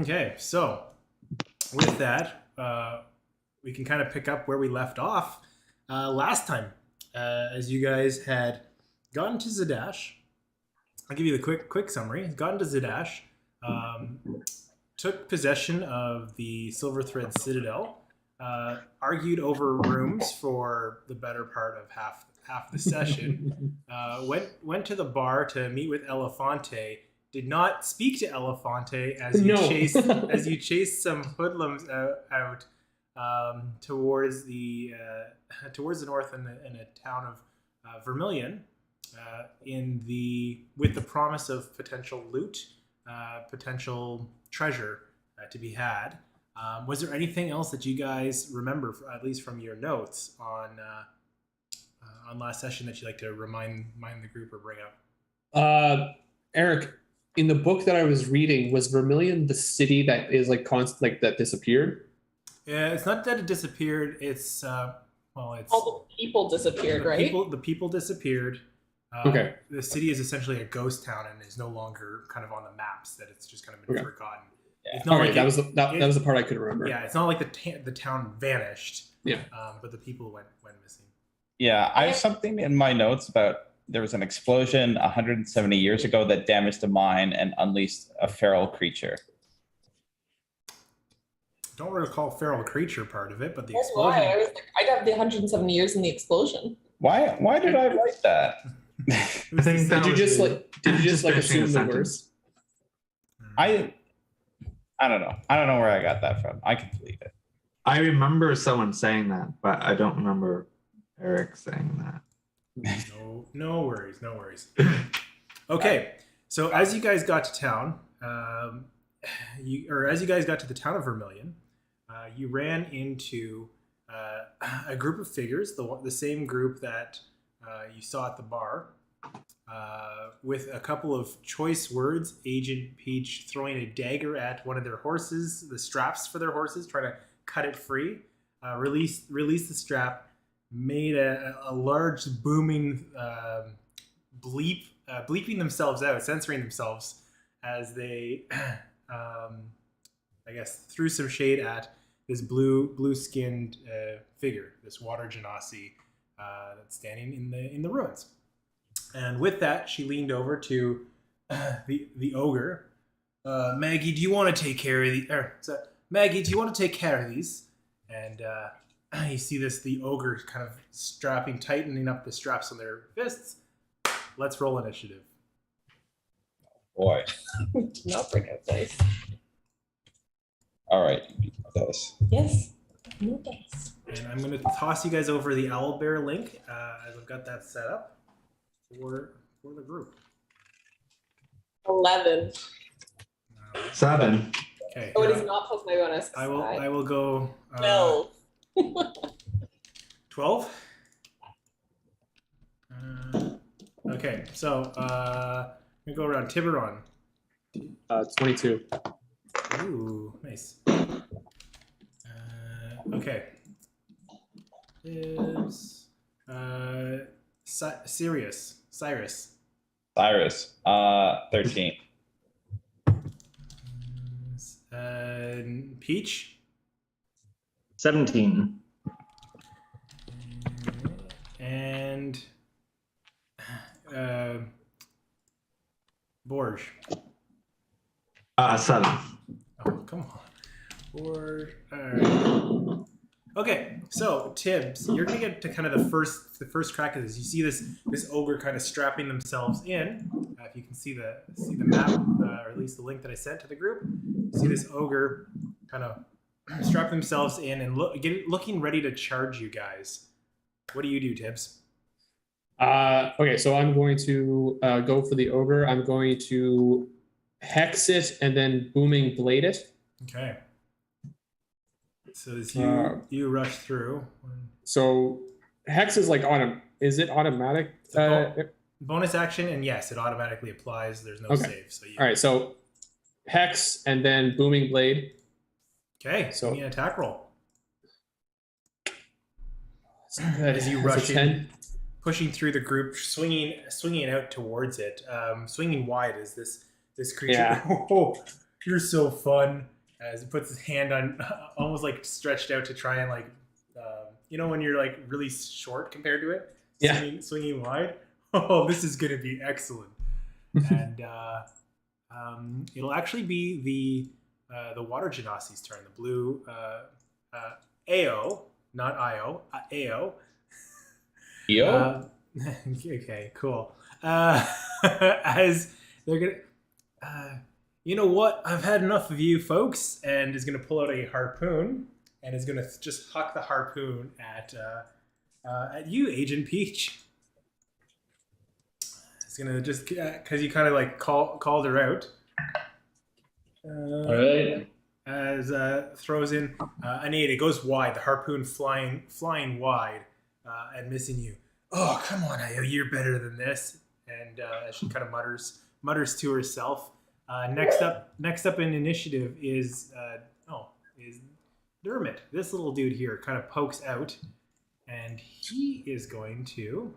Okay, so with that, we can kind of pick up where we left off last time. As you guys had gotten to Zadash, I'll give you the quick summary. Gotten to Zadash, took possession of the Silver Thread Citadel, argued over rooms for the better part of half the session. Went to the bar to meet with Elefante. Did not speak to Elefante as you chased some hoodlums out towards the north in a town of Vermilion, with the promise of potential loot, potential treasure to be had. Was there anything else that you guys remember, at least from your notes on last session, that you'd like to remind the group or bring up? Eric, in the book that I was reading, was Vermilion the city that is that disappeared? Yeah, it's not that it disappeared. It's all the people disappeared, right? The people disappeared. Okay. The city is essentially a ghost town and is no longer kind of on the maps. That it's just kind of been forgotten. Yeah. It's not that was the part I could remember. Yeah, it's not like the town vanished. Yeah. But the people went missing. Yeah, I have something in my notes about there was an explosion 170 years ago that damaged a mine and unleashed a feral creature. Don't recall feral creature part of it, but the That's explosion. why I was like, I'd have the 170 years in the explosion. Why did I write that? I think Did you just assume the worst? I don't know. I don't know where I got that from. I can believe it. I remember someone saying that, but I don't remember Eric saying that. No worries. Okay, so as you guys got to town, as you guys got to the town of Vermilion, you ran into a group of figures, the same group that you saw at the bar, with a couple of choice words. Agent Peach throwing a dagger at one of their horses, the straps for their horses, trying to cut it free. Release the strap, made a large booming bleeping themselves out, censoring themselves as they, I guess, threw some shade at this blue-skinned figure, this water genasi that's standing in the ruins. And with that, she leaned over to the ogre. Maggie, do you want to take care of these? Maggie, do you want to take care of these? And you see the ogre kind of tightening up the straps on their fists. Let's roll initiative. Boy. Do not bring out dice. All right, you beat this. Yes. No dice. And I'm going to toss you guys over the Owlbear link as I've got that set up for the group. 11. 7. Okay. Oh, it is not plus my bonus. I will go 12. 12. Okay, so I'm gonna go around Tiburon. 22. Ooh, nice. Okay. Is Cyrus. 13. Peach. 17. And Borge. 7. Oh, come on. Borge. All right. Okay, so Tibbs, you're gonna get to kind of the first crack of this. You see this ogre kind of strapping themselves in. If you can see the map, or at least the link that I sent to the group, you see this ogre kind of strap themselves in and looking ready to charge you guys. What do you do, Tibbs? Okay, so I'm going to go for the ogre. I'm going to hex it and then booming blade it. Okay. So as you rush through. So hex is like is it automatic? Bonus action, and yes, it automatically applies. There's no save. So all right, so hex and then booming blade. Okay, so give me an attack roll. As you rush in, pushing through the group, swinging out towards it, swinging wide as this creature You're so fun. As he puts his hand on, almost like stretched out to try and like, when you're like really short compared to it, Yeah. swinging wide. Oh, this is gonna be excellent. And it'll actually be the water genasi's turn. The blue Ao, not Io, Ao. Yo. Okay, cool. As they're gonna, you know what? I've had enough of you folks, and is gonna pull out a harpoon and is gonna just huck the harpoon at you, Agent Peach. It's gonna just because you kind of like called her out. All right. As throws in an 8, it goes wide. The harpoon flying wide and missing you. Oh, come on, Io, you're better than this. And as she kind of mutters to herself. Next up in initiative is Dermot. This little dude here kind of pokes out, and he is going to.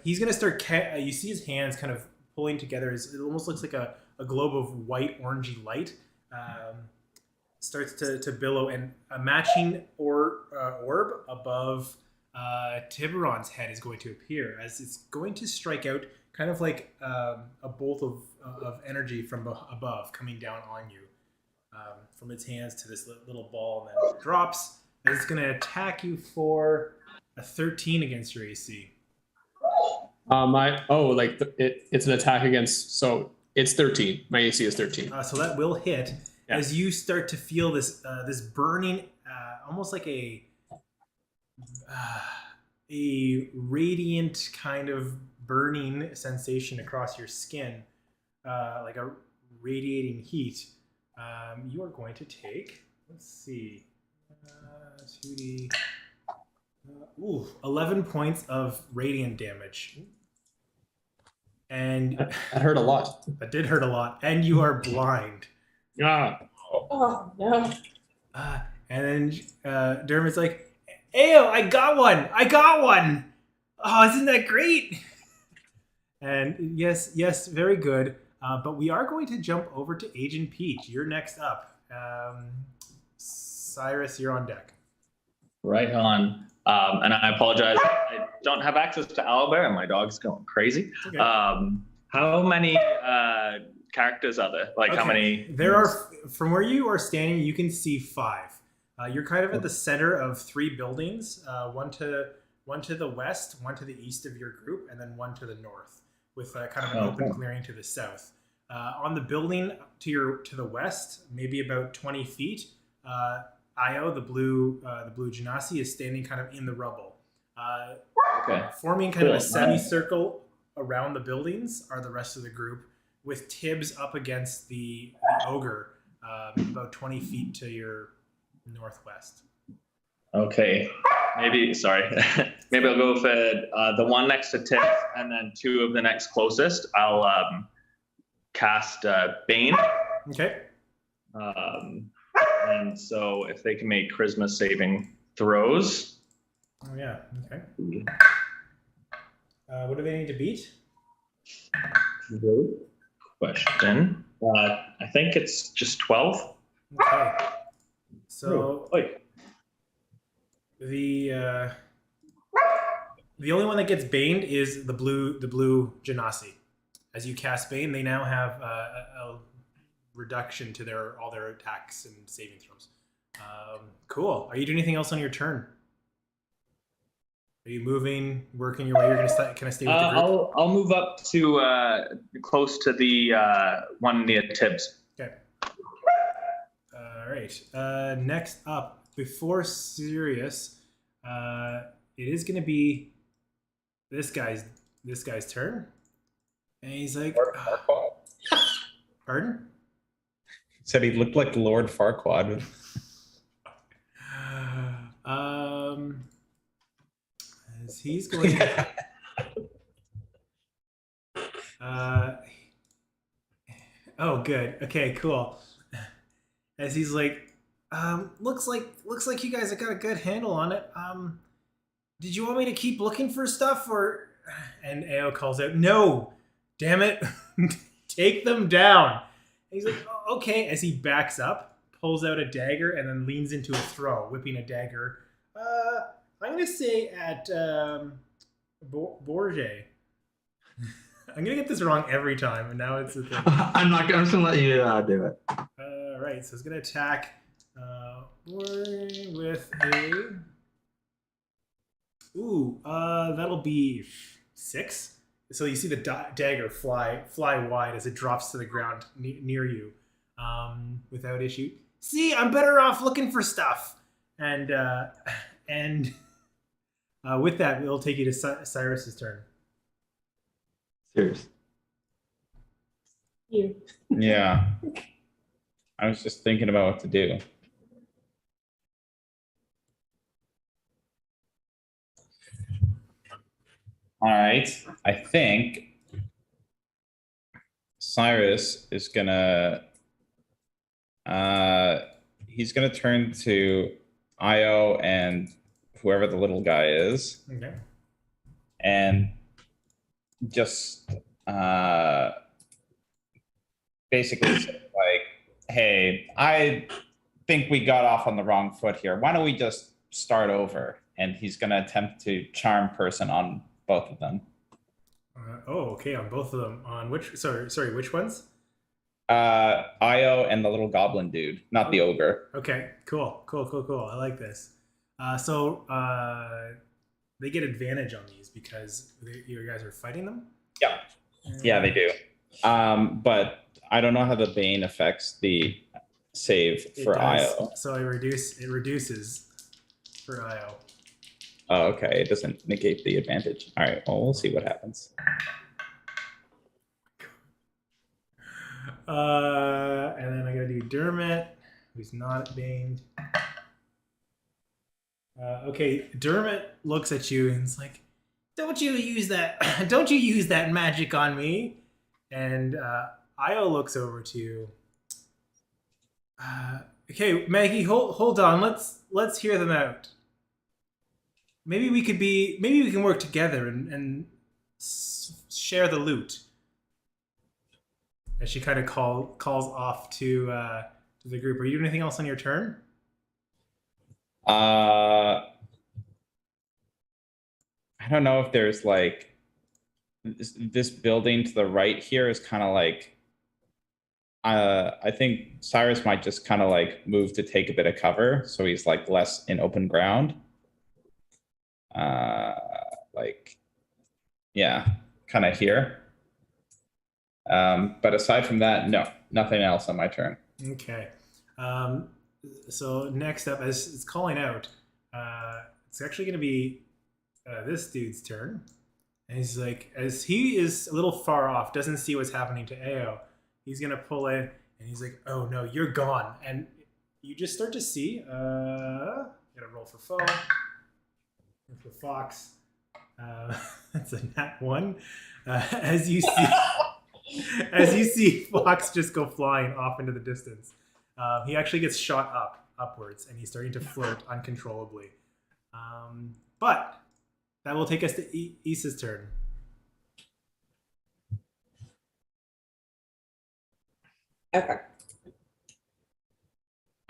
He's gonna start. You see his hands kind of pulling together. It almost looks like a globe of white orangey light. Starts to billow, and a matching orb above Tiburon's head is going to appear as it's going to strike out, kind of like a bolt of energy from above coming down on you, from its hands to this little ball, and then it drops, and it's going to attack you for a 13 against your AC. It's an attack against, so it's 13. My AC is 13. So that will hit. Yeah. As you start to feel this burning, almost like a radiant kind of burning sensation across your skin, like a radiating heat. You are going to take, let's see, 2d, 11 points of radiant damage. And That hurt a lot. that did hurt a lot. And you are blind. Ah. Oh no. And then Dermot's like, Ayo, I got one! Oh, isn't that great? And yes, very good. But we are going to jump over to Agent Peach. You're next up. Cyrus, you're on deck. Right on. And I apologize. I don't have access to Owlbear, and my dog's going crazy. Okay. How many characters are there? Like how many? There are, from where you are standing, you can see 5. You're kind of at the center of 3 buildings. One to the west, one to the east of your group, and then one to the north, with kind of an open clearing to the south. On the building to the west, maybe about 20 feet, Io, the blue genasi, is standing kind of in the rubble. Forming kind of a semicircle around the buildings are the rest of the group, with Tibbs up against the ogre, about 20 feet to your northwest. Okay. Maybe I'll go for the one next to Tibbs, and then 2 of the next closest. I'll cast Bane. Okay. And so if they can make charisma saving throws. Oh yeah. Okay. What do they need to beat? Good question. I think it's just 12. Okay. So Oi. the only one that gets baned is the blue genasi. As you cast Bane, they now have a reduction to all their attacks and saving throws. Cool. Are you doing anything else on your turn? Are you moving, working your way? You're gonna kind of stay with the group. I'll move up to close to the one near Tibbs. Okay. All right. Next up, before Sirius, it is gonna be this guy's turn, and he's like, "Pardon?" Said he looked like Lord Farquaad. As he's going to, oh, good. Okay, cool. As he's like, looks like you guys have got a good handle on it. Did you want me to keep looking for stuff, or? And Ao calls out, "No, damn it, Take them down. And he's like, oh, okay. As he backs up, pulls out a dagger, and then leans into a throw, whipping a dagger. I'm gonna say at Borge. I'm gonna get this wrong every time, and now it's a thing. I'm just gonna let you do it. All right, so it's gonna attack Borge with a. Ooh, that'll be 6. So you see the dagger fly wide as it drops to the ground near you, without issue. See, I'm better off looking for stuff, and with that, we'll take you to Cyrus's turn. Serious. You. Yeah. I was just thinking about what to do. All right. I think Cyrus is gonna he's gonna turn to Io and whoever the little guy is, Okay. and just basically say, like, hey, I think we got off on the wrong foot here. Why don't we just start over? And he's gonna attempt to charm person on both of them. Okay, on both of them. On which? Sorry, which ones? Io and the little goblin dude, not the ogre. Okay, cool. I like this. So they get advantage on these because you guys are fighting them. Yeah, they do. But I don't know how the bane affects the save for Io. So it reduces for Io. Oh, okay. It doesn't negate the advantage. All right. Well, we'll see what happens. And then I gotta do Dermot, who's not baned. Okay, Dermot looks at you and is like, "Don't you use that? Don't you use that magic on me?" And Io looks over to you. Okay, Maggie, hold on. Let's hear them out. Maybe we can work together and share the loot. As she kind of calls off to the group. Are you doing anything else on your turn? I don't know if there's like this building to the right here is kind of like. I think Cyrus might just kind of like move to take a bit of cover, so he's like less in open ground. Kind of here. But aside from that, no, nothing else on my turn. Okay. So next up, as it's calling out, it's actually going to be this dude's turn. And he's like, as he is a little far off, doesn't see what's happening to Ao, he's going to pull in, and he's like, oh no, you're gone. And you just start to see, gotta roll for foe, and for fox. That's a nat 1. As you see Fox just go flying off into the distance. He actually gets shot upwards, and he's starting to float uncontrollably. But that will take us to Issa's turn. Okay.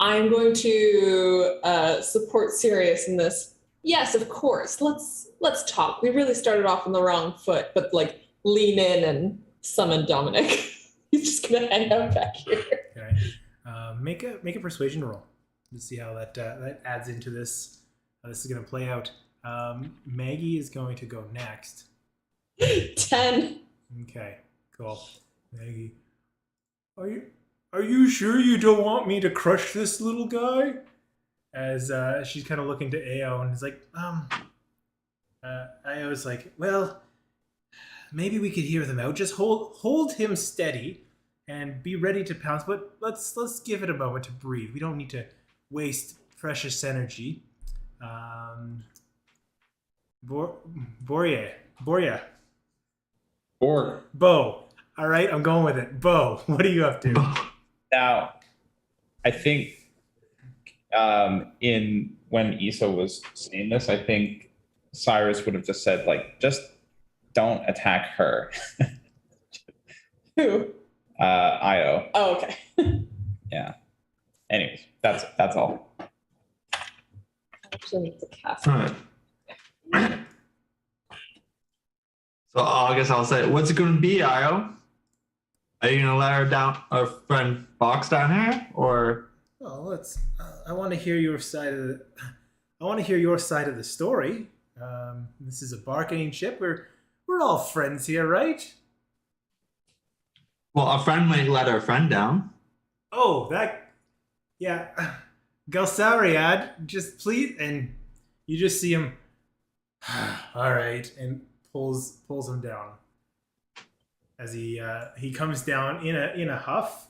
I'm going to support Sirius in this. Yes, of course. Let's talk. We really started off on the wrong foot, but like lean in and summon Dominic. He's just gonna hang out back here. Okay. Make a persuasion roll to see how that adds into this. How this is going to play out. Maggie is going to go next. 10. Okay, cool. Maggie, are you sure you don't want me to crush this little guy? As she's kind of looking to Ao and is like, Ao's like, well, maybe we could hear them out. Just hold him steady and be ready to pounce. But let's give it a moment to breathe. We don't need to waste precious energy. Borya. Borg. Bo. All right, I'm going with it. Bo, what are you up to? Now, I think in when Issa was saying this, I think Cyrus would have just said, like, just don't attack her. Who? Io. Oh, okay. Yeah. Anyways, that's all. Actually, need to cast. All right. So I guess I'll say, what's it going to be, Io? Are you going to let our friend Fox down here, or? Well, let's. I want to hear your side of the. I want to hear your side of the story. This is a bargaining chip. We're all friends here, right? Well, a friend might let our friend down. Oh, that. Yeah. Galsariad, just please. And you just see him. All right. And pulls him down. As he comes down in a huff.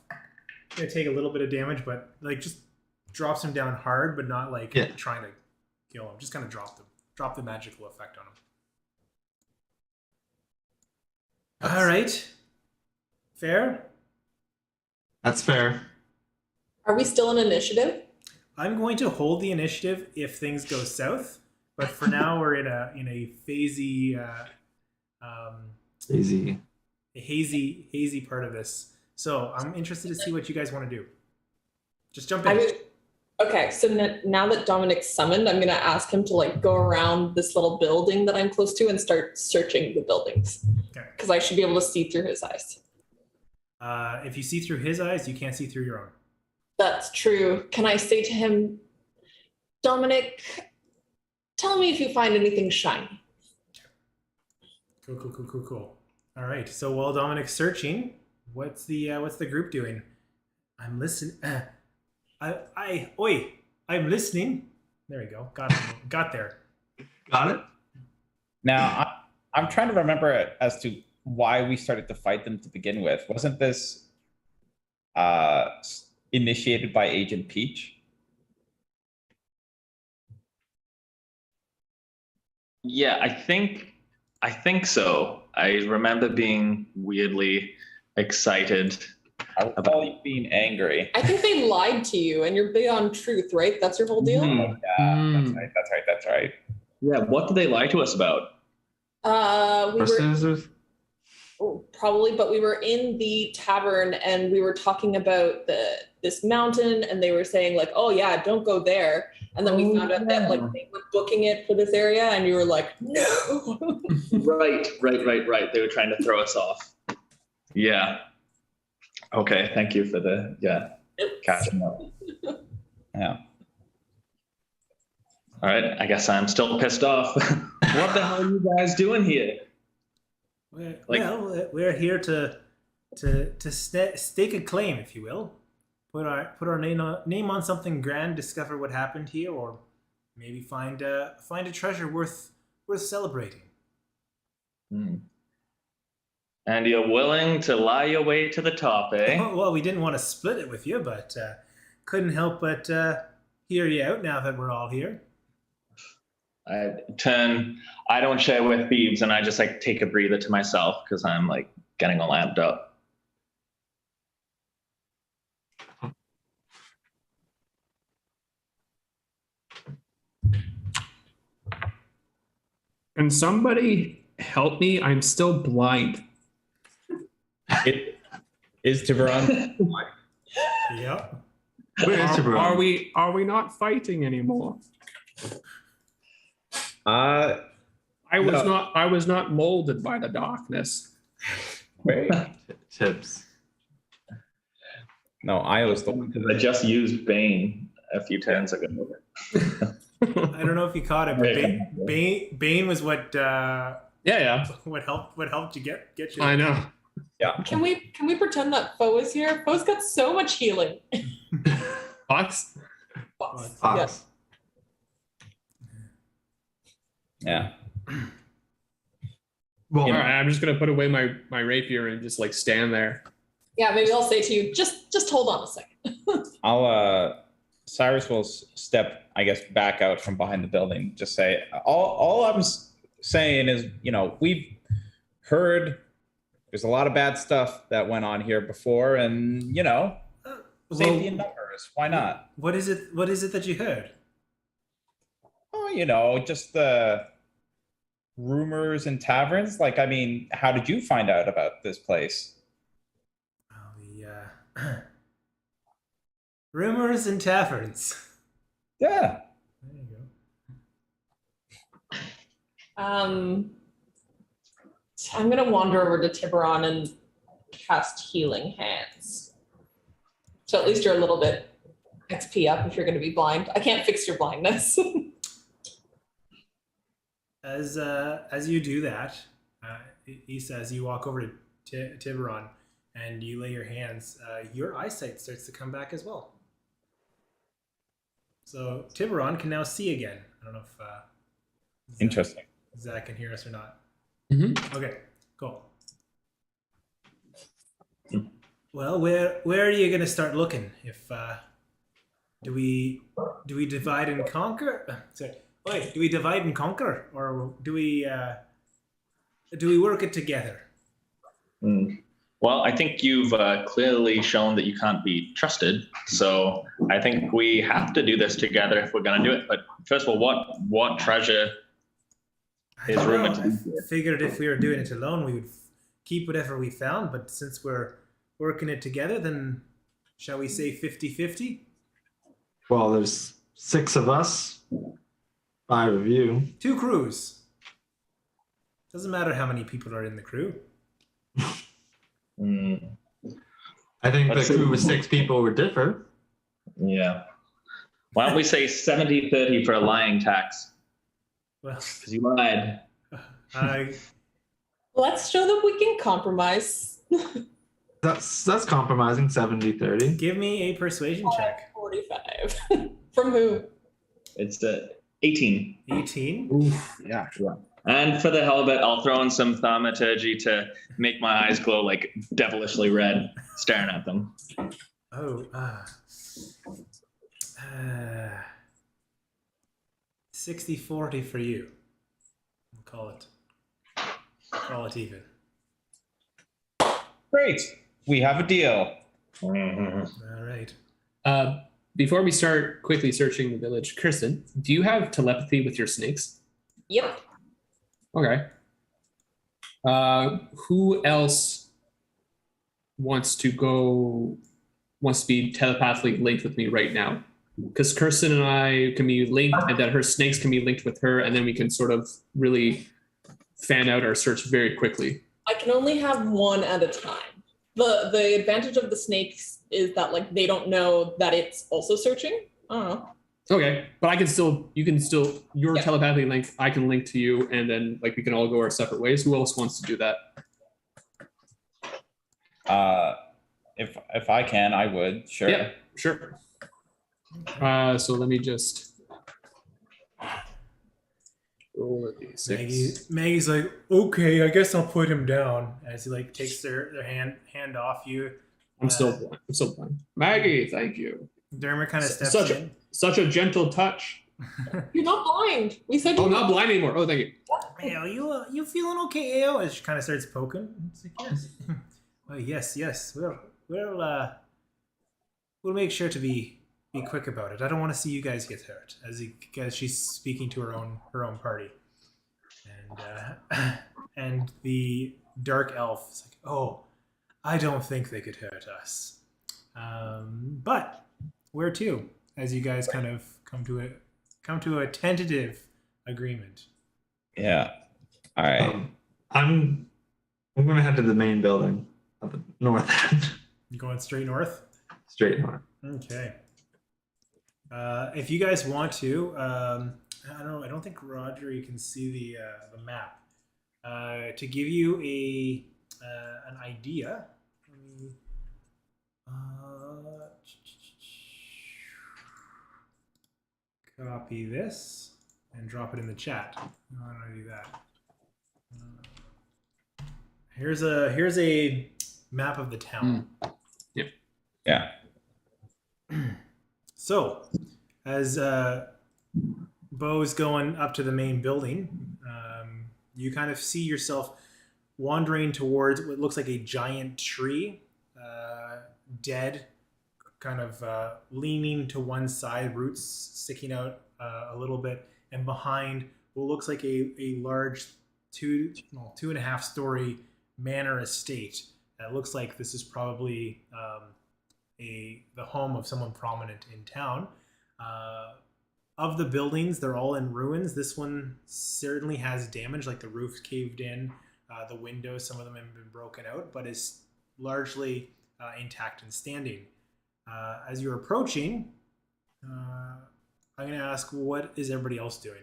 Gonna take a little bit of damage, but like just drops him down hard, but not like trying to kill him. Just kind of drop the magical effect on him. All right, fair. That's fair. Are we still in initiative? I'm going to hold the initiative if things go south, but for now we're in a phasey, Easy. a hazy part of this. So I'm interested to see what you guys want to do. Just jump in. Okay, so now that Dominic's summoned, I'm gonna ask him to like go around this little building that I'm close to and start searching the buildings. Okay. Because I should be able to see through his eyes. If you see through his eyes, you can't see through your own. That's true. Can I say to him, Dominic, tell me if you find anything shiny? Cool. All right. So while Dominic's searching, what's the group doing? I'm listening. I'm listening. There we go. Got there. Got it? Now, I'm trying to remember as to why we started to fight them to begin with. Wasn't this initiated by Agent Peach? Yeah, I think so. I remember being weirdly excited. I recall you being angry. I think they lied to you and you're big on truth, right? That's your whole deal? Mhm. Yeah, that's right. Yeah, what did they lie to us about? We were Scissors? probably, but we were in the tavern and we were talking about this mountain and they were saying like, oh yeah, don't go there. And then we found out that like they were booking it for this area and you were like, no. Right. They were trying to throw us off. Yeah. Okay, thank you for the catching up. Yeah. All right, I guess I'm still pissed off. What the hell are you guys doing here? We're here to stake a claim, if you will. Put our name on something grand, discover what happened here, or maybe find a treasure worth celebrating. And you're willing to lie your way to the top, eh? Well, we didn't want to split it with you, but couldn't help but hear you out now that we're all here. I don't share with thieves, and I just like take a breather to myself because I'm like getting all amped up. Can somebody help me? I'm still blind. It is Tiburon. Yep. Where is Tiburon? Are we not fighting anymore? No. I was not molded by the darkness. Wait. Tips. No, I was the one. Because I just used Bane a few turns ago. I don't know if you caught it, but Bane was what Yeah. what helped you get you. I know. Yeah. Can we pretend that Foe is here? Foe's got so much healing. Fox? Fox. Fox. Yes. Yeah. Well, All right, I'm just gonna put away my rapier and just like stand there. Yeah, maybe I'll say to you, just hold on a second. Cyrus will step, I guess, back out from behind the building. Just say, all I'm saying is, we've heard there's a lot of bad stuff that went on here before, and safety in numbers. Why not? What is it that you heard? Oh, just the rumors in taverns. Like, I mean, how did you find out about this place? Rumors and taverns. Yeah. There you go. I'm gonna wander over to Tiburon and cast Healing Hands. So at least you're a little bit XP up if you're gonna be blind. I can't fix your blindness. As you do that, Issa, as you walk over to Tiburon and you lay your hands, your eyesight starts to come back as well. So Tiburon can now see again. I don't know if Interesting. Zach can hear us or not. Mm-hmm. Okay, cool. Well, where are you gonna start looking? If do we divide and conquer? Sorry, wait, do we divide and conquer, or do we work it together? Well, I think you've clearly shown that you can't be trusted. So I think we have to do this together if we're going to do it. But first of all, what treasure I is don't rumored know. to be I here? figured if we were doing it alone, we would keep whatever we found. But since we're working it together, then shall we say 50-50? Well, there's 6 of us, 5 of you. 2 crews. Doesn't matter how many people are in the crew. I think Let's the crew see. with 6 people would differ. Yeah. Why don't we say 70-30 for a lying tax? Well, Because you lied. Let's show that we can compromise. That's compromising 70-30. give me a persuasion check. 45. From who? It's 18. 18. Oof. Yeah. And for the hell of it, I'll throw in some thaumaturgy to make my eyes glow like devilishly red, staring at them. Oh, 60-40 for you. We'll call it even. Great. We have a deal. All right. Before we start quickly searching the village, Kirsten, do you have telepathy with your snakes? Yep. Okay. Who else wants to be telepathically linked with me right now? Because Kirsten and I can be linked, and then her snakes can be linked with her, and then we can sort of really fan out our search very quickly. I can only have one at a time. The advantage of the snakes is that like they don't know that it's also searching. I don't know. Okay, but you can still, your Yeah. telepathically link, I can link to you, and then like we can all go our separate ways. Who else wants to do that? If I can, I would. Sure. Yeah, sure. So let me just roll a d6. Maggie's like, okay, I guess I'll put him down as he like takes their hand off you. I'm still blind. Maggie, thank you. Dermot kind of steps in. Such a gentle touch. You're not blind. We said Oh, you're not blind anymore. Oh, thank you. Hey, you feeling okay, Ao? As she kind of starts poking. It's like, yes. Oh, yes. We'll make sure to be quick about it. I don't want to see you guys get hurt. As she's speaking to her own party, and the dark elf is like, oh, I don't think they could hurt us. But where to? As you guys kind of come to a tentative agreement. Yeah. All right. I'm gonna head to the main building at the north end. You going straight north? Straight north. Okay. If you guys want to, I don't think Roger, you can see the map. To give you an idea, let me, copy this and drop it in the chat. No, I don't want to do that. Here's a map of the town. Yeah. So, as Bo's going up to the main building, you kind of see yourself wandering towards what looks like a giant tree, dead, kind of leaning to one side, roots sticking out a little bit, and behind what looks like a large 2.5 story manor estate. It looks like this is probably the home of someone prominent in town. Of the buildings, they're all in ruins. This one certainly has damage, like the roof caved in, the windows, some of them have been broken out, but is largely intact and standing. As you're approaching, I'm going to ask, what is everybody else doing?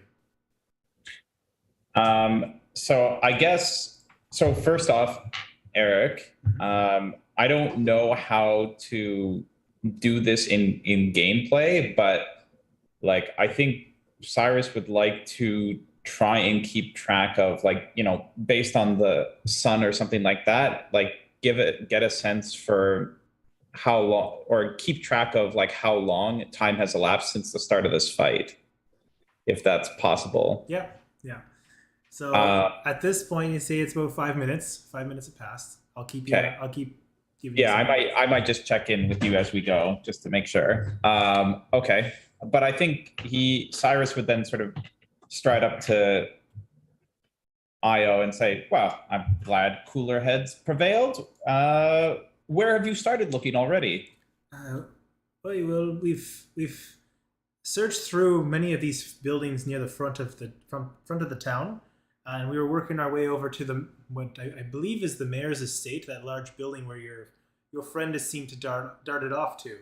So I guess, so first off, Eric, I don't know how to do this in gameplay, but like I think Cyrus would like to try and keep track of, like, you know, based on the sun or something like that, like get a sense for how long, or keep track of like how long time has elapsed since the start of this fight, if that's possible. Yeah. So at this point, you say it's about 5 minutes. 5 minutes have passed. I'll keep Okay. I'll keep giving. Yeah, I might just check in with you as we go, just to make sure. Okay, but I think Cyrus would then sort of stride up to Io and say, "Well, I'm glad cooler heads prevailed. Where have you started looking already?" Well, we've searched through many of these buildings near the front of the town, and we were working our way over to what I believe is the mayor's estate, that large building where your friend has seemed to darted off to.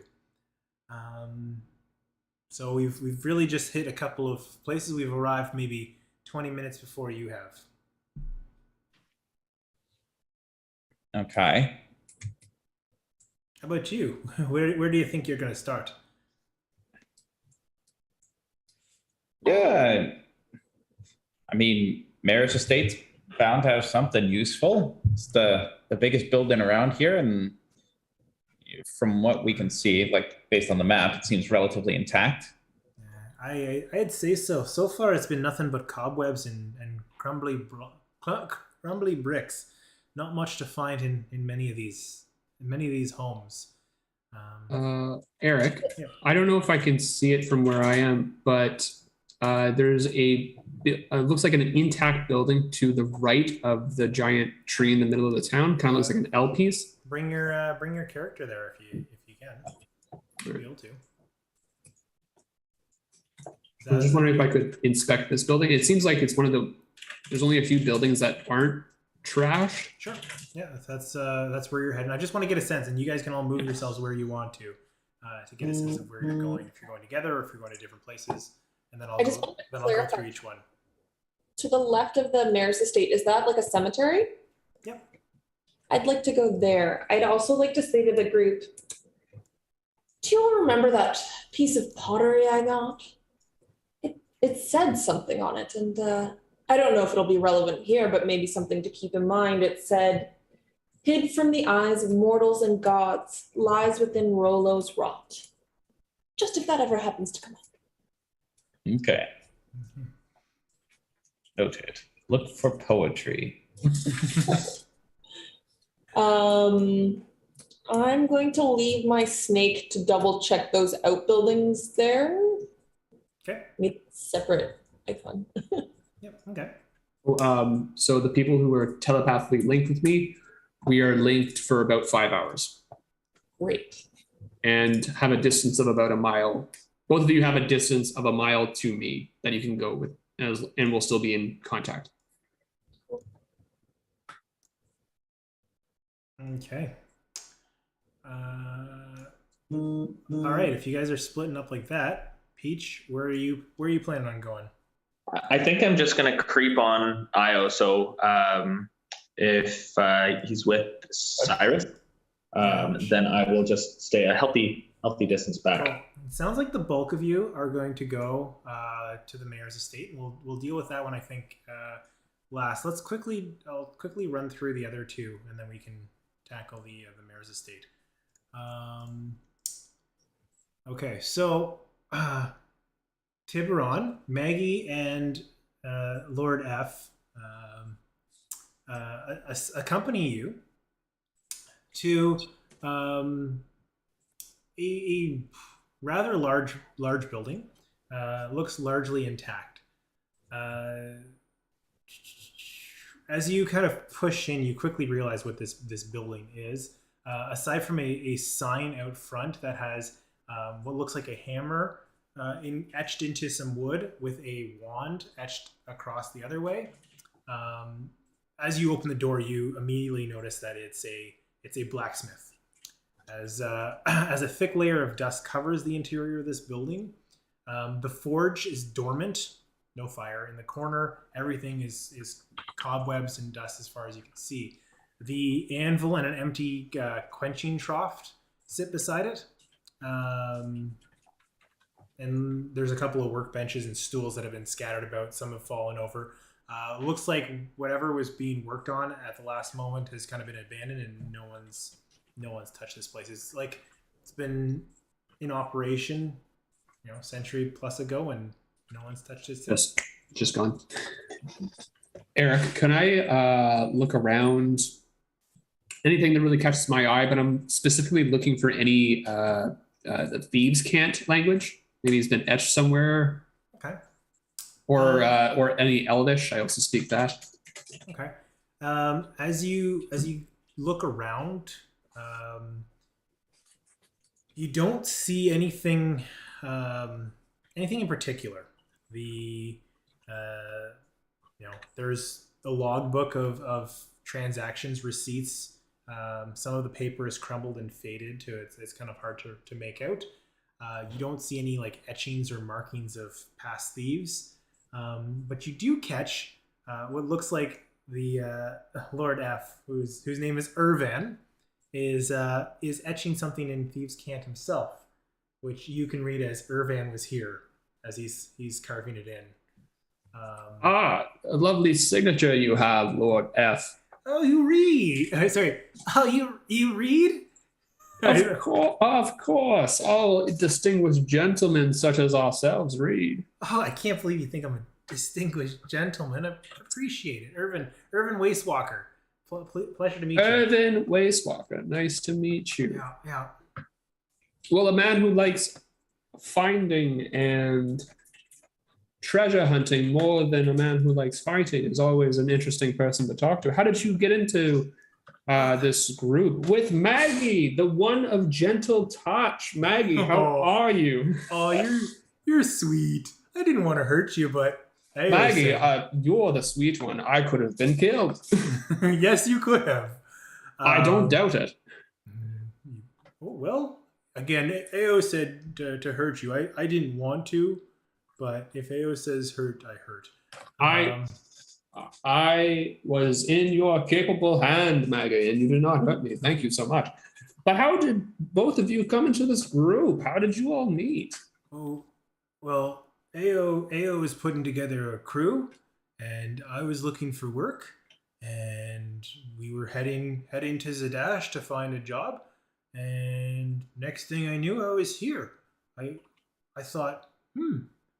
So we've really just hit a couple of places. We've arrived maybe 20 minutes before you have. Okay. How about you? Where do you think you're going to start? Yeah. I mean, Mayor's Estate's bound to have something useful. It's the biggest building around here, and from what we can see, like based on the map, it seems relatively intact. I'd say so. So far, it's been nothing but cobwebs and crumbly bricks. Not much to find in many of these homes. Eric, Yeah. I don't know if I can see it from where I am, but there's looks like an intact building to the right of the giant tree in the middle of the town. Kind of looks like an L piece. Bring your character there if you can. You'll be able to. I was just wondering if I could inspect this building. It seems like it's one of there's only a few buildings that aren't trashed. Sure. Yeah, that's where you're heading. I just want to get a sense, and you guys can all move yourselves where you want to get a sense of where you're going. If you're going together, or if you're going to different places, and then I'll go through each one. To the left of the mayor's estate, is that like a cemetery? Yep. I'd like to go there. I'd also like to say to the group, do you all remember that piece of pottery I got? It said something on it, and I don't know if it'll be relevant here, but maybe something to keep in mind. It said, "Hid from the eyes of mortals and gods, lies within Rollo's rot." Just if that ever happens to come up. Okay. Noted. Look for poetry. I'm going to leave my snake to double check those outbuildings there. Okay. Make separate icon. Yep. Okay. So the people who are telepathically linked with me, we are linked for about 5 hours. Great. And have a distance of about a mile. Both of you have a distance of a mile to me that you can go with, and we'll still be in contact. Okay. All right. If you guys are splitting up like that, Peach, where are you planning on going? I think I'm just gonna creep on Io. So if he's with Cyrus, then I will just stay a healthy distance back. Cool. It sounds like the bulk of you are going to go to the mayor's estate. We'll deal with that one, I think, last. I'll quickly run through the other two, and then we can tackle the mayor's estate. Okay, so Tiburon, Maggie, and Lord F accompany you to a rather large building. Looks largely intact. As you kind of push in, you quickly realize what this building is. aside from a sign out front that has what looks like a hammer etched into some wood with a wand etched across the other way. As you open the door, you immediately notice that it's a blacksmith. As a thick layer of dust covers the interior of this building, the forge is dormant, no fire in the corner. Everything is cobwebs and dust as far as you can see. The anvil and an empty quenching trough sit beside it. And there's a couple of workbenches and stools that have been scattered about. Some have fallen over. Looks like whatever was being worked on at the last moment has kind of been abandoned, and no one's touched this place. It's like it's been in operation, century plus ago, and no one's touched it since. Just gone. Eric, can I look around? Anything that really catches my eye, but I'm specifically looking for any the thieves' cant language. Maybe it's been etched somewhere. Okay. Or any Elvish. I also speak that. Okay. As you look around, you don't see anything in particular. There's a logbook of transactions, receipts. Some of the paper is crumbled and faded to it's kind of hard to make out. You don't see any like etchings or markings of past thieves. But you do catch what looks like the Lord F, whose name is Irvan, is etching something in Thieves' Cant himself, which you can read as Irvan was here, as he's carving it in. A lovely signature you have, Lord F. Oh, you read? Sorry. Oh, you read? Of course, all distinguished gentlemen such as ourselves read. Oh, I can't believe you think I'm a distinguished gentleman. I appreciate it. Irvin Wastewalker. Pleasure to meet you. Irvin Wastewalker, nice to meet you. Yeah. Well, a man who likes finding and treasure hunting more than a man who likes fighting is always an interesting person to talk to. How did you get into this group with Maggie, the one of gentle touch? Maggie, how are you? Oh, you're sweet. I didn't want to hurt you, but hey, Maggie, you're the sweet one. I could have been killed. Yes, you could have. I don't doubt it. Well, again, AO said to hurt you. I didn't want to, but if AO says hurt, I hurt. I was in your capable hand, Maggie, and you did not hurt me. Thank you so much. But how did both of you come into this group? How did you all meet? Oh, well, AO was putting together a crew, and I was looking for work, and we were heading to Zadash to find a job, and next thing I knew, I was here. I thought,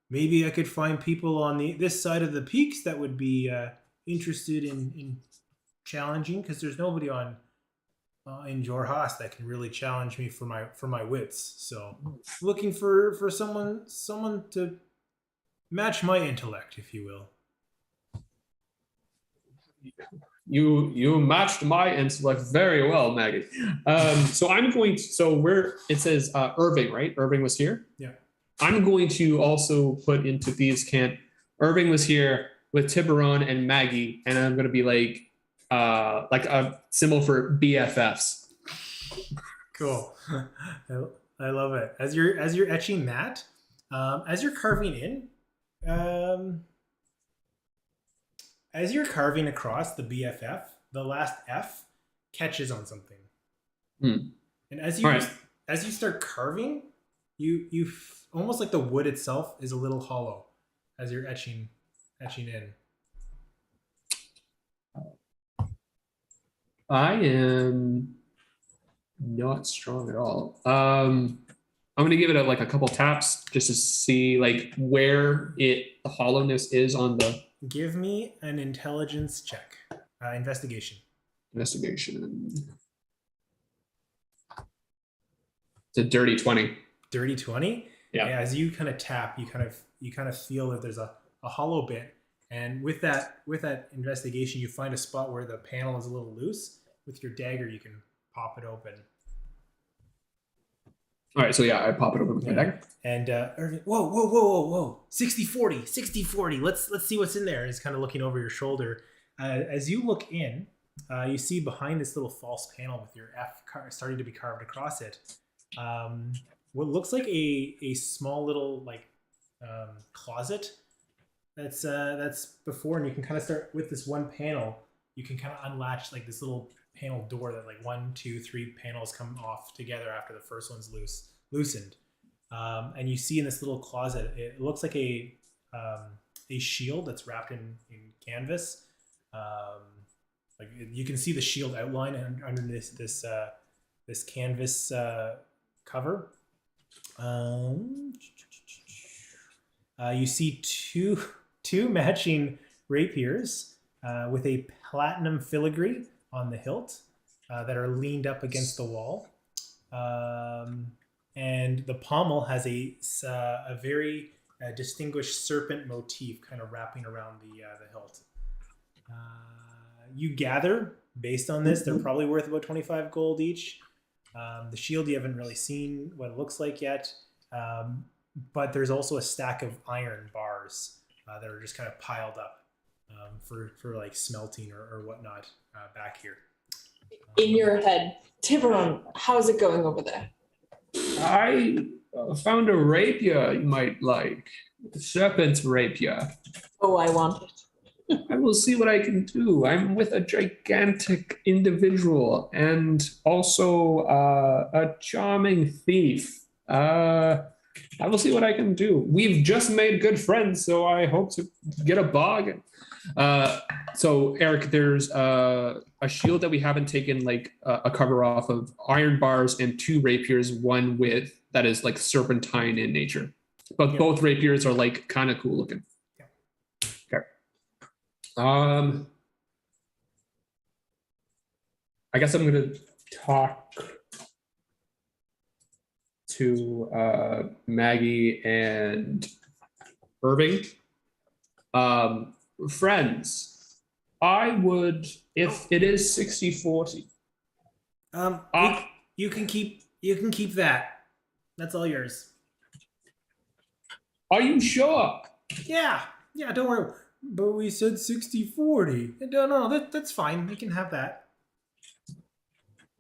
maybe I could find people on this side of the peaks that would be interested in challenging, because there's nobody in Jorhas that can really challenge me for my wits. So looking for someone to match my intellect, if you will. You matched my intellect very well, Maggie. It says Irving, right? Irving was here? Yeah. I'm going to also put into Thieves' Cant, Irving was here with Tiburon and Maggie, and I'm going to be like a symbol for BFFs. Cool. I love it. As you're etching that, as you're carving in, as you're carving across the BFF, the last F catches on something. And as you start carving, you almost like the wood itself is a little hollow as you're etching in. I am not strong at all. I'm going to give it a couple taps just to see where the hollowness is on the. Give me an intelligence check, investigation. Investigation. It's a dirty 20. Dirty 20. Yeah. As you kind of tap, you kind of feel that there's a hollow bit, and with that investigation, you find a spot where the panel is a little loose. With your dagger, you can pop it open. All right, so yeah, I pop it open with my Yeah. dagger. And Irving, whoa. 60-40. Let's see what's in there. He's kind of looking over your shoulder. As you look in, you see behind this little false panel with your F starting to be carved across it, what looks like a small little like closet. That's before, and you can kind of start with this one panel. You can kind of unlatch like this little panel door that like 1, 2, 3 panels come off together after the first one's loosened. And you see in this little closet, it looks like a shield that's wrapped in canvas. Like you can see the shield outline under this canvas cover. You see two matching rapiers with a platinum filigree on the hilt that are leaned up against the wall. And the pommel has a very distinguished serpent motif kind of wrapping around the hilt. You gather, based on this, they're probably worth about 25 gold each. The shield, you haven't really seen what it looks like yet. But there's also a stack of iron bars that are just kind of piled up for like smelting or whatnot back here. In your head, Tiburon, how's it going over there? I found a rapier you might like. The serpent's rapier. Oh, I want it. I will see what I can do. I'm with a gigantic individual and also a charming thief. I will see what I can do. We've just made good friends, so I hope to get a bargain. So Eric, there's a shield that we haven't taken like a cover off of, iron bars and 2 rapiers, one with that is like serpentine in nature, but both rapiers are like kind of cool looking. Okay. I guess I'm gonna talk to Maggie and Irving. Friends, I would, if it is 60-40. You can keep that. That's all yours. Are you sure? Yeah, don't worry. But we said 60-40. No, that's fine. We can have that.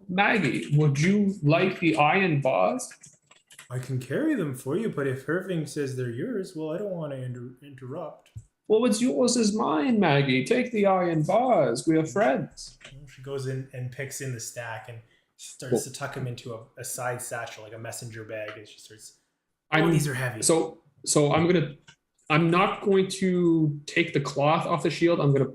Maggie, would you like the iron bars? I can carry them for you, but if Irving says they're yours, well, I don't want to interrupt. Well, what's yours is mine, Maggie. Take the iron bars. We are friends. She goes in and picks in the stack and starts to tuck them into a side satchel, like a messenger bag, and she starts. These are heavy. So I'm not going to take the cloth off the shield. I'm gonna,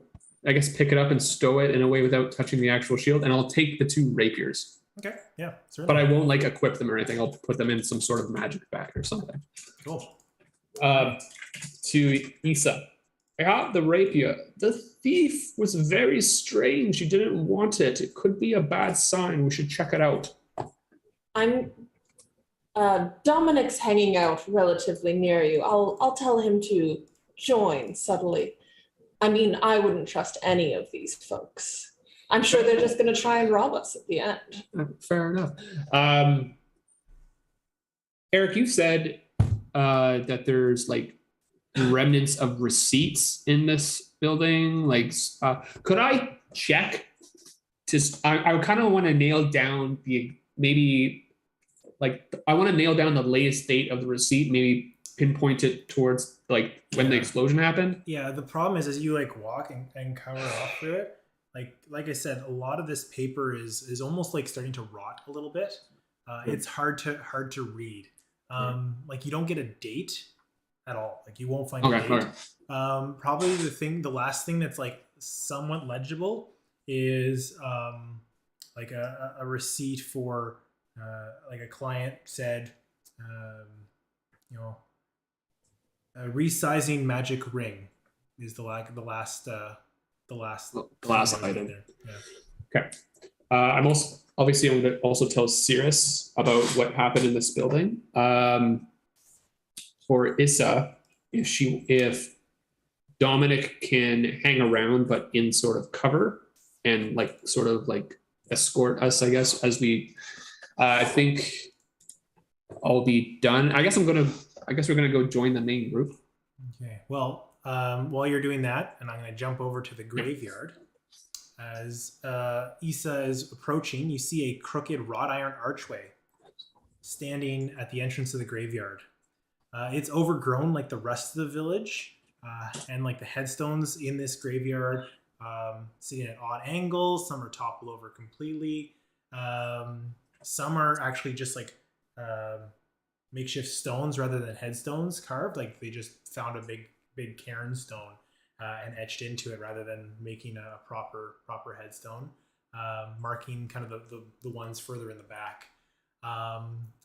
I guess, pick it up and stow it in a way without touching the actual shield, and I'll take the 2 rapiers. Okay, yeah, certainly. But I won't like equip them or anything. I'll put them in some sort of magic bag or something. Cool. To Issa, I got the rapier. The thief was very strange. He didn't want it. It could be a bad sign. We should check it out. Dominic's hanging out relatively near you. I'll tell him to join subtly. I mean, I wouldn't trust any of these folks. I'm sure they're just going to try and rob us at the end. Fair enough. Eric, you said that there's like remnants of receipts in this building. Like, could I check? I kind of want to nail down the I want to nail down the latest date of the receipt. Maybe pinpoint it towards like when the explosion happened. Yeah, the problem is as you like walk and cover off through it. Like I said, a lot of this paper is almost like starting to rot a little bit. It's hard to read. Like you don't get a date at all. Like you won't find a date. Okay. Probably the last thing that's like somewhat legible is like a receipt for like a client said, resizing magic ring is the last item there. Yeah. Okay. I'm also obviously I'm going to also tell Cirrus about what happened in this building. For Issa, if Dominic can hang around but in sort of cover and like sort of like escort us, I guess, as we. I think I'll be done. I guess we're gonna go join the main group. Okay. Well, while you're doing that, and I'm going to jump over to the graveyard. As Issa is approaching, you see a crooked wrought iron archway standing at the entrance of the graveyard. It's overgrown like the rest of the village, and like the headstones in this graveyard sitting at odd angles. Some are toppled over completely. Some are actually just like makeshift stones rather than headstones carved. Like they just found a big cairn stone and etched into it rather than making a proper headstone, marking kind of the ones further in the back.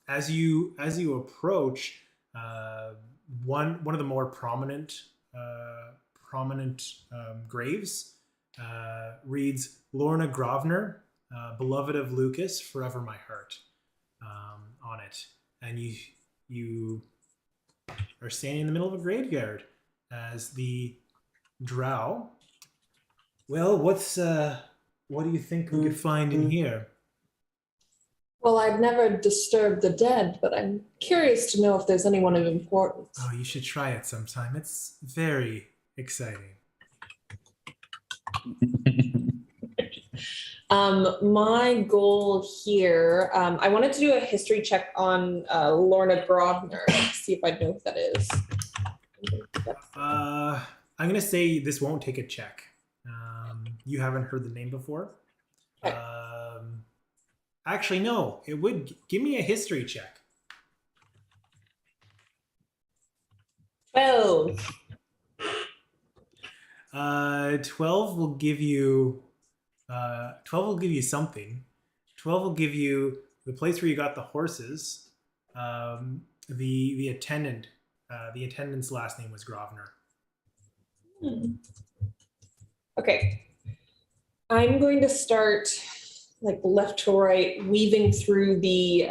As you approach, one of the more prominent graves reads Lorna Grovner, beloved of Lucas, forever my heart, on it. And you are standing in the middle of a graveyard as the drow. Well, what do you think we could find in here? Well, I've never disturbed the dead, but I'm curious to know if there's anyone of importance. Oh, you should try it sometime. It's very exciting. My goal here, I wanted to do a history check on Lorna Grodner, see if I know who that is. I'm gonna say this won't take a check. You haven't heard the name before. Okay. Actually, no. It would give me a history check. 12. 12 will give you. 12 will give you something. 12 will give you the place where you got the horses. The attendant. The attendant's last name was Grovner. Okay. I'm going to start like left to right, weaving through the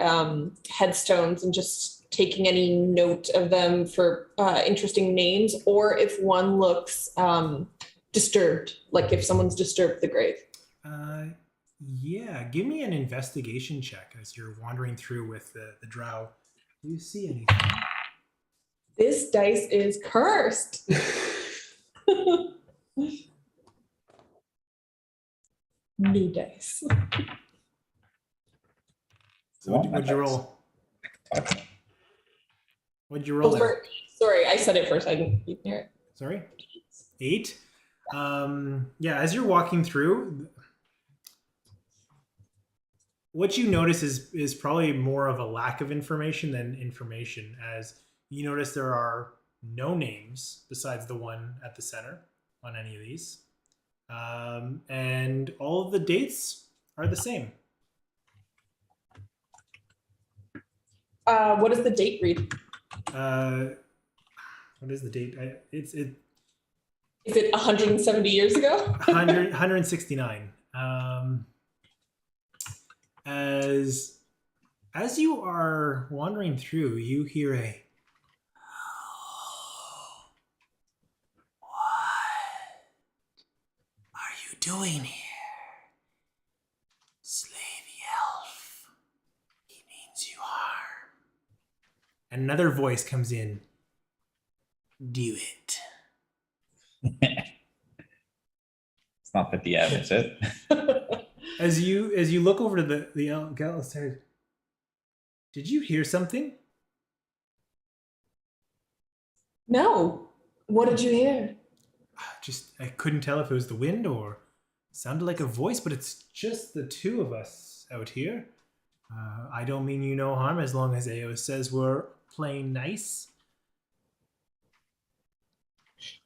headstones and just taking any note of them for interesting names, or if one looks disturbed, like if someone's disturbed the grave. Yeah, give me an investigation check as you're wandering through with the drow. Do you see anything? This dice is cursed. New dice. So what'd you roll? What'd you roll there? Sorry, I said it first. I didn't hear it. Sorry? 8? Yeah, as you're walking through, what you notice is probably more of a lack of information than information, as you notice there are no names besides the one at the center on any of these. And all of the dates are the same. What does the date read? What is the date? Is it 170 years ago? 169. As you are wandering through, you hear a doing here? Slavey elf. He means you harm. And another voice comes in. Do it. It's not the DM, is it? As you look over to the elf, did you hear something? No. What did you hear? I couldn't tell if it was the wind or sounded like a voice, but it's just the two of us out here. I don't mean you no harm as long as AO says we're playing nice.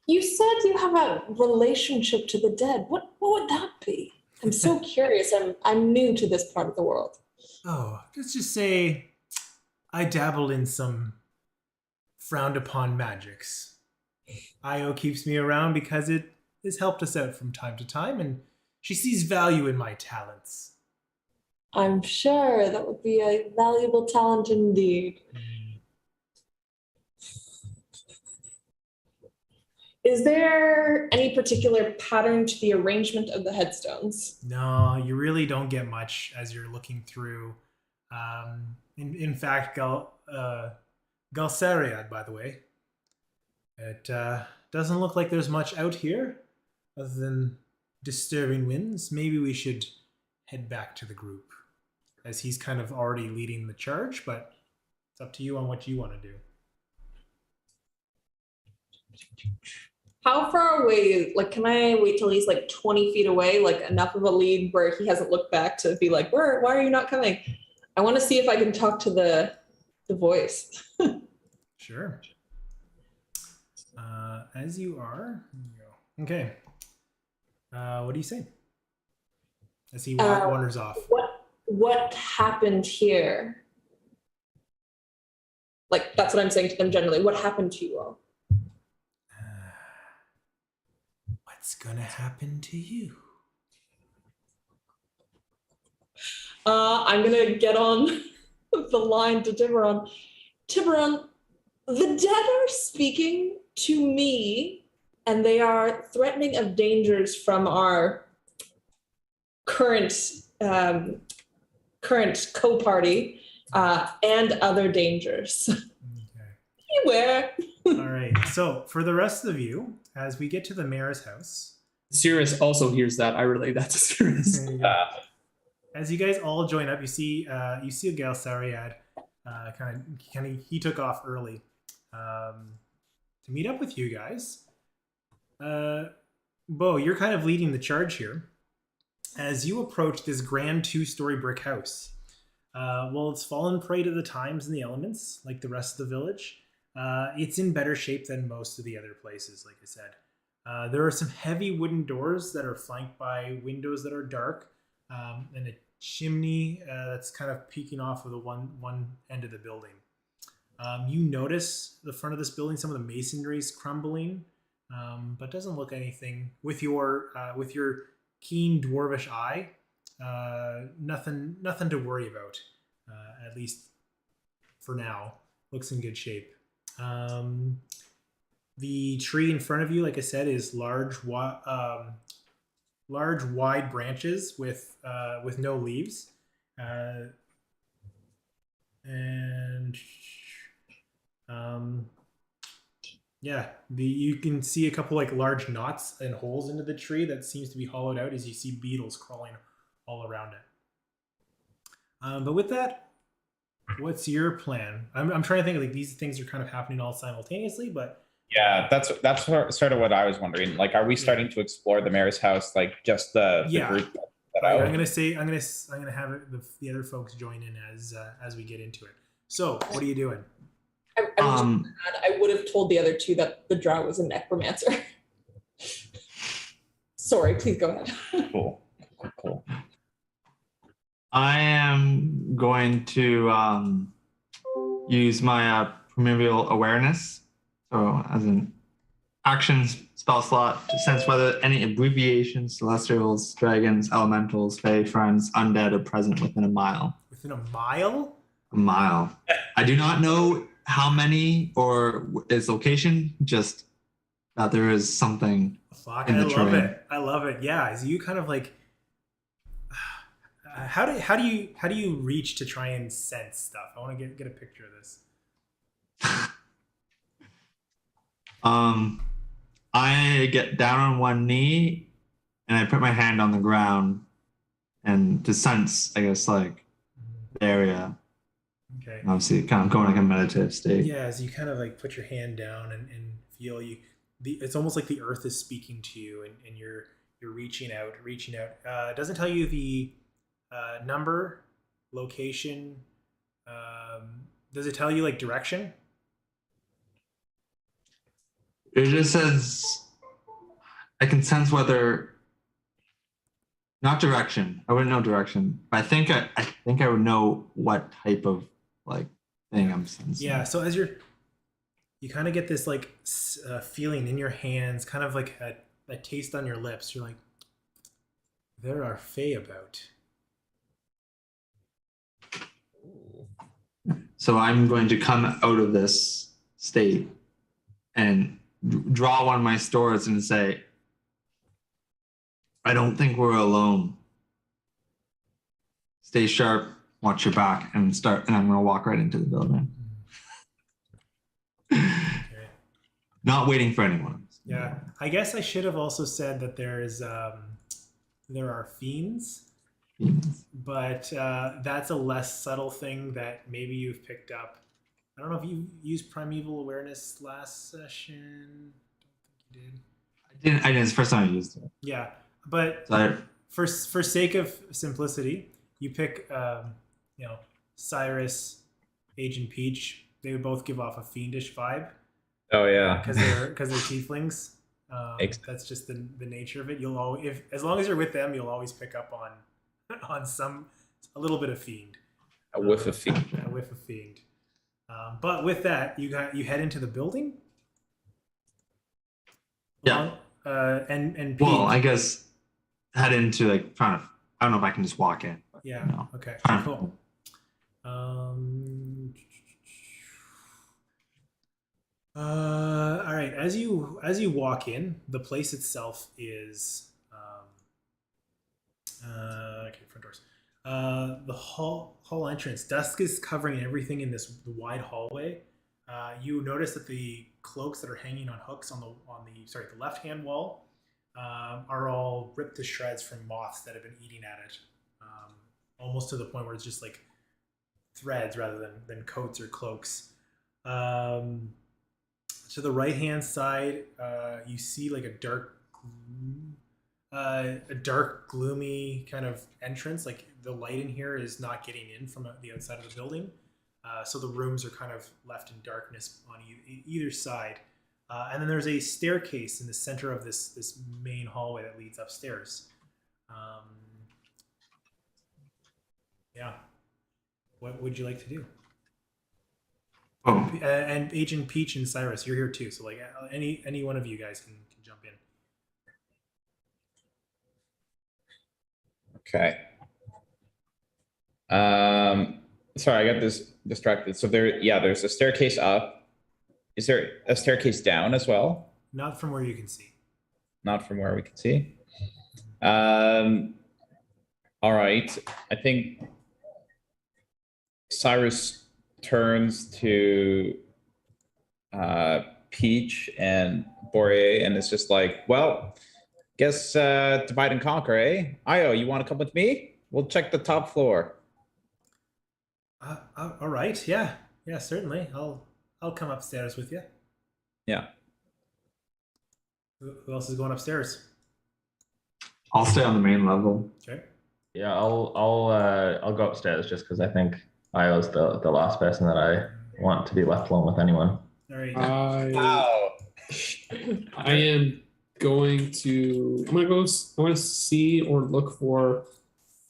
You said you have a relationship to the dead. What would that be? I'm so curious. I'm new to this part of the world. Oh, let's just say I dabble in some frowned upon magics. Io keeps me around because it has helped us out from time to time, and she sees value in my talents. I'm sure that would be a valuable talent indeed. Is there any particular pattern to the arrangement of the headstones? No, you really don't get much as you're looking through. In fact, Galsariad, by the way, it doesn't look like there's much out here other than disturbing winds. Maybe we should head back to the group, as he's kind of already leading the charge, but it's up to you on what you want to do. How far away, like, can I wait till he's like 20 feet away, like enough of a lead where he hasn't looked back to be like, why are you not coming? I want to see if I can talk to the voice. Sure. As you are, here you go. Okay. What do you say? As he wanders off. What happened here? Like, that's what I'm saying to them generally. What happened to you all? What's gonna happen to you? I'm gonna get on the line to Tiburon. Tiburon, the dead are speaking to me, and they are threatening of dangers from our current co-party and other dangers. Okay. Beware. All right. So for the rest of you, as we get to the mayor's house, Sirius also hears that. I relay that to Sirius. as you guys all join up, you see a Galsariad kind of he took off early to meet up with you guys. Bo, you're kind of leading the charge here as you approach this grand 2-story brick house. Well, it's fallen prey to the times and the elements, like the rest of the village. It's in better shape than most of the other places, like I said. There are some heavy wooden doors that are flanked by windows that are dark, and a chimney that's kind of peeking off of the one end of the building. You notice the front of this building, some of the masonry's crumbling, but doesn't look anything with your keen dwarvish eye. Nothing to worry about, at least for now. Looks in good shape. The tree in front of you, like I said, is large, wide branches with no leaves, you can see a couple like large knots and holes into the tree that seems to be hollowed out as you see beetles crawling all around it. But with that, what's your plan? I'm trying to think, like, these things are kind of happening all simultaneously, but Yeah, that's sort of what I was wondering. Like, are we starting to explore the mayor's house, like just the group? Right, I'm gonna have the other folks join in as we get into it. So, what are you doing? I would have told the other two that the drow was a necromancer. Sorry, please go ahead. Cool. I am going to use my primeval awareness, so as an action spell slot, to sense whether any abbreviations, celestials, dragons, elementals, fae, friends, undead are present within a mile. Within a mile? A mile. I do not know how many or its location, just that there is something in the terrain. I love it. Yeah, as you kind of like, how do you reach to try and sense stuff? I want to get a picture of this. I get down on one knee and I put my hand on the ground and to sense, I guess, like the area. Okay. Obviously, kind of going like a meditative state. Yeah, as you kind of like put your hand down and feel it's almost like the earth is speaking to you, and you're reaching out. It doesn't tell you the number, location. Does it tell you like direction? It just says I can sense whether, not direction. I wouldn't know direction, but I think I would know what type of like thing I'm sensing. Yeah. So as you kind of get this like feeling in your hands, kind of like a taste on your lips. You're like, there are fae about. So I'm going to come out of this state and draw one of my swords and say, I don't think we're alone. Stay sharp, watch your back, and I'm gonna walk right into the building. Okay. Not waiting for anyone. Yeah, I guess I should have also said that there are fiends, but that's a less subtle thing that maybe you've picked up. I don't know if you used primeval awareness last session. I don't think you did. I didn't. It's the first time I used it. Yeah, but So for sake of simplicity, you pick Cyrus, Agent Peach. They would both give off a fiendish vibe. Oh yeah. Because they're tieflings. Exactly. That's just the nature of it. You'll always, as long as you're with them, you'll always pick up on a little bit of fiend. A whiff of fiend. A whiff of fiend. But with that, you head into the building. Yeah. And Peach, well, I guess head into like trying to. I don't know if I can just walk in. But, yeah. you know. Okay. Cool. All right. As you walk in, the place itself is okay, front doors. The hall entrance. Dusk is covering everything in this wide hallway. You notice that the cloaks that are hanging on hooks on the left hand wall are all ripped to shreds from moths that have been eating at it, almost to the point where it's just like threads rather than coats or cloaks. To the right hand side, you see like a dark, gloomy kind of entrance. Like the light in here is not getting in from the outside of the building, so the rooms are kind of left in darkness on either side. And then there's a staircase in the center of this main hallway that leads upstairs. Yeah. What would you like to do? Oh, And Agent Peach and Cyrus, you're here too. So like any one of you guys can jump in. Okay. Sorry, I got this distracted. So there's a staircase up. Is there a staircase down as well? Not from where you can see. Not from where we can see. All right. I think Cyrus turns to Peach and Boreas and it's just like, well, guess divide and conquer, eh? Io, you want to come with me? We'll check the top floor. All right. Yeah. Certainly. I'll come upstairs with you. Yeah. Who else is going upstairs? I'll stay on the main level. Okay. Yeah, I'll go upstairs just because I think Io's the last person that I want to be left alone with anyone. All right. Wow. I am going to. I want to see or look for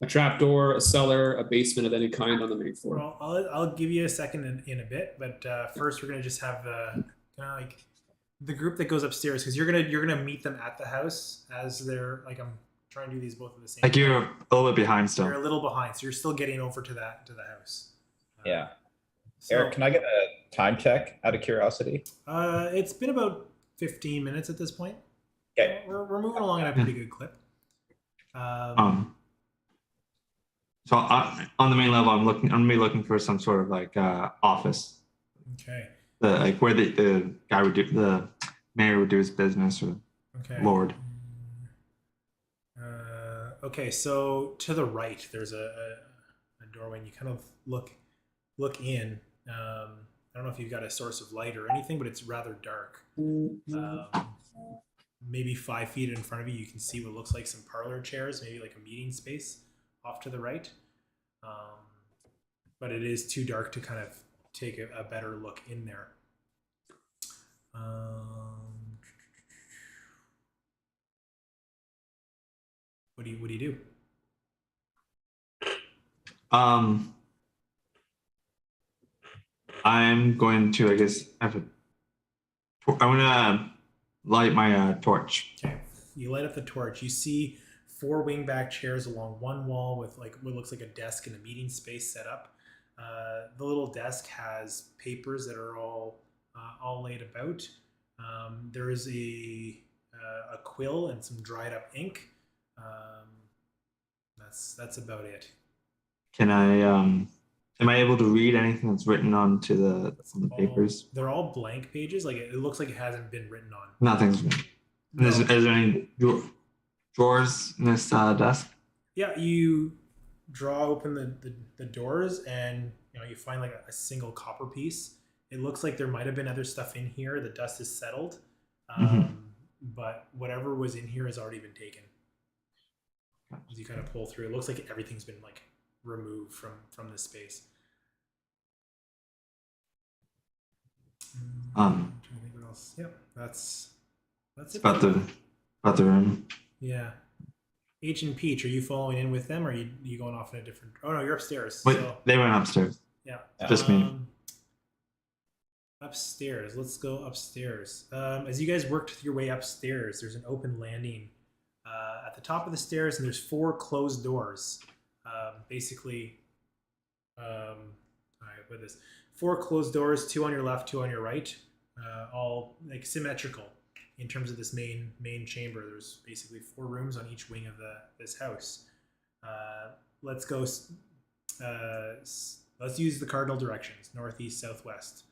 a trapdoor, a cellar, a basement of any kind on the main floor. Well, I'll give you a second in a bit, but first we're gonna just have the kind of like the group that goes upstairs because you're gonna meet them at the house as they're like I'm trying to do these both at the same. Like time. you're a little bit behind still. You're a little behind, so you're still getting over to the house. Yeah. So, Eric, can I get a time check out of curiosity? It's been about 15 minutes at this point. Okay. We're moving along at a pretty good clip. So on the main level, I'm gonna be looking for some sort of like office. Okay. Like where the guy would do the mayor would do his business or Okay. lord. Okay, so to the right, there's a doorway, and you kind of look in. I don't know if you've got a source of light or anything, but it's rather dark. Maybe 5 feet in front of you, you can see what looks like some parlor chairs, maybe like a meeting space off to the right. But it is too dark to kind of take a better look in there. What do you do? I'm going to, I guess, I'm gonna light my torch. Okay, you light up the torch. You see 4 wingback chairs along one wall with like what looks like a desk and a meeting space set up. The little desk has papers that are all laid about. There is a quill and some dried up ink. That's about it. Can I am I able to read anything that's written on the papers? They're all blank pages. Like it looks like it hasn't been written on. Nothing's written. No. Is there any drawers in this desk? Yeah, you draw open the doors and you find like a single copper piece. It looks like there might have been other stuff in here. The dust is settled, but whatever was in here has already been taken. As you kind of pull through, it looks like everything's been like removed from this space. I'm trying to think what else. Yep, that's it. About the room. Yeah. H and Peach, are you following in with them, or are you going off in a different? Oh no, you're upstairs. Wait, so, they went upstairs. yeah, Just me. Upstairs. Let's go upstairs. As you guys worked your way upstairs, there's an open landing at the top of the stairs, and there's 4 closed doors. Basically, all right, what is this? 4 closed doors, 2 on your left, 2 on your right, all like symmetrical in terms of this main chamber. There's basically 4 rooms on each wing of this house. Let's go. Let's use the cardinal directions: northeast, southwest.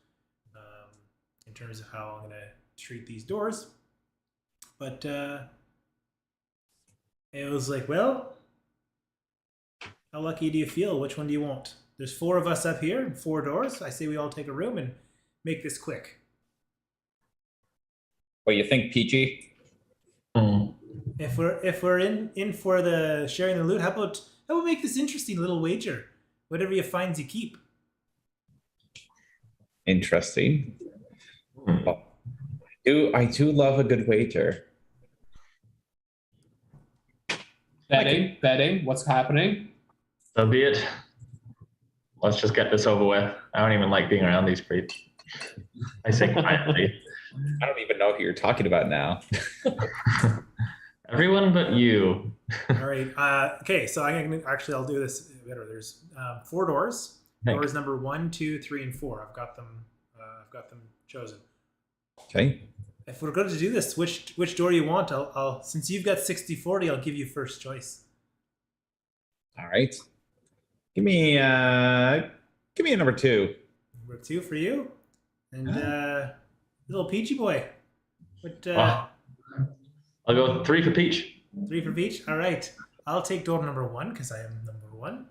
In terms of how I'm going to treat these doors, but it was like, well, how lucky do you feel? Which one do you want? There's 4 of us up here, 4 doors. I say we all take a room and make this quick. What do you think, PG? If we're in for the sharing the loot, how about make this interesting? Little wager. Whatever you find, you keep. Interesting. Well, I do love a good wager. Betting. What's happening? So be it. Let's just get this over with. I don't even like being around these creeps. I say quietly. I don't even know who you're talking about now. Everyone but you. All right. Okay. So I'll do this better. There's 4 doors. Thanks. Doors number 1, 2, 3, and 4. I've got them chosen. Okay. If we're going to do this, which door you want? I'll since you've got 60-40, I'll give you first choice. All right. Give me a number 2. Number 2 for you, and little Peachy boy. What? I'll go 3 for Peach. 3 for Peach. All right. I'll take door number 1 because I am number 1,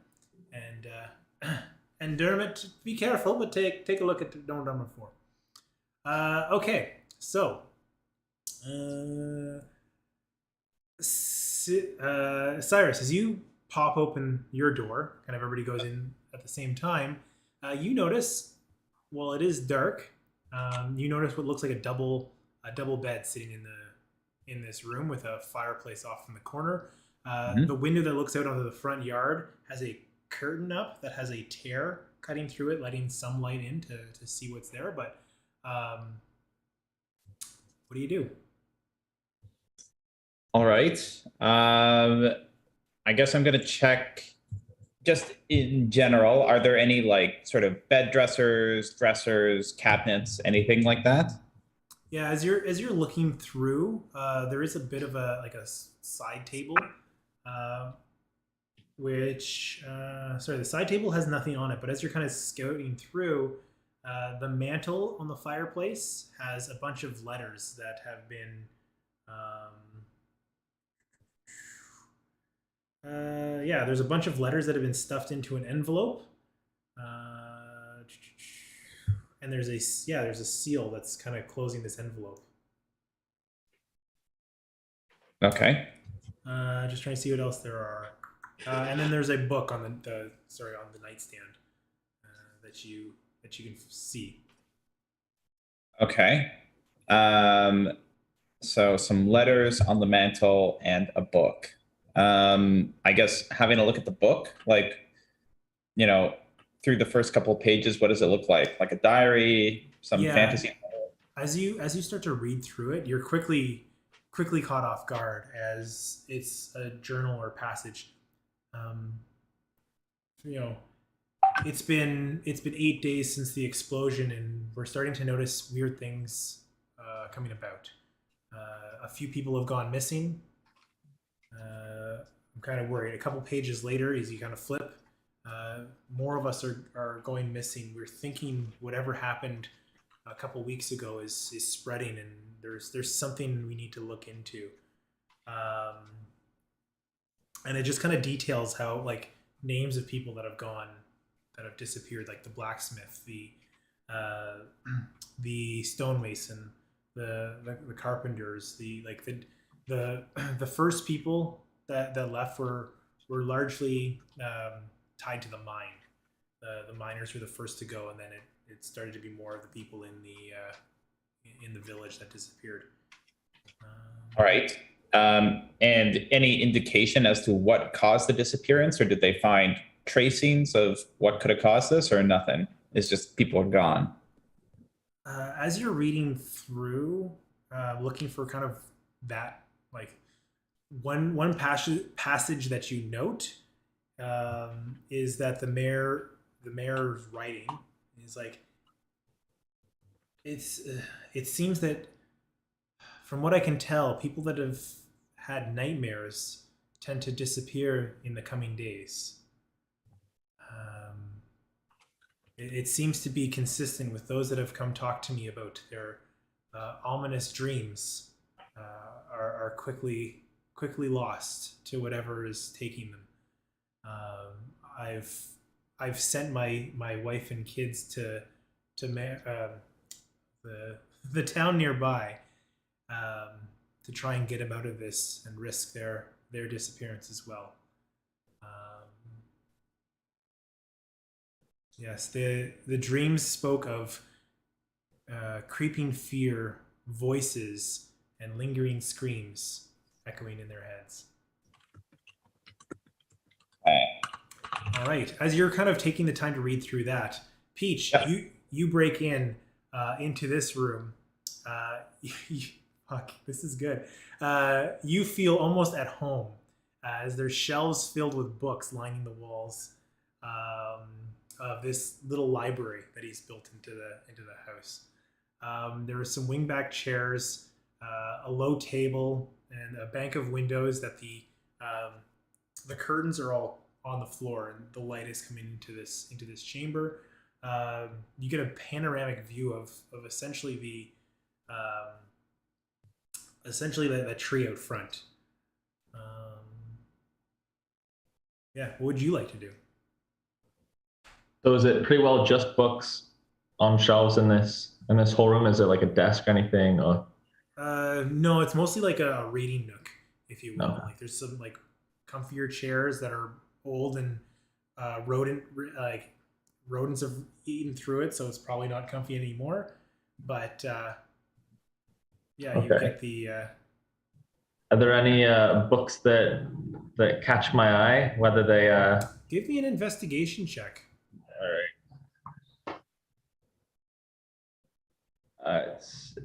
and Dermot, be careful, but take a look at door number 4. Okay. So, Cyrus, as you pop open your door, kind of everybody goes in at the same time, you notice, while it is dark, you notice what looks like a double bed sitting in this room with a fireplace off in the corner. The window that looks out onto the front yard has a curtain up that has a tear cutting through it, letting some light in to see what's there. But what do you do? All right. I guess I'm going to check just in general. Are there any like sort of bed dressers, cabinets, anything like that? Yeah, as you're looking through, there is a bit of a side table, the side table has nothing on it. But as you're kind of scouting through, the mantle on the fireplace has a bunch of letters that have been, there's a bunch of letters that have been stuffed into an envelope, and there's a seal that's kind of closing this envelope. Okay. Just trying to see what else there are, and then there's a book on the nightstand that you can see. Okay. So some letters on the mantle and a book. I guess having a look at the book, like, through the first couple of pages, what does it look like? Like a diary, some fantasy. As you start to read through it, you're quickly caught off guard as it's a journal or passage. It's been 8 days since the explosion, and we're starting to notice weird things coming about. A few people have gone missing. I'm kind of worried. A couple pages later, as you kind of flip, more of us are going missing. We're thinking whatever happened a couple weeks ago is spreading, and there's something we need to look into. And it just kind of details how, like, names of people that have disappeared, like the blacksmith, the stonemason, the carpenters, the first people that left were largely tied to the mine. The miners were the first to go, and then it started to be more of the people in the village that disappeared. All right. And any indication as to what caused the disappearance, or did they find tracings of what could have caused this, or nothing? It's just people are gone. As you're reading through, looking for kind of that, like, one passage that you note is that the mayor's writing is like, it seems that, from what I can tell, people that have had nightmares tend to disappear in the coming days. It seems to be consistent with those that have come talk to me about their ominous dreams are quickly lost to whatever is taking them. I've sent my wife and kids to the town nearby to try and get them out of this and risk their disappearance as well. Yes, the dreams spoke of creeping fear, voices, and lingering screams echoing in their heads. All right, as you're kind of taking the time to read through that, Peach, you break into this room. Fuck, this is good. You feel almost at home as there's shelves filled with books lining the walls of this little library that he's built into the house. There are some wingback chairs, a low table, and a bank of windows that the curtains are all on the floor, and the light is coming into this chamber. You get a panoramic view of essentially the tree out front. What would you like to do? So is it pretty well just books on shelves in this whole room? Is it like a desk or anything? Or No, it's mostly like a reading nook, if you will. Okay. Like, there's some like comfier chairs that are old and rodents have eaten through it, so it's probably not comfy anymore. But you get the. Are there any books that catch my eye? Whether they Give me an investigation check. All right. Let's see.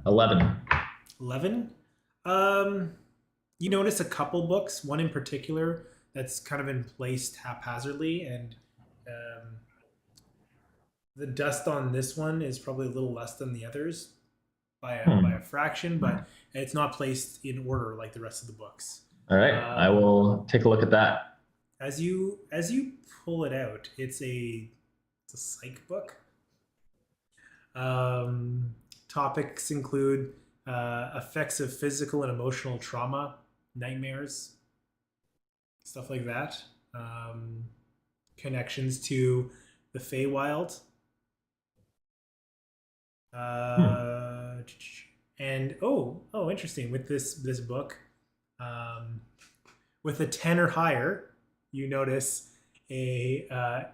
11. 11. You notice a couple books, one in particular that's kind of been placed haphazardly, and the dust on this one is probably a little less than the others by a fraction, but it's not placed in order like the rest of the books. All right, I will take a look at that. As you pull it out, it's a psych book. Topics include effects of physical and emotional trauma, nightmares, stuff like that. Connections to the Feywild. And interesting, with this book, with a 10 or higher, you notice a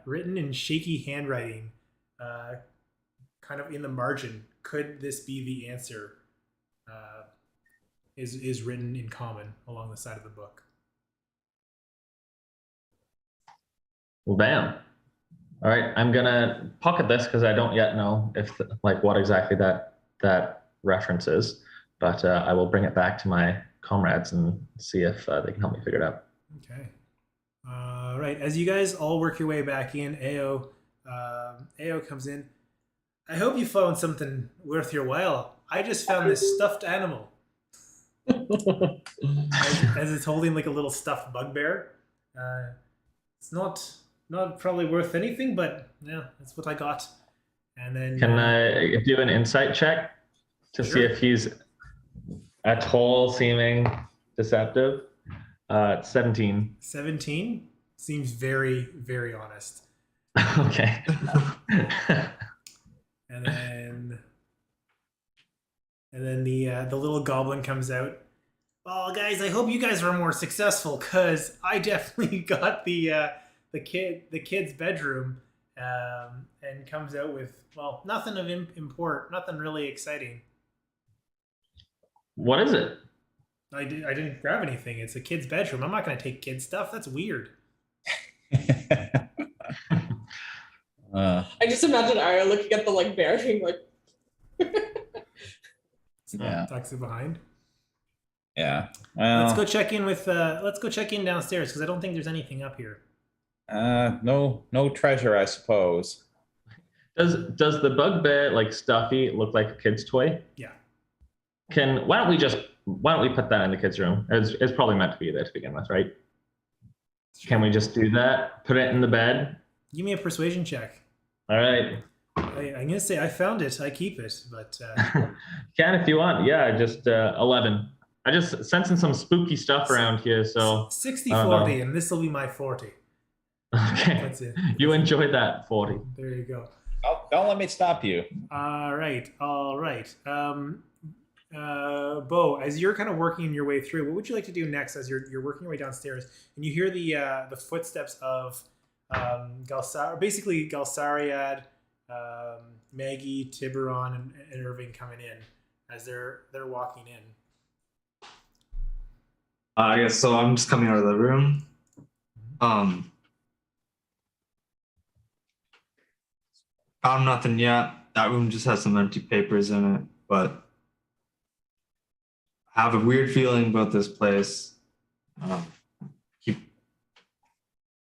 written in shaky handwriting, kind of in the margin. Could this be the answer? Is written in common along the side of the book. Well, damn. All right, I'm gonna pocket this because I don't yet know if what exactly that reference is, but I will bring it back to my comrades and see if they can help me figure it out. Okay. Right. As you guys all work your way back in, Ao comes in. I hope you found something worth your while. I just found this stuffed animal. As it's holding like a little stuffed bugbear. It's not probably worth anything, but yeah, that's what I got. And then Can I do an insight check to see Sure. if he's at all seeming deceptive? 17. 17 seems very, very honest. Okay. And then the little goblin comes out. Well, guys, I hope you guys are more successful, cause I definitely got the kid's bedroom, and comes out with nothing of import, nothing really exciting. What is it? I didn't grab anything. It's a kid's bedroom. I'm not gonna take kid stuff. That's weird. I just imagine Arya looking at the like bear being like, Yeah. Tucks it behind. Yeah. Well, Let's go check in with. Let's go check in downstairs because I don't think there's anything up here. no treasure, I suppose. Does the bugbear like Stuffy look like a kid's toy? Yeah. Why don't we put that in the kids' room? It's probably meant to be there to begin with, right? Can we just do that? Put it in the bed? Give me a persuasion check. All right. I'm gonna say I found it. I keep it, but Can if you want. Yeah, just 11. I just sensing some spooky stuff around here, so 60-40, and this will be my 40. okay. That's it. You enjoyed that 40. There you go. Don't let me stop you. All right. Bo, as you're kind of working your way through, what would you like to do next as you're working your way downstairs and you hear the footsteps of Galsariad, Maggie, Tiburon, and Irving coming in as they're walking in. I guess so. I'm just coming out of the room. Found nothing yet. That room just has some empty papers in it, but I have a weird feeling about this place.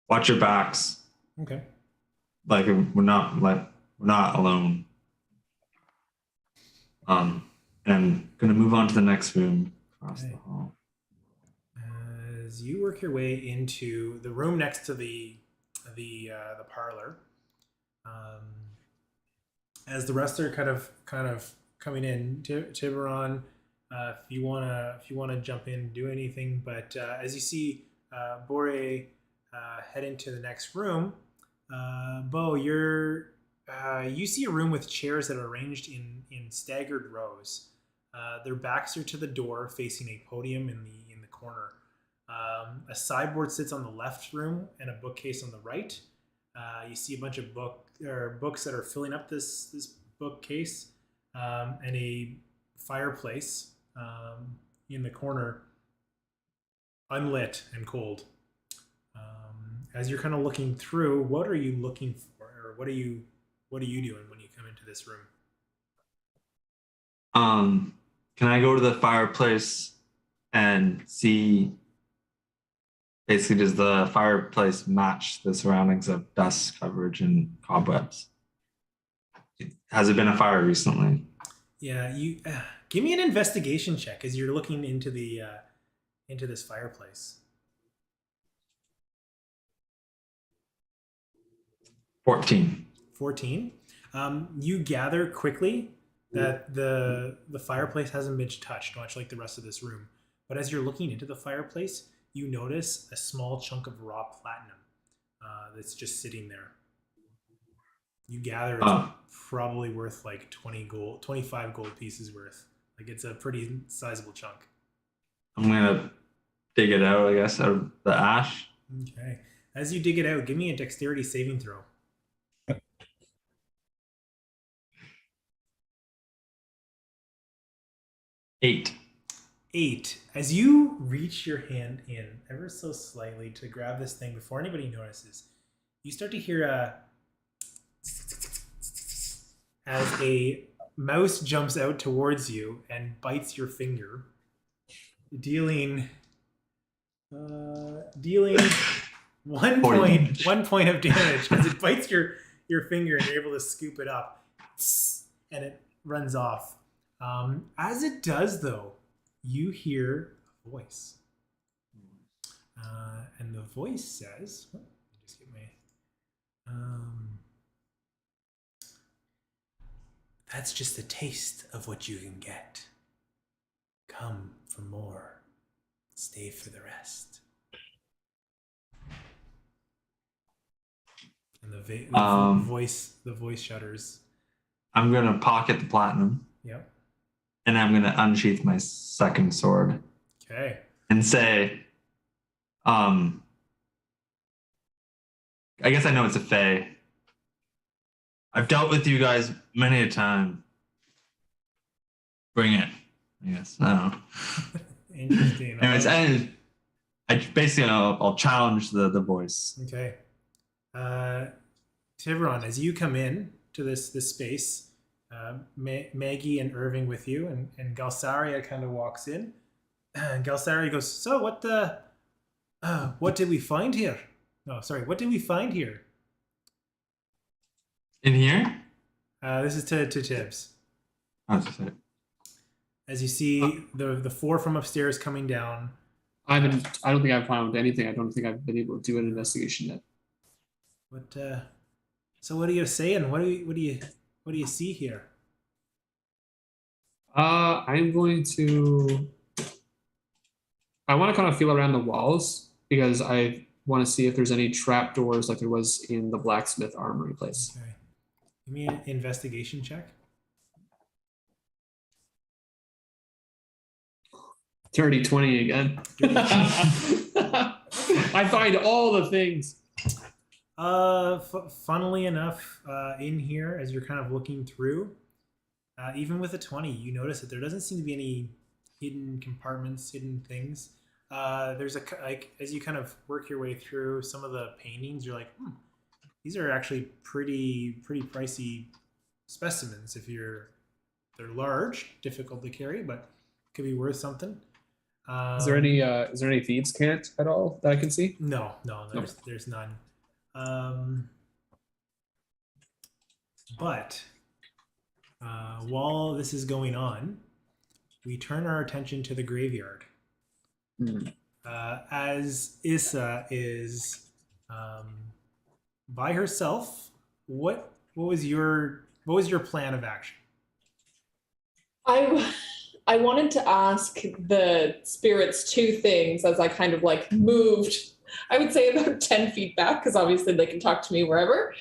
Watch your backs. Okay. Like we're not alone. And gonna move on to the next room across the hall. As you work your way into the room next to the parlor, as the rest are kind of coming in, Tiburon, if you wanna jump in, do anything. But as you see Bore head into the next room, Bo, you see a room with chairs that are arranged in staggered rows. Their backs are to the door, facing a podium in the corner. A sideboard sits on the left room and a bookcase on the right. You see a bunch of books that are filling up this bookcase, and a fireplace in the corner, unlit and cold. As you're kind of looking through, what are you looking for, or what are you doing when you come into this room? Can I go to the fireplace and see? Basically, does the fireplace match the surroundings of dust coverage and cobwebs? Has it been a fire recently? Yeah, you give me an investigation check as you're looking into this fireplace. 14. 14. You gather quickly that the fireplace hasn't been touched, much like the rest of this room. But as you're looking into the fireplace, you notice a small chunk of raw platinum that's just sitting there. You gather it's probably worth like 25 gold pieces worth. Like it's a pretty sizable chunk. I'm gonna dig it out, I guess, out of the ash. Okay. As you dig it out, give me a dexterity saving throw. 8. 8. As you reach your hand in ever so slightly to grab this thing before anybody notices, you start to hear as a mouse jumps out towards you and bites your finger, dealing 1 point of damage as it bites your finger and you're able to scoop it up. and it runs off. As it does, though, you hear a voice. And the voice says, let me just get my, that's just a taste of what you can get. Come for more. Stay for the rest. And the voice shudders. I'm gonna pocket the platinum. Yep. And I'm gonna unsheath my second sword. Okay. And say, I guess I know it's a fae. I've dealt with you guys many a time. Bring it. I guess. I don't know. Interesting. Anyways, I basically I'll challenge the voice. Okay. Tiburon, as you come in to this space, Maggie and Irving with you, and Galsaria kind of walks in. And Galsaria goes, "So what did we find here? No, sorry, what did we find here?" In here? This is to Tibbs. Oh, that's it. As you see the four from upstairs coming down. I don't think I've found anything. I don't think I've been able to do an investigation yet. So what are you saying? What do you see here? I'm going to. I want to kind of feel around the walls because I want to see if there's any trap doors like there was in the blacksmith armory place. Okay. Give me an investigation check. Dirty 20 again. I find all the things. Funnily enough, in here, as you're kind of looking through, even with a 20, you notice that there doesn't seem to be any hidden compartments, hidden things. There's as you kind of work your way through some of the paintings, you're like, these are actually pretty pricey specimens. They're large, difficult to carry, but could be worth something. Is there any thieves' cant at all that I can see? No, there's none. But while this is going on, we turn our attention to the graveyard. As Issa is by herself, what was your plan of action? I wanted to ask the spirits two things as I kind of like moved, I would say about 10 feet back, because obviously they can talk to me wherever.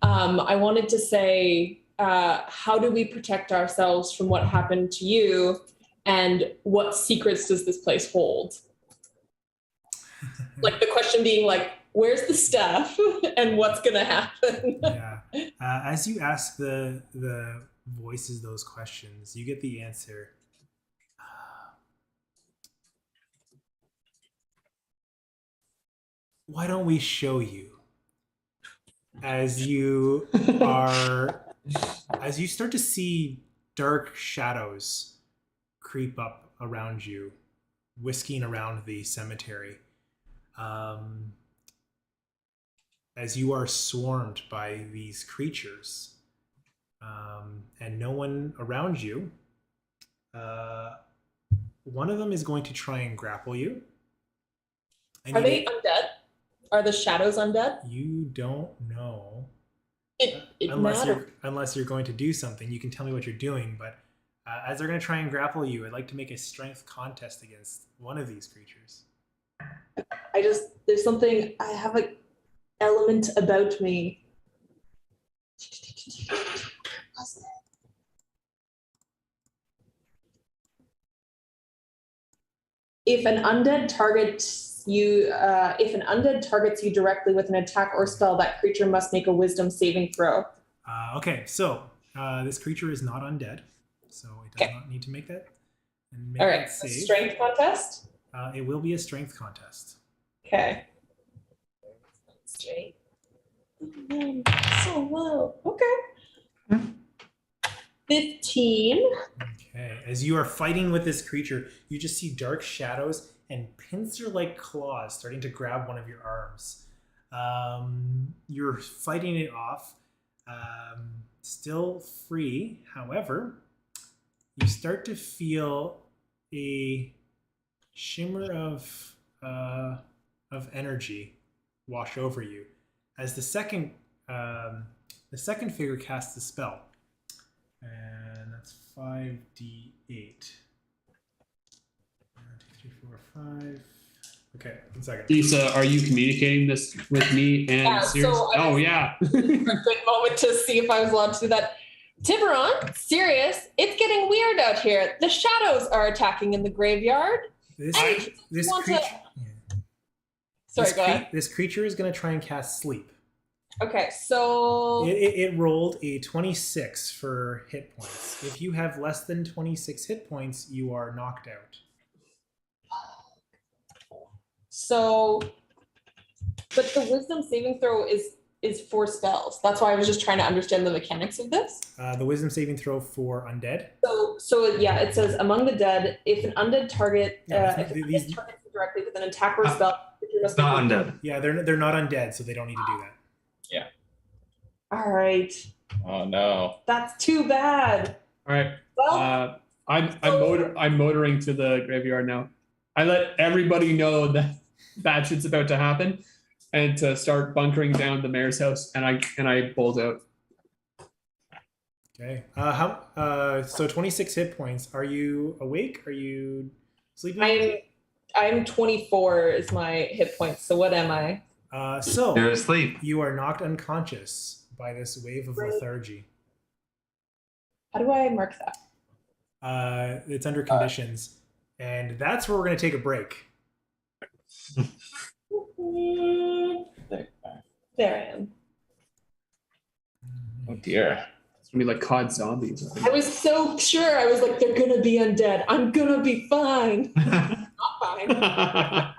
I wanted to say, how do we protect ourselves from what happened to you, and what secrets does this place hold? Like the question being like, where's the stuff and what's going to happen? Yeah. As you ask the voices those questions, you get the answer. Why don't we show you? As you start to see dark shadows creep up around you, whisking around the cemetery, as you are swarmed by these creatures, and no one around you, one of them is going to try and grapple you. Are they undead? Are the shadows undead? You don't know. It Unless you're going to do something, you can tell me what you're doing. But as they're going to try and grapple you, I'd like to make a strength contest against one of these creatures. There's something, I have an element about me. If an undead targets you directly with an attack or spell, that creature must make a wisdom saving throw. Okay, so this creature is not undead, so it does not need to make that. And make all right, save. Strength contest? It will be a strength contest. Okay. Straight. So low. Okay. 15. Okay, as you are fighting with this creature, you just see dark shadows and pincer-like claws starting to grab one of your arms. You're fighting it off. still free. However, you start to feel a shimmer of energy wash over you as the second figure casts the spell, and that's 5d8. 1, 2, 3, 4, 5. Okay, 1 second. Lisa, are you communicating this with me and Yeah, Sirius? so I Oh was- yeah. A good moment to see if I was allowed to do that. Tiburon, Sirius, it's getting weird out here. The shadows are attacking in the graveyard. This I this want to- creature. Sorry, this, go ahead. this creature is going to try and cast sleep. Okay, so It rolled a 26 for hit points. If you have less than 26 hit points, you are knocked out. but the wisdom saving throw is for spells. That's why I was just trying to understand the mechanics of this. The wisdom saving throw for undead. So yeah, it says among the dead, if an undead target Yeah, if an these- undead targets you directly with an attack or spell, you must It's not undead. Yeah, they're not undead, so they don't need to do that. All right, Oh no. that's too bad. All right. Well, I'm motoring to the graveyard now. I let everybody know that bad shit's about to happen, and to start bunkering down the mayor's house. And I bolt out. Okay. So 26 hit points. Are you awake? Are you sleeping? I'm 24 is my hit points. So what am I? So You're asleep. you are knocked unconscious by this wave of lethargy. How do I mark that? It's under conditions, and that's where we're going to take a break. There I am. Oh dear. It's gonna be like COD zombies. I was so sure. I was like, they're gonna be undead. I'm gonna be fine. Not fine.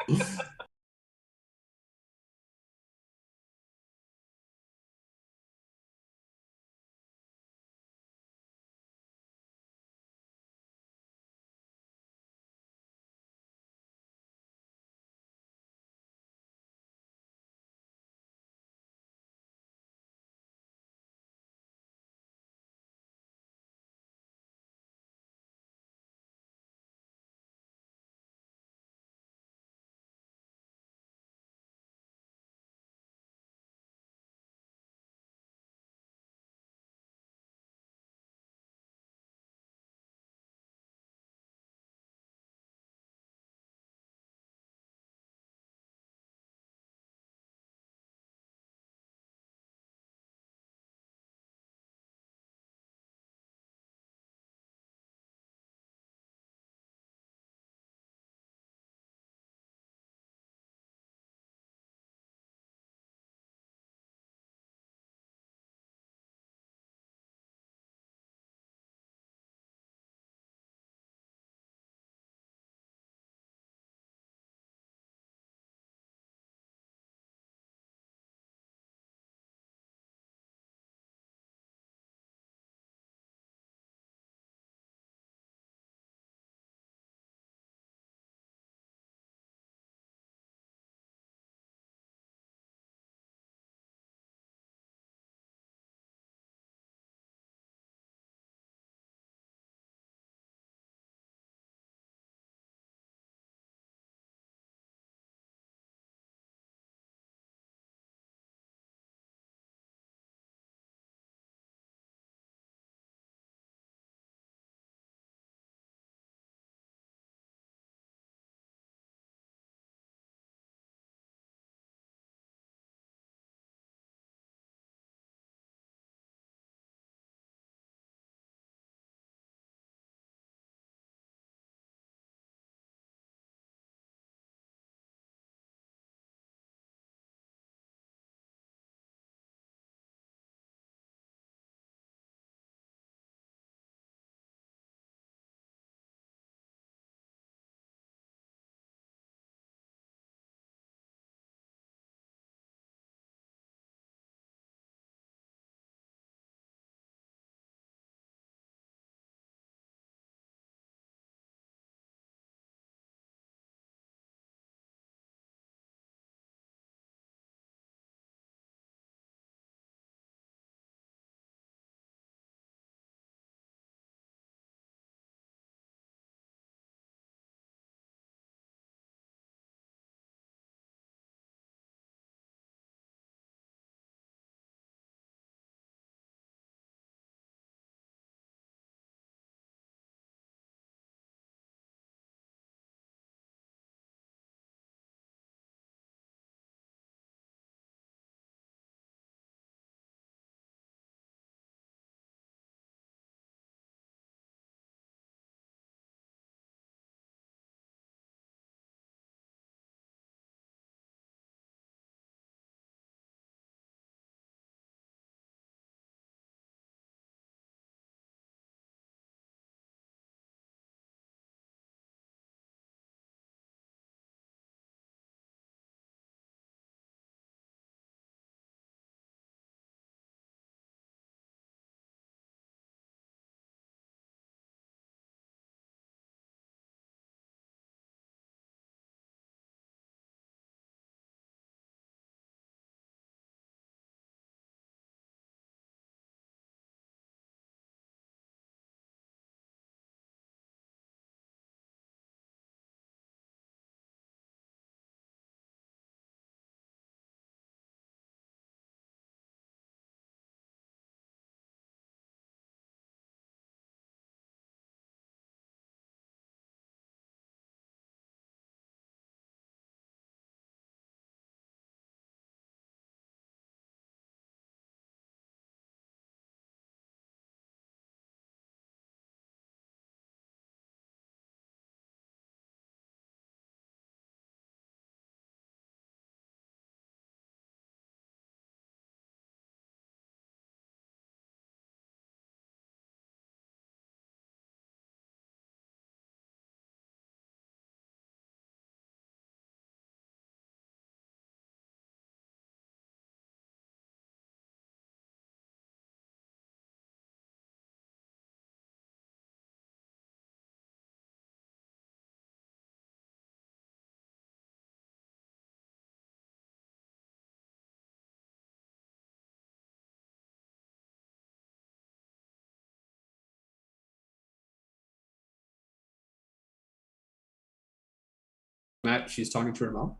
Matt, she's talking to her mom.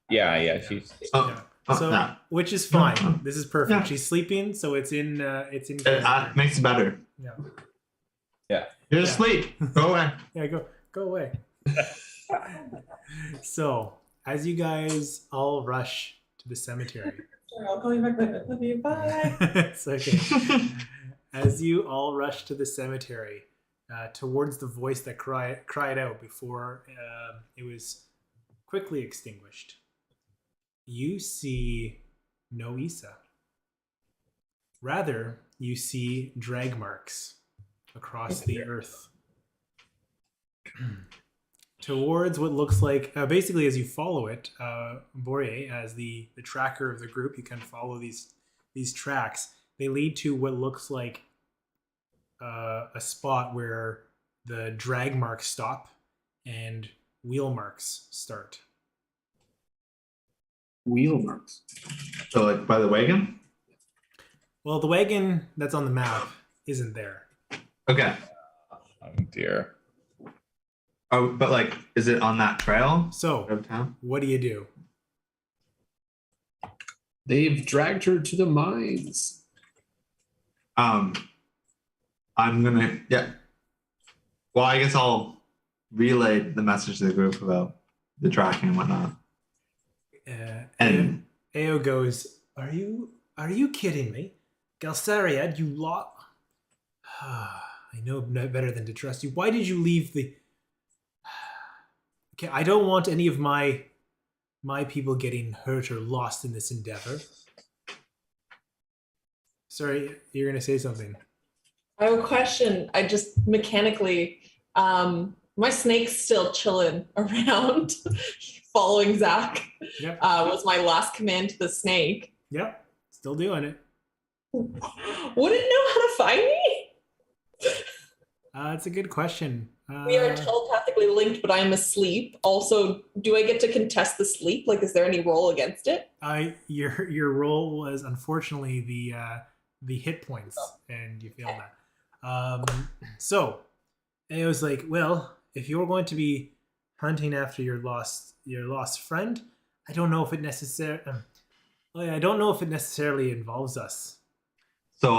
Yeah. She's Oh, Yeah. So, yeah. which is fine. No. This is perfect. Yeah. She's sleeping, so it's in. It makes it better. Yeah. You're Yeah. asleep. Go away. Yeah. Go away. So, as you guys all rush to the cemetery, Sorry, I'll call you back later. Love you. Bye. it's okay. As you all rush to the cemetery, towards the voice that cried out before it was quickly extinguished, you see no Issa. Rather, you see drag marks across the earth. Towards what looks like, basically as you follow it, Borie, as the tracker of the group, you can follow these tracks. They lead to what looks like a spot where the drag marks stop and wheel marks start. Wheel marks. So like by the wagon? Well, the wagon that's on the map isn't there. Okay. oh dear. Oh, but like, is it on that trail So, of town? what do you do? They've dragged her to the mines. I'm gonna Well, I guess I'll relay the message to the group about the tracking and whatnot. And Ao goes, Are you kidding me? Galsariad, you lot. I know better than to trust you. Why did you leave the... Okay, I don't want any of my people getting hurt or lost in this endeavor. Sorry, you're going to say something. I have a question. I just mechanically, my snake's still chilling around, following Zach. Yep. Was my last command to the snake. Yep. Still doing it. Would it know how to find me? It's a good question. We are telepathically linked, but I am asleep. Also, do I get to contest the sleep? Like, is there any roll against it? Your roll was unfortunately the hit points, and you failed that. So it was like, well, if you're going to be hunting after your lost friend, I don't know if it necessarily involves us. so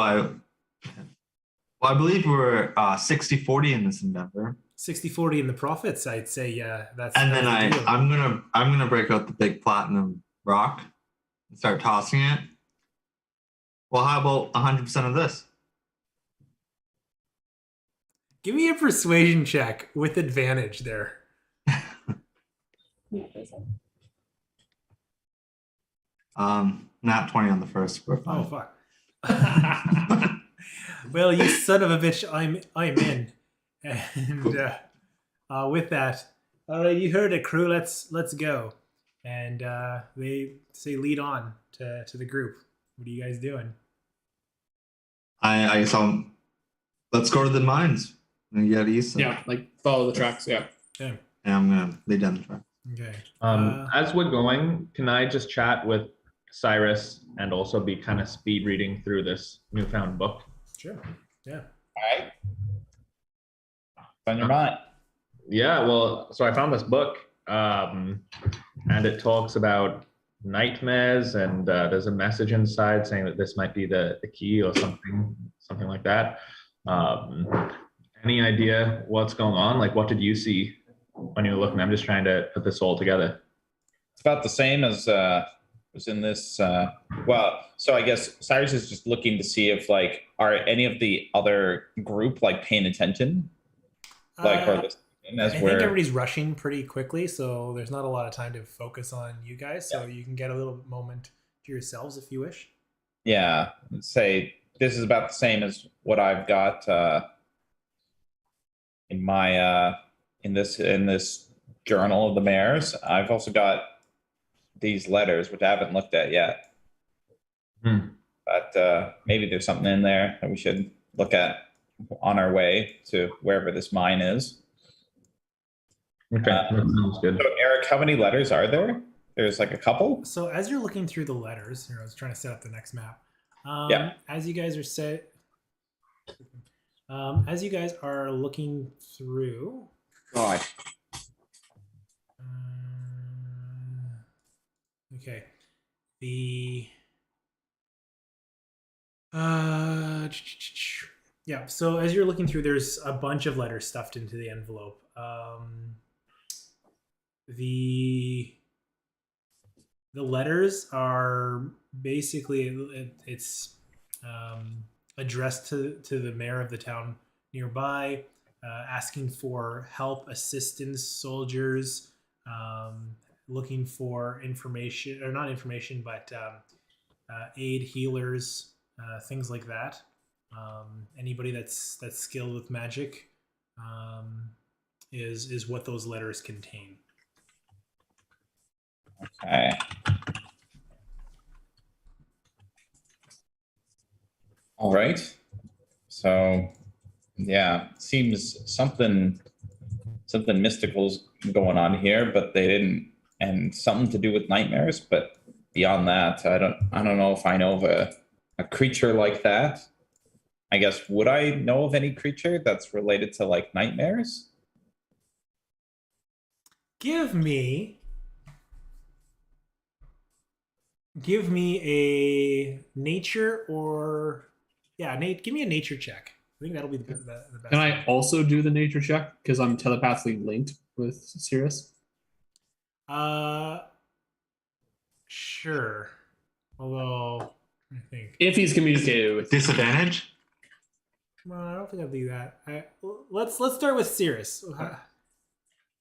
I believe we're 60-40 in this endeavor. 60-40 in the profits, I'd say, yeah. And then I'm gonna break out the big platinum rock and start tossing it. Well, how about 100% of this? Give me a persuasion check with advantage there. Not 20 on the first. We're Oh fine. fuck. Well, you son of a bitch, I'm in. And with that, all right, you heard it, crew. Let's go. And they say lead on to the group. What are you guys doing? I guess let's go to the mines and get east. Yeah, like follow the tracks. Yeah. Okay. And I'm gonna lead down the track. Okay. As we're going, can I just chat with Cyrus and also be kind of speed reading through this newfound book? Sure. Yeah. All right. On your mind. Yeah, well, so I found this book, and it talks about nightmares, and there's a message inside saying that this might be the key or something like that. Any idea what's going on? Like, what did you see when you were looking? I'm just trying to put this all together. It's about the same as was in this. Well, so I guess Cyrus is just looking to see if like are any of the other group like paying attention, like or listening as I think everybody's rushing pretty quickly, so there's not a lot of time to focus on you guys. So you can get a little moment to yourselves if you wish. Yeah, say this is about the same as what I've got in my in this journal of the mayor's. I've also got these letters which I haven't looked at yet. But maybe there's something in there that we should look at on our way to wherever this mine is. Okay, that sounds good. So Eric, how many letters are there? There's like a couple. So as you're looking through the letters, here I was trying to set up the next map. Yeah. As you guys are looking through. God. Okay. The yeah. So as you're looking through, there's a bunch of letters stuffed into the envelope. The letters are basically it's addressed to the mayor of the town nearby, asking for help, assistance, soldiers, looking for information, or not information, but aid, healers, things like that. Anybody that's skilled with magic is what those letters contain. Okay. All right. So, yeah, seems something mystical's going on here, but they didn't, and something to do with nightmares. But beyond that, I don't know if I know of a creature like that. I guess, would I know of any creature that's related to like nightmares? Give me a nature, or Nate, give me a nature check. I think that'll be the best. Can I also do the nature check because I'm telepathically linked with Sirius? Sure. Although I think If he's communicated with Disadvantage? well, I don't think I'll do that. Let's start with Cirrus.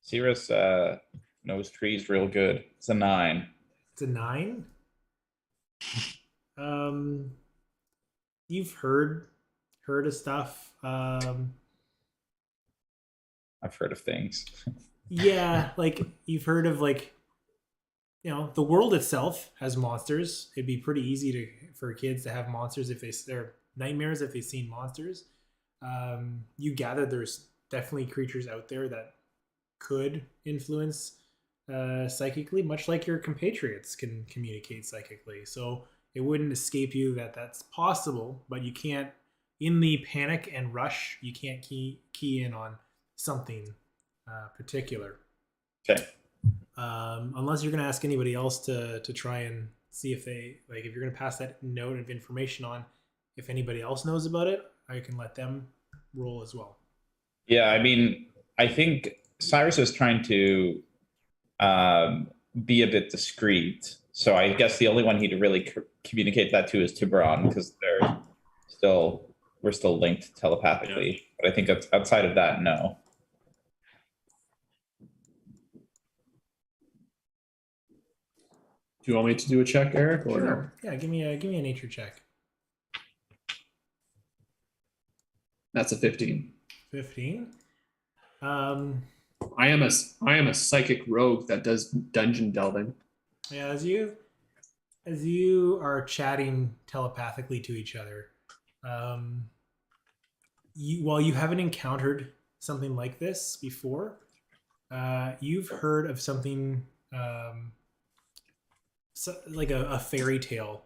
Cirrus knows trees real good. It's a 9. It's a 9. You've heard of stuff. I've heard of things. Yeah, like you've heard of like, the world itself has monsters. It'd be pretty easy for kids to have monsters if they're nightmares if they've seen monsters. You gather there's definitely creatures out there that could influence psychically, much like your compatriots can communicate psychically. So it wouldn't escape you that that's possible, but you can't, in the panic and rush, you can't key in on something particular. Okay. Unless you're going to ask anybody else to try and see if they, like, if you're going to pass that note of information on, if anybody else knows about it, I can let them roll as well. Yeah, I mean, I think Cyrus is trying to be a bit discreet. So I guess the only one he'd really communicate that to is Tiburon, because we're still linked telepathically. Yeah. But I think outside of that, no. Do you want me to do a check, Eric? Or sure. Yeah, give me a nature check. That's a 15. 15. I am a psychic rogue that does dungeon delving. Yeah, as you are chatting telepathically to each other, while you haven't encountered something like this before, you've heard of something like a fairy tale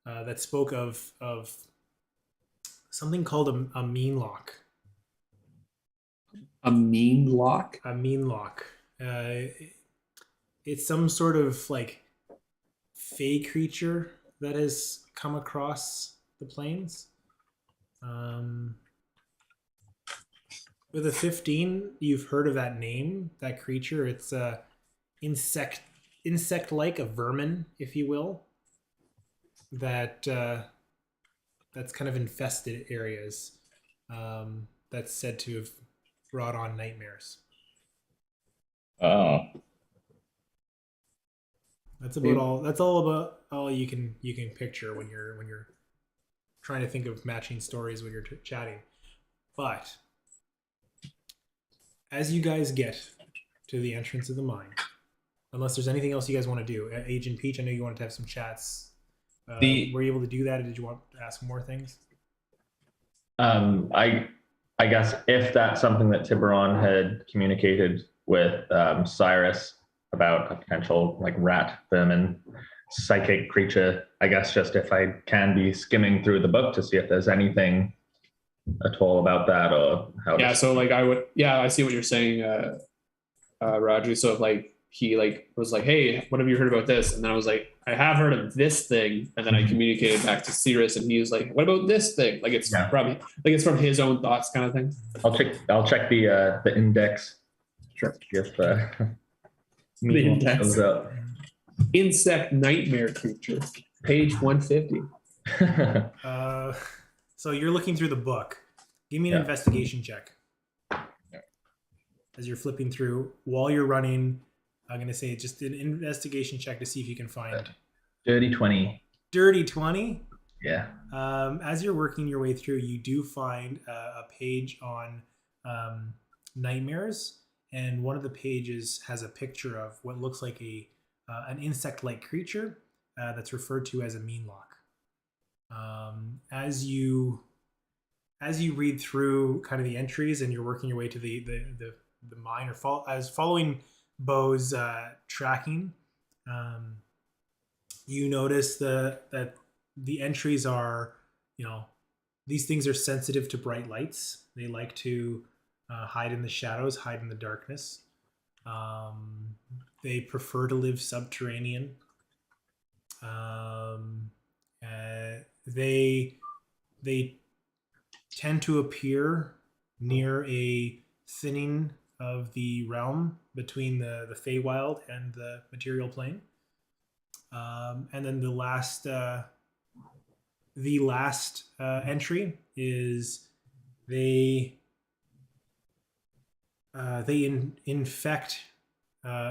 that spoke of something called a mean lock. A mean lock? A mean lock. It's some sort of like fey creature that has come across the plains. With a 15, you've heard of that name, that creature. It's a insect-like, a vermin, if you will, that's kind of infested areas. That's said to have brought on nightmares. Oh. That's about all. That's all you can picture when you're trying to think of matching stories when you're chatting. But as you guys get to the entrance of the mine, unless there's anything else you guys want to do, Agent Peach, I know you wanted to have some chats. Were you able to do that, or did you want to ask more things? I guess if that's something that Tiburon had communicated with Cyrus about a potential like rat vermin psychic creature, I guess just if I can be skimming through the book to see if there's anything at all about that, or how. Yeah, so like I see what you're saying, Roger. So if like he like was like, "Hey, what have you heard about this?" And then I was like, "I have heard of this thing," and then I communicated back to Cirrus, and he was like, "What about this thing?" Like it's Yeah. probably like it's from his own thoughts, kind of thing. I'll check the index. Sure. If The anyone index. comes up. Insect nightmare creature, page 150. So you're looking through the book. Give me an Yeah. investigation check. As you're flipping through, while you're running, I'm going to say just an investigation check to see if you can find Dirty 20. Dirty 20. Yeah. As you're working your way through, you do find a page on nightmares, and one of the pages has a picture of what looks like an insect-like creature that's referred to as a meanlock. As you read through kind of the entries and you're working your way to the mine or following Bo's tracking, you notice that the entries are, these things are sensitive to bright lights. They like to hide in the shadows, hide in the darkness. They prefer to live subterranean. They tend to appear near a thinning of the realm between the Feywild and the material plane. And then the last entry is they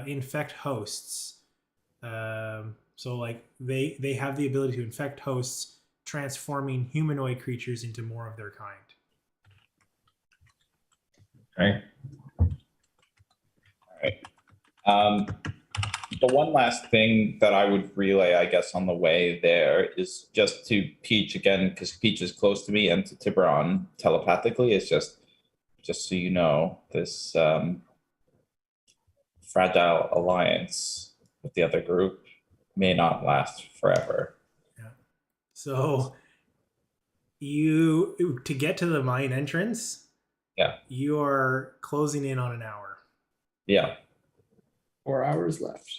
infect hosts. So like they have the ability to infect hosts, transforming humanoid creatures into more of their kind. Okay. The one last thing that I would relay, I guess, on the way there is just to Peach again, because Peach is close to me, and to Tiburon telepathically. It's just so you know, this fragile alliance with the other group may not last forever. Yeah. So to get to the mine entrance, Yeah. you are closing in on an hour. Yeah. 4 hours left.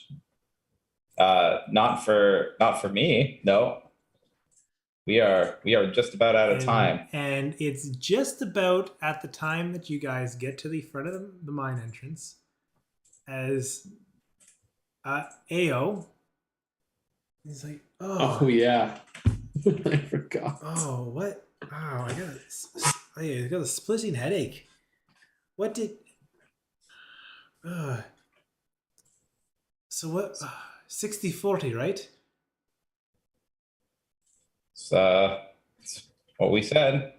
Not for me. No. We are just about out of time. And it's just about at the time that you guys get to the front of the mine entrance as Ao is like, Oh yeah, I forgot. oh, what? Oh, I got a splitting headache. What did? So what? 60-40, right? It's what we said.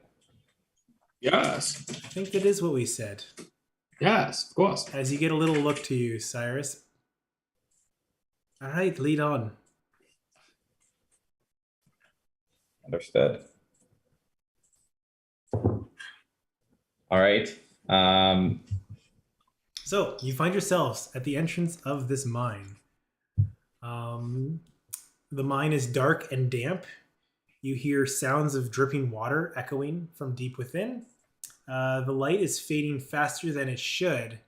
Yes, I think that is what we said. yes, of course. As you get a little look to you, Cyrus. All right, lead on. Understood. All right. So you find yourselves at the entrance of this mine. The mine is dark and damp. You hear sounds of dripping water echoing from deep within. The light is fading faster than it should.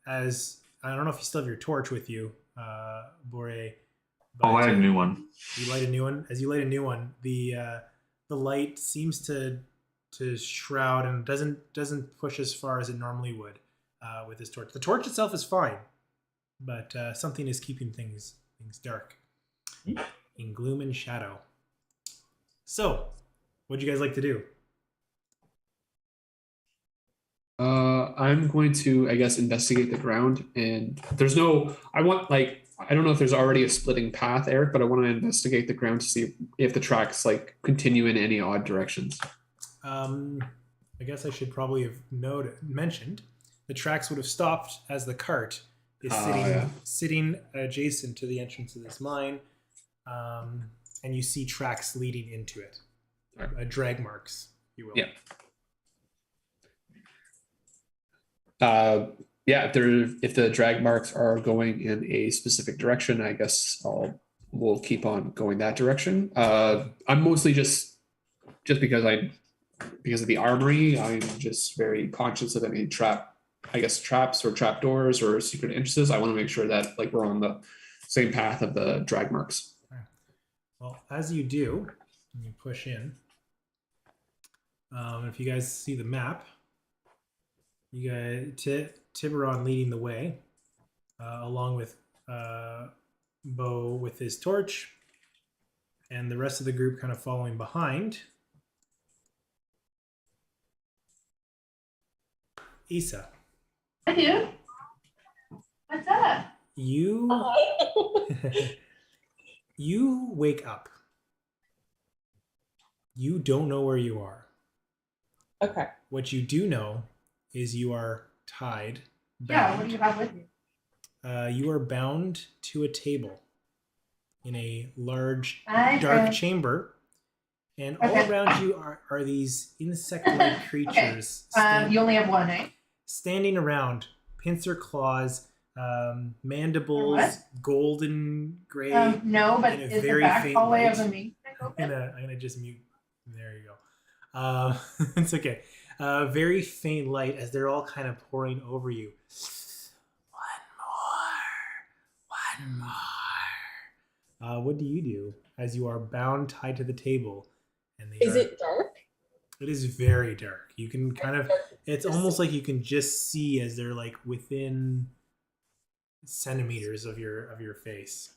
As I don't know if you still have your torch with you, Bore. Oh, I had a new one. You light a new one. As you light a new one, the light seems to shroud and doesn't push as far as it normally would with this torch. The torch itself is fine, but something is keeping things dark in gloom and shadow. So, what do you guys like to do? I'm going to, I guess, investigate the ground, and there's no. I don't know if there's already a splitting path, Eric, but I want to investigate the ground to see if the tracks like continue in any odd directions. I guess I should probably have mentioned the tracks would have stopped as the cart is sitting adjacent to the entrance of this mine, and you see tracks leading into it, drag marks, if you will. Yeah. If the drag marks are going in a specific direction, I guess we'll keep on going that direction. I'm mostly just because of the armory, I'm just very conscious of any trap I guess, traps or trapdoors or secret entrances. I want to make sure that like we're on the same path of the drag marks. Well, as you do, you push in. If you guys see the map, you guys Tiburon leading the way, along with Bo with his torch, and the rest of the group kind of following behind. Issa, I do. What's up? you you wake up. You don't know where you are. Okay. What you do know is you are tied. Yeah, Bound. what do you have with you? You are bound to a table in a large, Hi, dark Fred. chamber, and all Okay. around you are these insect-like creatures You only have one, eh? standing around, pincer claws, mandibles, What? golden gray. No, but in a is the very back faint hallway light. of the main I'm gonna just mute. There you go. It's okay. Very faint light as they're all kind of pouring over you. One more. What do you do as you are bound, tied to the table? And they Is it dark? It is very dark. You can kind of. It's almost like you can just see as they're like within centimeters of your face.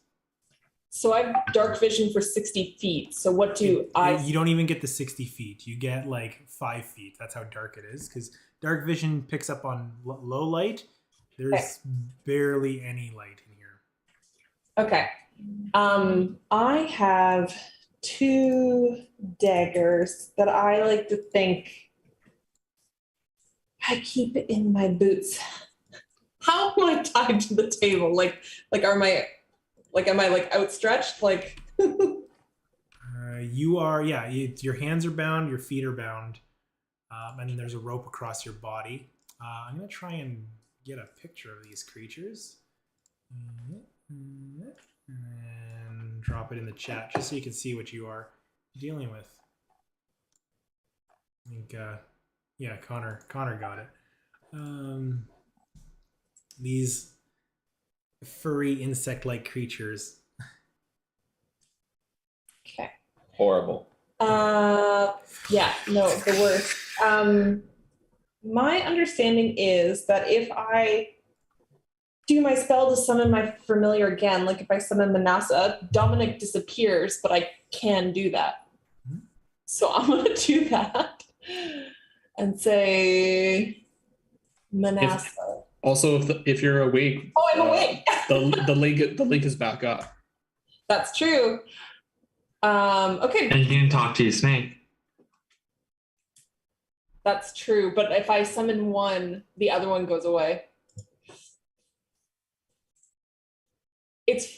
So I have dark vision for 60 feet. So what do I? You don't even get the 60 feet. You get like 5 feet. That's how dark it is. Because dark vision picks up on low light. There's barely any light in here. Okay. I have 2 daggers that I like to think I keep it in my boots. How am I tied to the table? Like am I like outstretched? Like You are, yeah. Your hands are bound. Your feet are bound, and then there's a rope across your body. I'm gonna try and get a picture of these creatures and drop it in the chat just so you can see what you are dealing with. I think, yeah, Connor got it. These furry insect-like creatures. okay. Horrible. Yeah, no, the worst. My understanding is that if I do my spell to summon my familiar again, like if I summon Manasa, Dominic disappears, but I can do that. So I'm gonna do that and say Manasa. Also, if you're awake, Oh, I'm awake. the link is back up. That's true. Okay, And you can talk to your snake. that's true. But if I summon one, the other one goes away. It's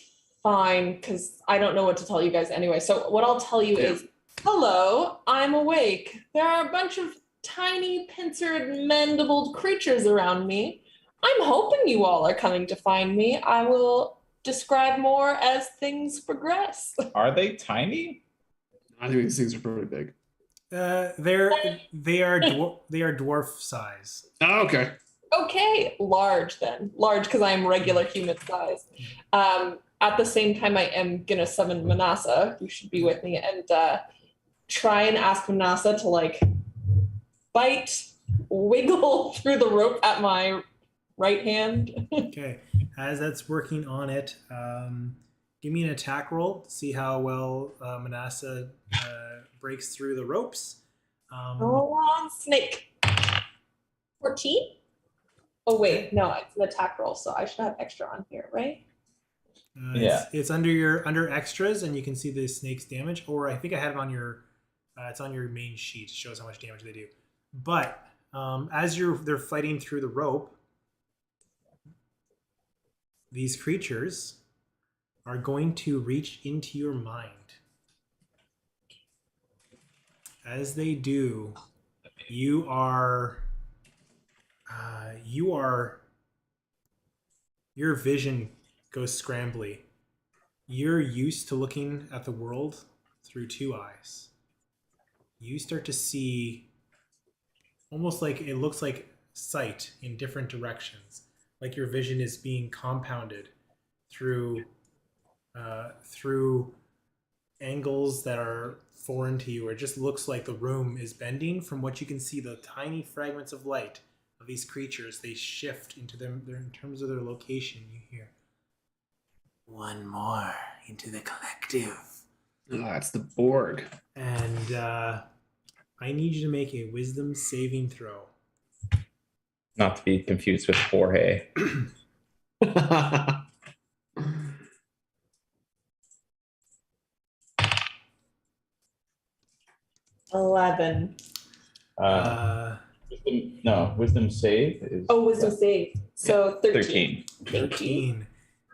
fine because I don't know what to tell you guys anyway. So what I'll tell you is, hello, I'm awake. There are a bunch of tiny pincered mandibled creatures around me. I'm hoping you all are coming to find me. I will describe more as things progress. Are they tiny? I think these things are pretty big. They are dwarf size. Oh, okay. Okay, large then. Large because I am regular human size. At the same time, I am gonna summon Manasa, who should be with me, and try and ask Manasa to like bite, wiggle through the rope at my right hand. Okay, as that's working on it, give me an attack roll to see how well Manasa breaks through the ropes. Roll on snake. 14? Oh wait, no, it's an attack roll, so I should have extra on here, right? Yeah. It's under extras, and you can see the snake's damage. Or I think I have it on your. It's on your main sheet. It shows how much damage they do. But as they're fighting through the rope, these creatures are going to reach into your mind. As they do, your vision goes scrambly. You're used to looking at the world through 2 eyes. You start to see almost like it looks like sight in different directions, like your vision is being compounded through through angles that are foreign to you, or it just looks like the room is bending. From what you can see, the tiny fragments of light of these creatures, they shift into them in terms of their location. You hear one more into the collective. Oh, that's the Borg. And I need you to make a wisdom saving throw. Not to be confused with Jorge. 11. Wisdom save is Oh, wisdom save. So 13. 13.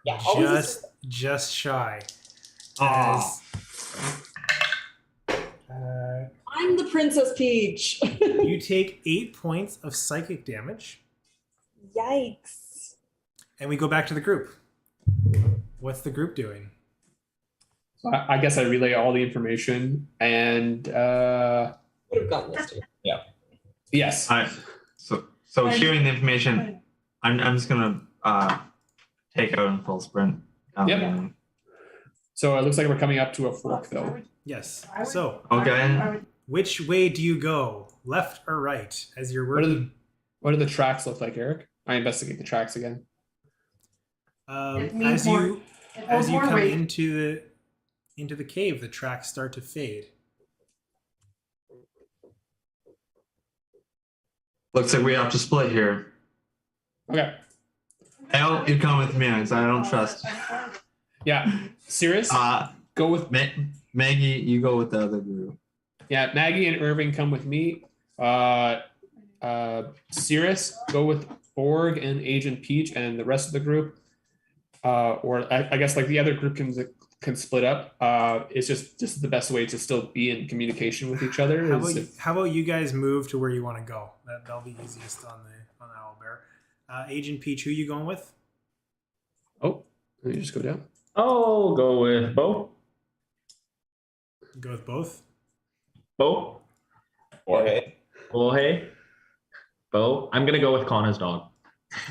Yeah, always Just shy. Aw. I'm the Princess Peach. You take 8 points of psychic damage, Yikes. and we go back to the group. What's the group doing? So I guess I relay all the information and Would have gotten this too. yes. All right. So hearing the information, I'm just gonna take out in full sprint. Yep. So it looks like we're coming up to a fork though. Yes. So, Okay. which way do you go? Left or right? As you're working. What do the tracks look like, Eric? I investigate the tracks again. As you come into the cave, the tracks start to fade. Looks like we have to split here. Okay. Al, you come with me because I don't trust. Yeah. Sirius, go with Maggie, you go with the other group. yeah. Maggie and Irving come with me. Sirius, go with Borg and Agent Peach and the rest of the group. Or I guess like the other group can split up. It's just the best way to still be in communication with each other. How about you guys move to where you want to go? That'll be easiest on the owlbear. Agent Peach, who you going with? Oh, let me just go down. I'll go with Bo. Go with both. Bo. Jorge. Jorge. Bo. I'm gonna go with Connor's dog.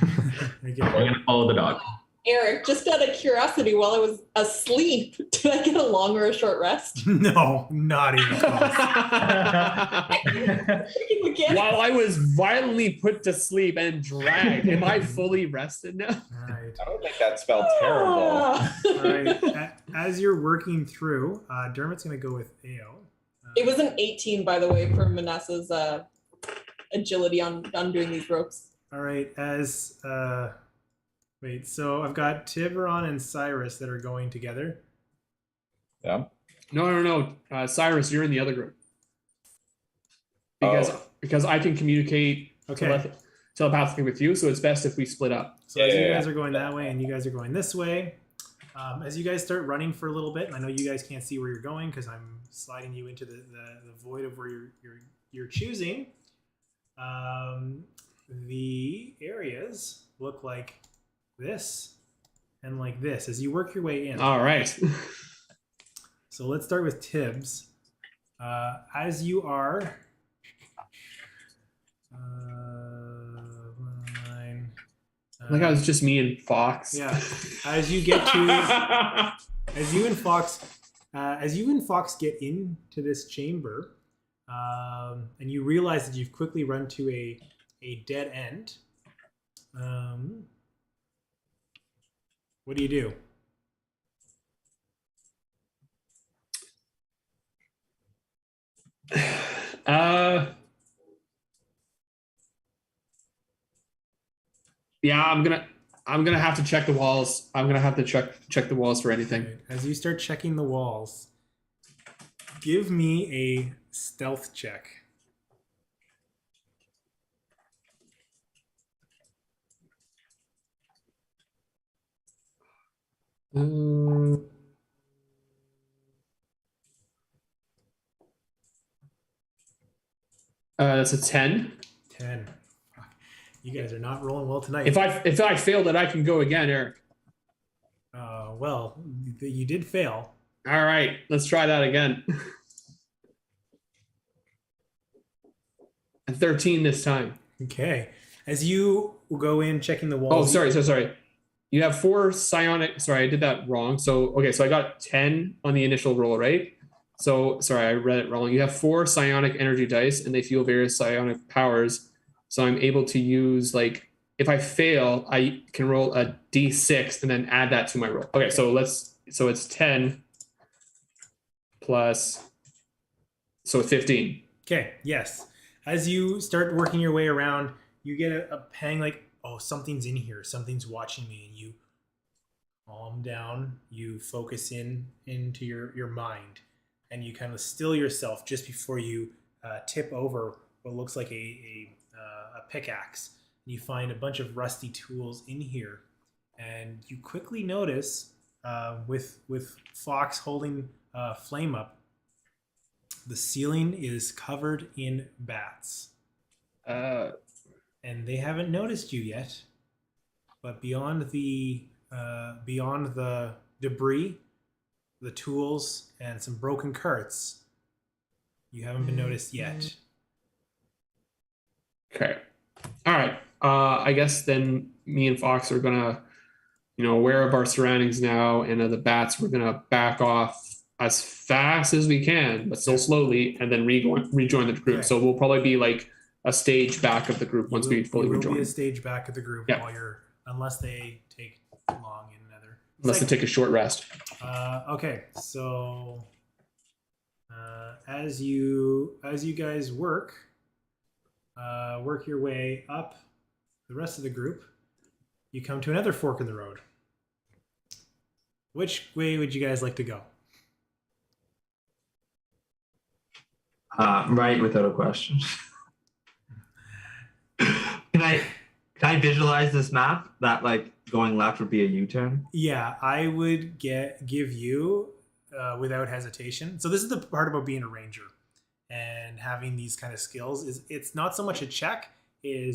I'm gonna follow the dog. Eric, just out of curiosity, while I was asleep, did I get a long or a short rest? No, not even close. While I was violently put to sleep and dragged, am I fully rested now? All right. I don't think that spelled terrible. All right. As you're working through, Dermot's going to go with AO. It was an 18, by the way, for Manessa's agility on doing these ropes. All right. Wait, so I've got Tiburon and Cyrus that are going together. Yeah. No. Cyrus, you're in the other group. Because I can communicate telepathically with you, so it's best if we split up. So as you guys are going that way and you guys are going this way, as you guys start running for a little bit, and I know you guys can't see where you're going because I'm sliding you into the void of where you're choosing. The areas look like this and like this as you work your way in. All right. So let's start with Tibbs. As you are Like I was just me and Fox. Yeah. As you get to as you and Fox get into this chamber, and you realize that you've quickly run to a dead end. What do you do? Yeah, I'm gonna have to check the walls. I'm gonna have to check the walls for anything. Right. As you start checking the walls, give me a stealth check. That's a 10. 10. Fuck. You guys are not rolling well tonight. If I failed it, I can go again, Eric. Well, you did fail. All right, let's try that again. And 13 this time. Okay. As you go in checking the Oh, walls. sorry. You have 4 psionic. Sorry, I did that wrong. So I got 10 on the initial roll, right? So sorry, I read it wrong. You have 4 psionic energy dice, and they fuel various psionic powers. So I'm able to use, like, if I fail, I can roll a d6 and then add that to my roll. Okay, so it's 10 plus, so 15. Okay, yes. As you start working your way around, you get a pang like, oh, something's in here. Something's watching me. And you calm down. You focus into your mind. And you kind of still yourself just before you tip over what looks like a pickaxe. You find a bunch of rusty tools in here. And you quickly notice, with Fox holding Flame up, the ceiling is covered in bats. And they haven't noticed you yet. But beyond the debris, the tools, and some broken carts, you haven't been noticed yet. Okay. All right. I guess then me and Fox are gonna, aware of our surroundings now, and the bats, we're gonna back off as fast as we can, but still slowly, and then rejoin the group. Okay. So we'll probably be like a stage back of the group once we fully will rejoin. be a stage back of the group Yeah. unless they take long in another. Unless they take a short rest. Okay, so as you guys work your way up the rest of the group, you come to another fork in the road. Which way would you guys like to go? Right, without a question. Can I visualize this map that, like, going left would be a U-turn? Yeah, I would give you without hesitation. So this is the part about being a ranger and having these kind of skills. Is it's not so much a check. You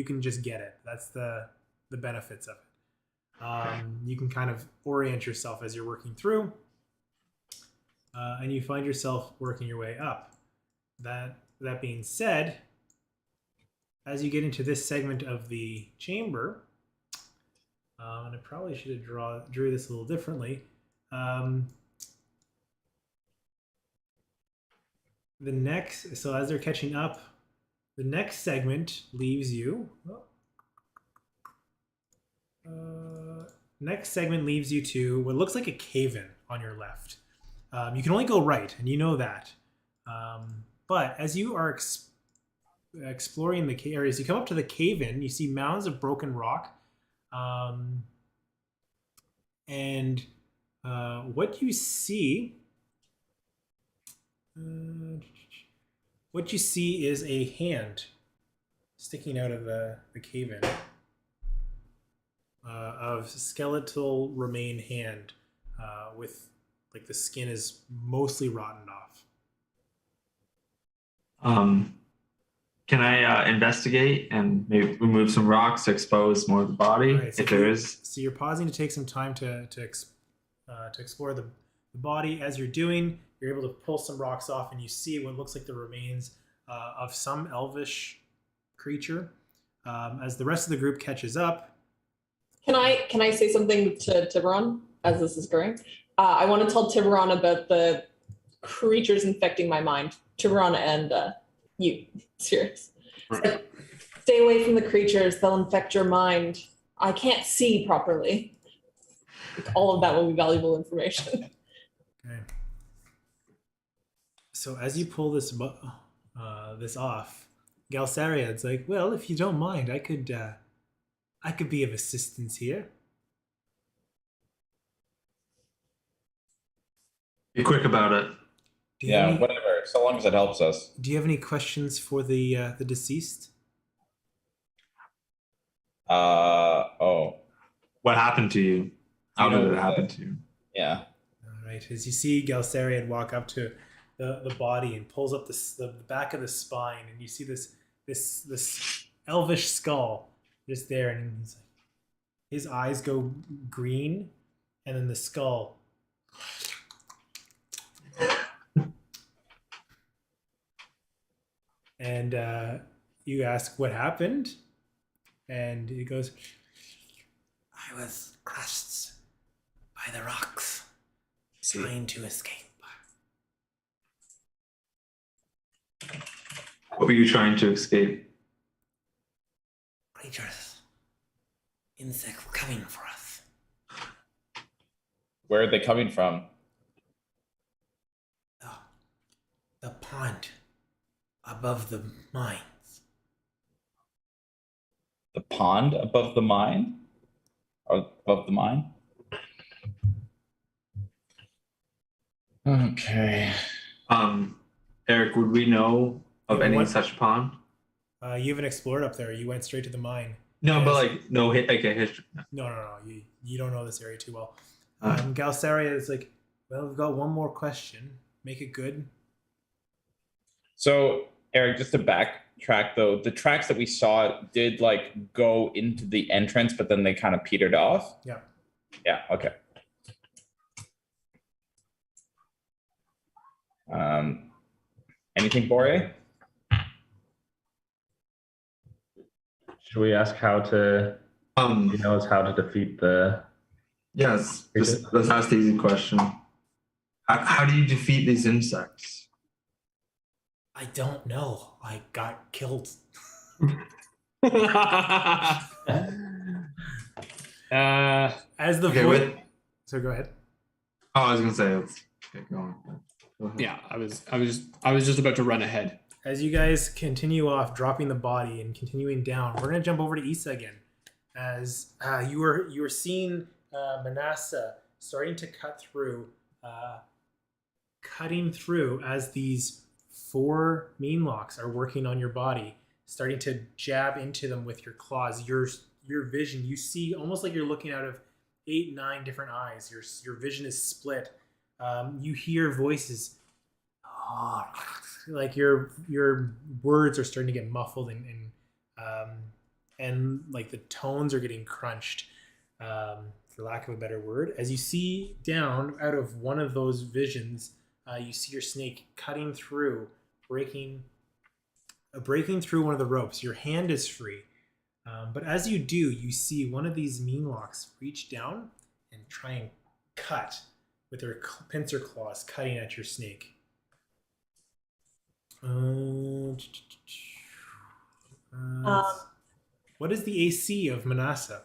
can just get it. That's the benefits of it. You can kind of orient yourself as you're working through, and you find yourself working your way up. That being said, as you get into this segment of the chamber, and I probably should have drew this a little differently. So as they're catching up, the next segment leaves you. Next segment leaves you to what looks like a cave-in on your left. You can only go right, and you know that. But as you are exploring the cave, or as you come up to the cave-in, you see mounds of broken rock. And what you see is a hand sticking out of the cave-in, of skeletal remain hand, with like the skin is mostly rotten off. Can I investigate and maybe remove some rocks to expose more of the body, Right, so if there is? So you're pausing to take some time to explore the body. As you're doing, you're able to pull some rocks off, and you see what looks like the remains of some elvish creature. As the rest of the group catches up, Can I say something to Tiburon as this is going? I want to tell Tiburon about the creatures infecting my mind. Tiburon and you, serious. Right. Stay away from the creatures; they'll infect your mind. I can't see properly. All of that will be valuable information. okay. So as you pull this off, Galsariad's like, "Well, if you don't mind, I could be of assistance here." Be quick about it. Do you have any- whatever. So long as it helps us. Do you have any questions for the deceased? What happened to you? How You know did it that- happen to you? Yeah. All right. As you see Galsariad walk up to the body and pulls up the back of the spine, and you see this elvish skull just there, and he's like, his eyes go green, and then the skull. And you ask what happened, and it goes, I was crushed by the rocks, trying to escape. What were you trying to escape? Creatures, insects coming for us. Where are they coming from? The pond above the mines. The pond above the mine? Or above the mine? Okay. Eric, would we know of any such pond? You haven't explored up there. You went straight to the mine. No, but like no hit like a history. No. You don't know this area too well. Alright. Galsaria is like, well, we've got one more question. Make it good. So, Eric, just to backtrack though, the tracks that we saw did like go into the entrance, but then they kind of petered off. Yeah. Yeah, okay. Anything, Bore? Should we ask how to? He knows how to defeat the. Yes. Just let's ask the easy question. How do you defeat these insects? I don't know. I got killed. As the voice. So go ahead. Oh, I was gonna say let's get going. Go ahead. Yeah, I was just about to run ahead. As you guys continue off, dropping the body and continuing down, we're gonna jump over to Issa again. As you were seeing Manasseh starting to cutting through as these 4 mean locks are working on your body, starting to jab into them with your claws. Your vision, you see almost like you're looking out of 8, 9 different eyes. Your vision is split. You hear voices. Like your words are starting to get muffled and like the tones are getting crunched, for lack of a better word. As you see down out of one of those visions, you see your snake cutting through, breaking through one of the ropes. Your hand is free, but as you do, you see one of these mean locks reach down and try and cut with their pincer claws, cutting at your snake. What is the AC of Manasseh?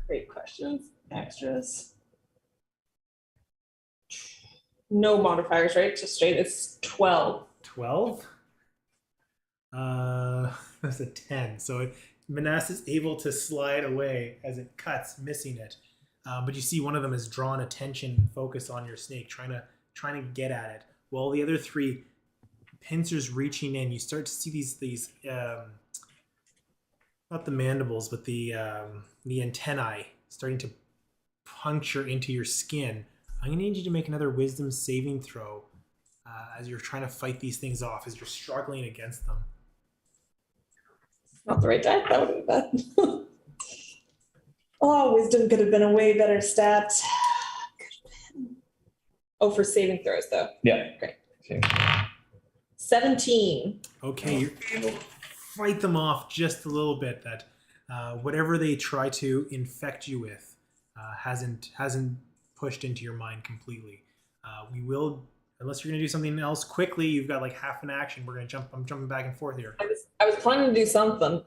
Great questions. Extras. No modifiers, right? Just straight. It's 12. 12? That's a 10. So Manasseh's able to slide away as it cuts, missing it. But you see one of them has drawn attention and focus on your snake, trying to get at it. While the other 3 pincers reaching in, you start to see these not the mandibles, but the antennae starting to puncture into your skin. I'm gonna need you to make another wisdom saving throw as you're trying to fight these things off, as you're struggling against them. Not the right die. That would have been bad. Oh, wisdom could have been a way better stat. Oh, for saving throws though. Yeah. Great. Okay. 17. Okay, you're able to fight them off just a little bit. That whatever they try to infect you with hasn't pushed into your mind completely. We will, unless you're gonna do something else quickly. You've got like half an action. We're gonna jump. I'm jumping back and forth here. I was planning to do something.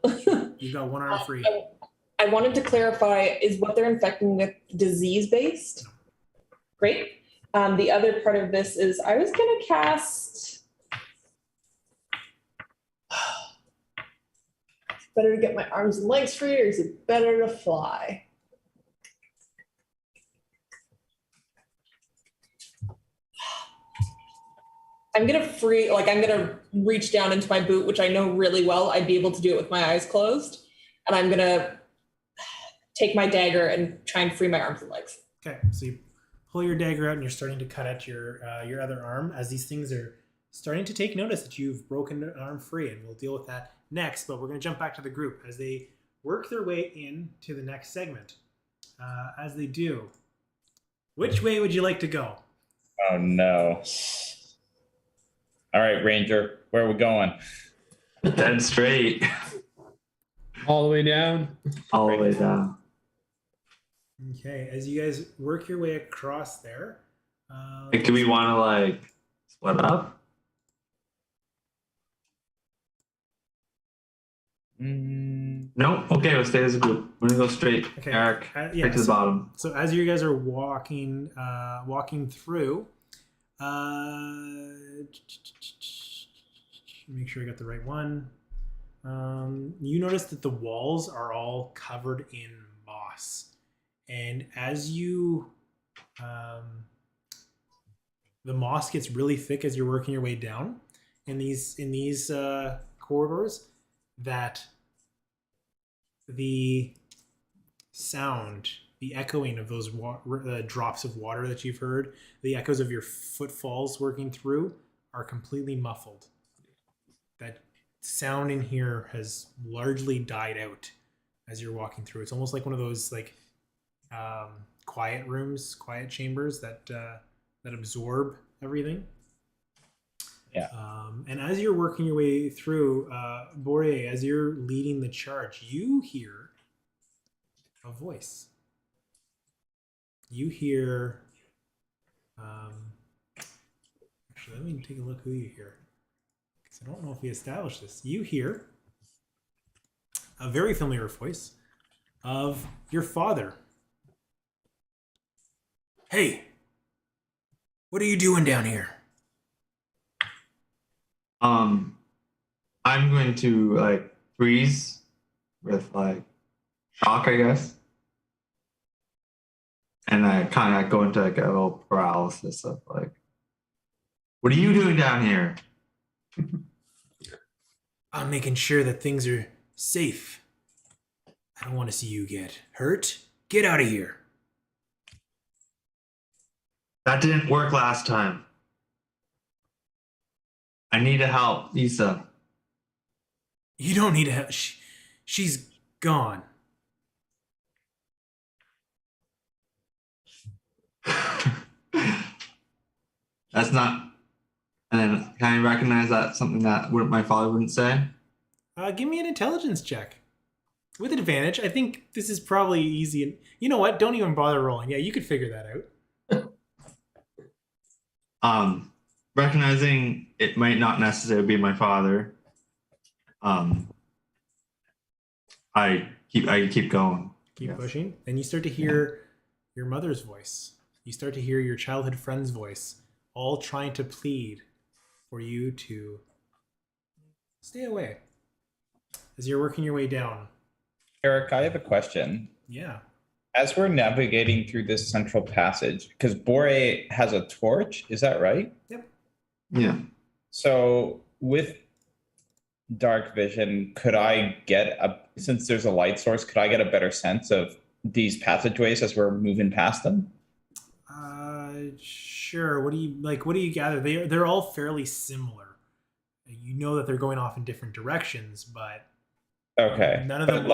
You've got 1 arm free. I wanted to clarify: is what they're infecting with disease based? No. Great. The other part of this is I was gonna cast. Better to get my arms and legs free, or is it better to fly? I'm gonna reach down into my boot, which I know really well. I'd be able to do it with my eyes closed. And I'm gonna take my dagger and try and free my arms and legs. Okay, so you pull your dagger out and you're starting to cut at your other arm as these things are starting to take notice that you've broken an arm free, and we'll deal with that next. But we're going to jump back to the group as they work their way into the next segment. As they do, which way would you like to go? Oh no. All right, Ranger, where are we going? Dead straight. All the way down. all the way down. Okay, as you guys work your way across there, Like, do we want to like split up? No. Okay, we'll stay as a group. We're gonna go straight, Okay. Eric, yeah, straight to the bottom. So as you guys are walking through, make sure I got the right one. You notice that the walls are all covered in moss, and as you, the moss gets really thick as you're working your way down in these corridors. That the sound, the echoing of those drops of water that you've heard, the echoes of your footfalls working through are completely muffled. That sound in here has largely died out as you're walking through. It's almost like one of those like quiet rooms, quiet chambers that absorb everything. Yeah. And as you're working your way through, Boré, as you're leading the charge, you hear a voice. You hear. Actually, let me take a look who you hear, because I don't know if we established this. You hear a very familiar voice of your father. Hey, what are you doing down here? I'm going to like freeze with like shock, I guess. And I kind of go into like a little paralysis of like, what are you doing down here? I'm making sure that things are safe. I don't want to see you get hurt. Get out of here. That didn't work last time. I need to help Lisa. You don't need to help. She's gone. That's not. And then can I recognize that something that my father wouldn't say? Give me an intelligence check. With advantage. I think this is probably easy. And you know what? Don't even bother rolling. Yeah, you could figure that out. Recognizing it might not necessarily be my father. I keep going. Keep pushing. And you start to hear your mother's voice. You start to hear your childhood friend's voice, all trying to plead for you to stay away as you're working your way down. Eric, I have a question. Yeah. As we're navigating through this central passage, because Boré has a torch, is that right? Yep. Yeah. So with dark vision, could I get since there's a light source, could I get a better sense of these passageways as we're moving past them? Sure. What do you gather? They're all fairly similar. You know that they're going off in different directions, but okay. None of them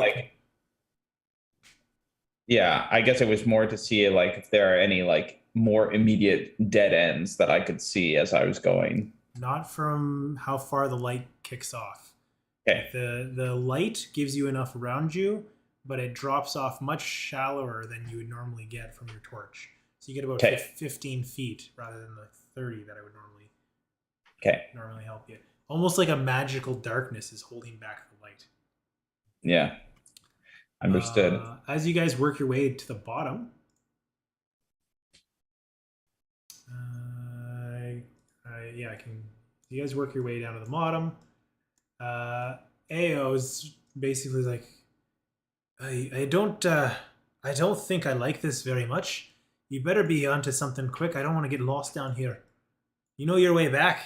yeah, I guess it was more to see like if there are any like more immediate dead ends that I could see as I was going. Not from how far the light kicks off. Okay. The light gives you enough around you, but it drops off much shallower than you would normally get from your torch. So you get about 15 feet rather than the 30 that I would normally help you. Almost like a magical darkness is holding back the light. Yeah. Understood. As you guys work your way to the bottom, you guys work your way down to the bottom. Ao's basically like, I don't think I like this very much. You better be onto something quick. I don't want to get lost down here. You know your way back.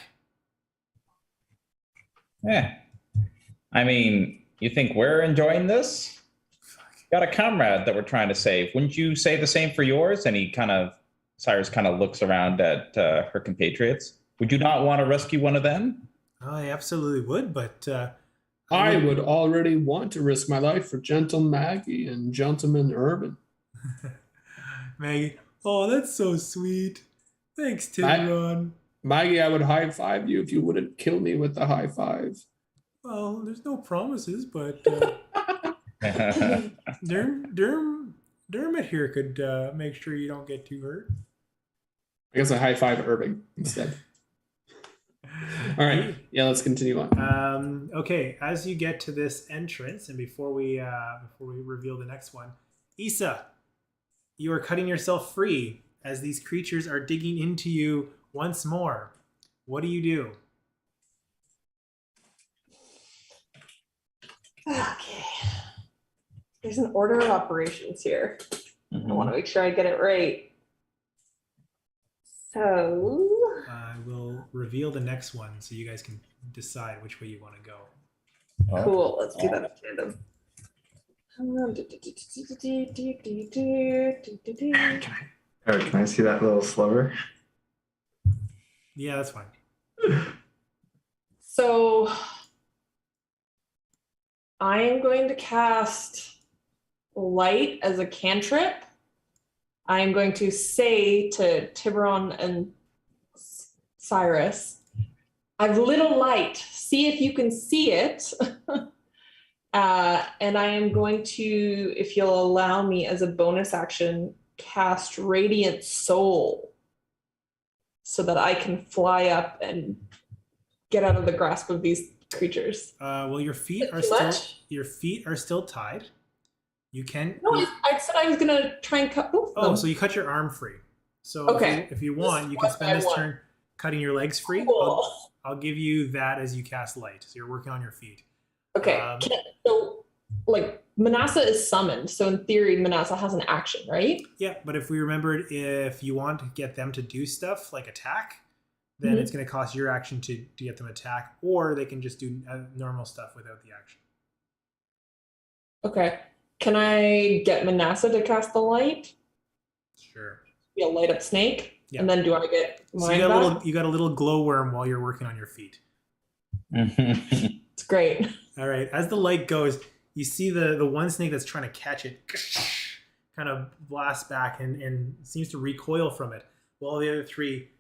Yeah. I mean, you think we're enjoying this? Got a comrade that we're trying to save. Wouldn't you say the same for yours? And Cyrus kind of looks around at her compatriots. Would you not want to rescue one of them? I absolutely would, but I would already want to risk my life for Gentle Maggie and Gentleman Urban. Maggie, oh, that's so sweet. Thanks, Tidron. Maggie, I would high five you if you wouldn't kill me with the high five. Well, there's no promises, but Dermot here could make sure you don't get too hurt. I guess I high five Irving instead. All right. Yeah, let's continue on. Okay, as you get to this entrance, and before we reveal the next one, Issa, you are cutting yourself free as these creatures are digging into you once more. What do you do? Okay. There's an order of operations here. I want to make sure I get it right. So I will reveal the next one so you guys can decide which way you want to go. cool. Let's do that in tandem. Can I see that a little slower? Yeah, that's fine. So I am going to cast light as a cantrip. I am going to say to Tiburon and Cyrus, I've lit a light. See if you can see it. And I am going to, if you'll allow me as a bonus action, cast Radiant Soul so that I can fly up and get out of the grasp of these creatures. Well, your feet are still tied. You can. No, I said I was gonna try and cut both of them. So you cut your arm free. So Okay. if you want, you can spend this turn cutting your legs free. Cool. I'll give you that as you cast light. So you're working on your feet. Okay. So, like, Manasseh is summoned. So, in theory, Manasseh has an action, right? Yeah, but if we remembered, if you want to get them to do stuff like attack, then it's going to cost your action to get them attack, or they can just do normal stuff without the action. Okay. Can I get Manasseh to cast the light? Sure. Be a light up snake? Yeah. And then do I get So mine back? you got a little glowworm while you're working on your feet. It's great. All right. As the light goes, you see the one snake that's trying to catch it kind of blasts back and seems to recoil from it, while the other three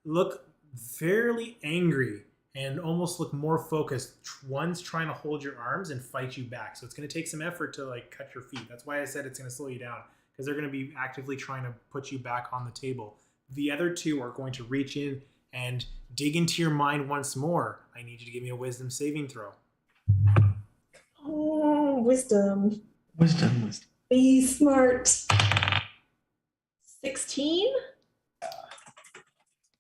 look fairly angry and almost look more focused. One's trying to hold your arms and fight you back. So it's going to take some effort to like cut your feet. That's why I said it's going to slow you down, because they're going to be actively trying to put you back on the table. The other two are going to reach in and dig into your mind once more. I need you to give me a wisdom saving throw. Oh, wisdom. Wisdom. Be smart. 16?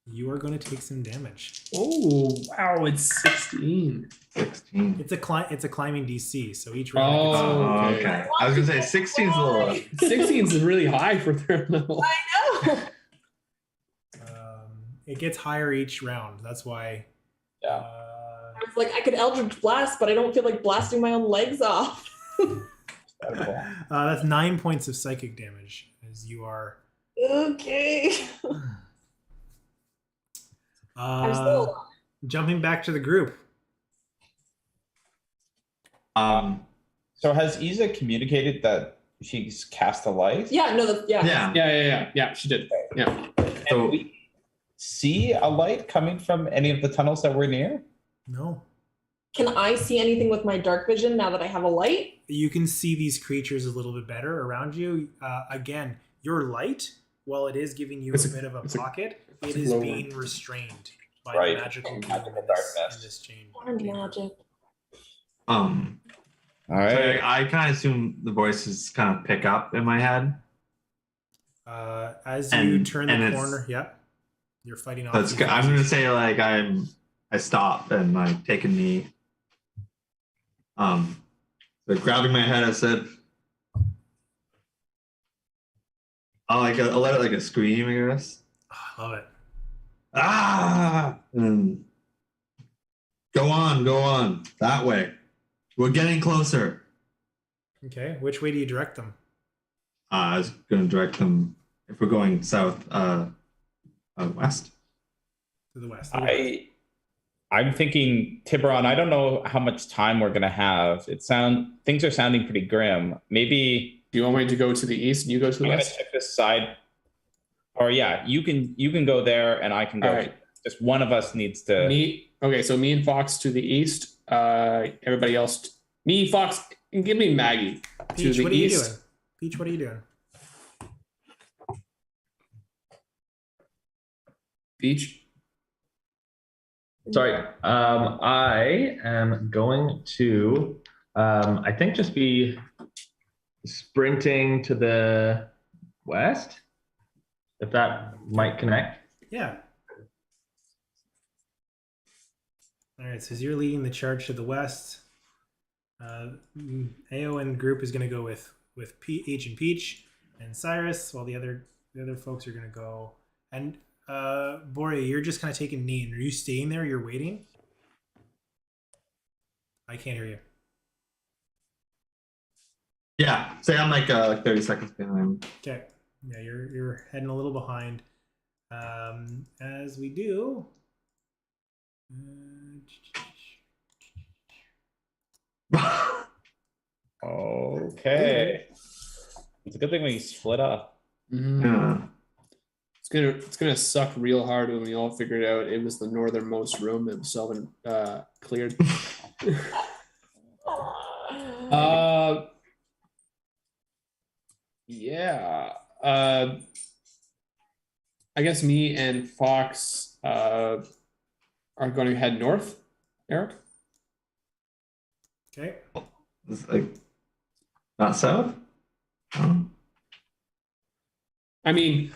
You are going to take some damage. Oh, wow, it's 16. 16. It's a climbing DC, so each round. Oh, okay. I was gonna say 16 is a little. 16 is really high for their level. I know. It gets higher each round. That's why. Yeah. I was like, I could Eldritch Blast, but I don't feel like blasting my own legs off. That's 9 points of psychic damage as you are. Okay. I'm still Jumping back to the group. So has Isa communicated that she's cast a light? Yeah, no, yeah. Yeah, she did. Yeah. Can we see a light coming from any of the tunnels that we're near? No. Can I see anything with my dark vision now that I have a light? You can see these creatures a little bit better around you. Again, your light, while it is giving you a bit of a pocket, it is being restrained by the magical darkness in this chamber. What magic. All right. So I kind of assume the voices kind of pick up in my head. As you turn the corner, you're fighting off. So I'm gonna say like I stop and like take a knee. So grabbing my head, I said, I'll let it like a scream, I guess. I love it. Ah! And go on, that way. We're getting closer. Okay, which way do you direct them? I was going to direct them if we're going south, west. To the west. I'm thinking, Tiburon, I don't know how much time we're gonna have. Things are sounding pretty grim. Maybe Do you want me to go to the east and you go to the I'm gonna west? check this side. Or you can go there and I can go. All right. Just one of us needs to. Me and Fox to the east. Everybody else. Me, Fox, And give me Maggie. Peach, to what the are you east. doing? Peach, what are you doing? Peach. Sorry. I am going to, I think, just be sprinting to the west, if that might connect. Yeah. All right, so as you're leading the charge to the west, AO and group is going to go with H and Peach and Cyrus, while the other folks are going to go. And Boria, you're just kind of taking knee. Are you staying there? You're waiting. I can't hear you. Yeah, say I'm like 30 seconds behind. Okay. Yeah, you're heading a little behind. As we do. Okay. It's a good thing we split up. Yeah. It's gonna suck real hard when we all figured out it was the northernmost room that was still been cleared. Yeah. I guess me and Fox are going to head north. Eric. Okay. It's like not south. Oh. I mean,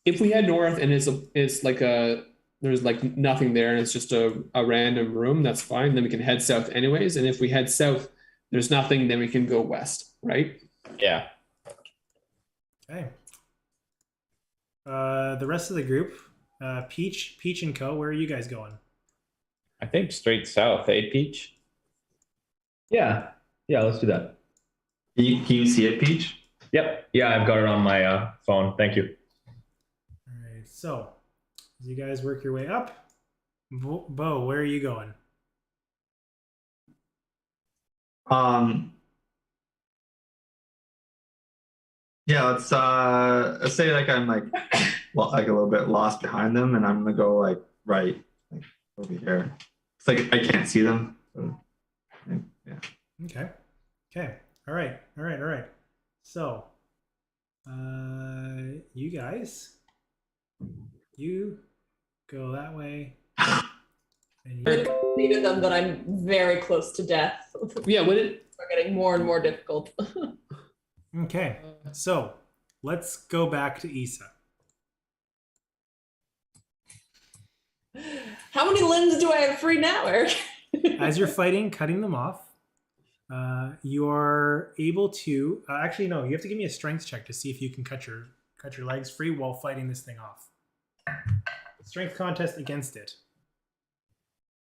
if we head north and it's like there's like nothing there and it's just a random room, that's fine. Then we can head south anyways. And if we head south, there's nothing, then we can go west, right? Yeah. Okay. The rest of the group, Peach and Co. Where are you guys going? I think straight south, eh, Peach? Yeah. Yeah, let's do that. Can you see it, Peach? Yep. Yeah, I've got it on my phone. Thank you. All right. So, as you guys work your way up, Bo, where are you going? Yeah, let's say like I'm like like a little bit lost behind them, and I'm gonna go like right, like over here. It's like I can't see them. So, yeah. Okay. Okay. All right. So, you guys, you go that way. And I needed them that I'm very close to death. Yeah, when it We're getting more and more difficult. okay. So, let's go back to Issa. How many limbs do I have free now, Eric? As you're fighting, cutting them off, you are able to actually no. You have to give me a strength check to see if you can cut your legs free while fighting this thing off. Strength contest against it.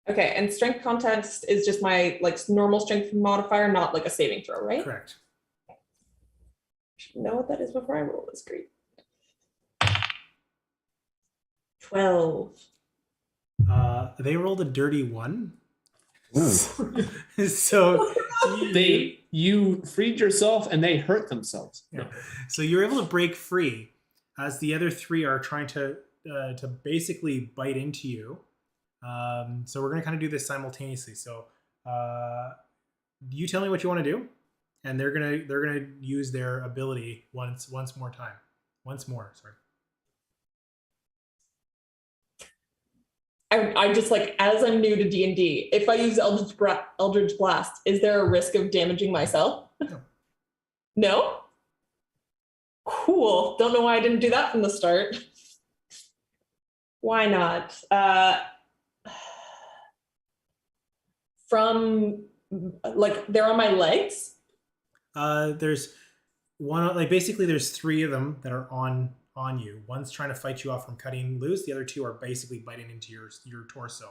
Okay, and strength contest is just my like normal strength modifier, not like a saving throw, right? Correct. Should know what that is before I roll this. Great. 12. They rolled a dirty 1. So you freed yourself and they hurt themselves. Yeah. So you're able to break free as the other 3 are trying to basically bite into you. So we're gonna kind of do this simultaneously. So you tell me what you want to do, and they're gonna use their ability once more. Sorry. I just like, as I'm new to D&D, if I use Eldritch Blast, is there a risk of damaging myself? No. No? Cool. Don't know why I didn't do that from the start. Why not? From like they're on my legs. There's one, like basically there's 3 of them that are on you. One's trying to fight you off from cutting loose. The other 2 are basically biting into your torso.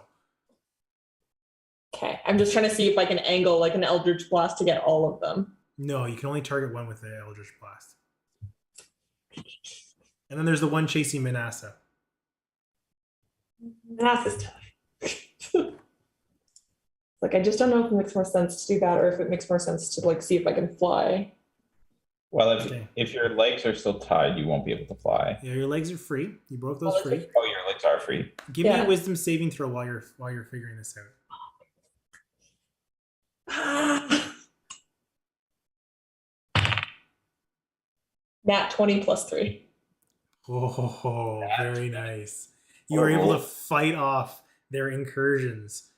Okay, I'm just trying to see if I can angle like an Eldritch Blast to get all of them. No, you can only target one with the Eldritch Blast. And then there's the one chasing Manassa. That's tough. Like, I just don't know if it makes more sense to do that or if it makes more sense to like see if I can fly. Well, Okay. if your legs are still tied, you won't be able to fly. Yeah, your legs are free. You broke those free. Oh, your legs are free. Give me a wisdom saving throw while you're figuring this out. Nat 20 plus 3. Oh, very nice. You were able to fight off their incursions,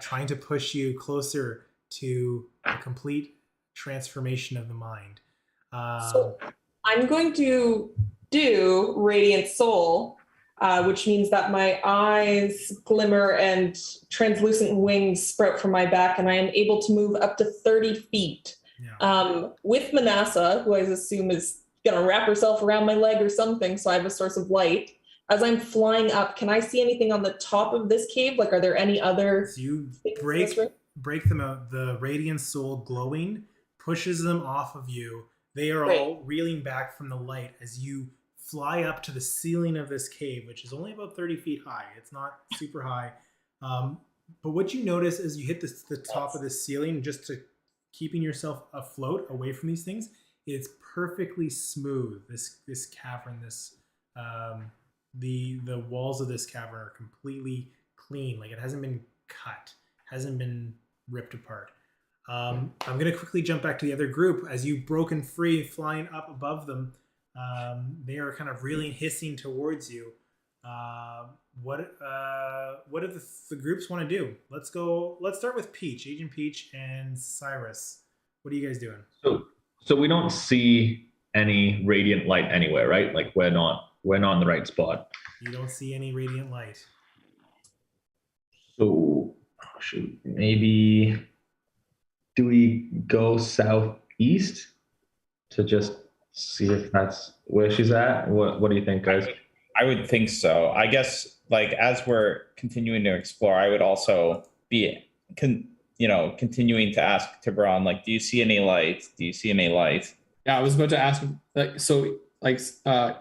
trying to push you closer to a complete transformation of the mind. So I'm going to do Radiant Soul, which means that my eyes glimmer and translucent wings sprout from my back, and I am able to move up to 30 feet. Yeah. With Manassa, who I assume is going to wrap herself around my leg or something, so I have a source of light. As I'm flying up, can I see anything on the top of this cave? Like, are there any other... So you things in this room? break them out. The radiant soul glowing pushes them off of you. They are Great. all reeling back from the light as you fly up to the ceiling of this cave, which is only about 30 feet high. It's not super high. But what you notice as you hit the top of the ceiling, just to keeping yourself afloat away from these things, it's perfectly smooth. This cavern, the walls of this cavern are completely clean. Like, it hasn't been cut, hasn't been ripped apart. I'm going to quickly jump back to the other group. As you've broken free, flying up above them, they are kind of reeling, hissing towards you. What do the groups want to do? Let's go. Let's start with Peach, Agent Peach, and Cyrus. What are you guys doing? So we don't see any radiant light anywhere, right? Like we're not in the right spot. You don't see any radiant light. So shoot, maybe do we go southeast to just see if that's where she's at? What do you think, guys? I would think so. I guess, like, as we're continuing to explore, I would also be continuing to ask Tiburon, like, do you see any light? Do you see any light? Yeah, I was about to ask him,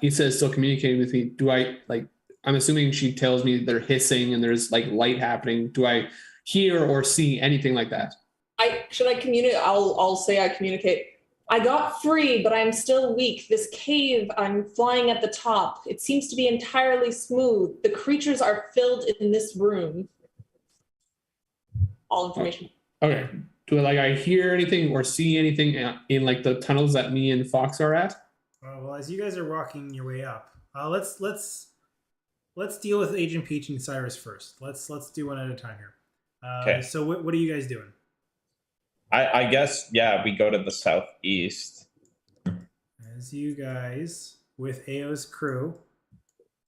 he says still communicating with me. Do I, I'm assuming she tells me they're hissing and there's like light happening. Do I hear or see anything like that? Should I communicate? I'll say I communicate. I got free, but I'm still weak. This cave, I'm flying at the top. It seems to be entirely smooth. The creatures are filled in this room. All information. Okay. Do I hear anything or see anything in like the tunnels that me and Fox are at? Well, as you guys are walking your way up, let's deal with Agent Peach and Cyrus first. Let's do one at a time here. Okay. So what are you guys doing? I guess, yeah, we go to the southeast. As you guys, with Ao's crew,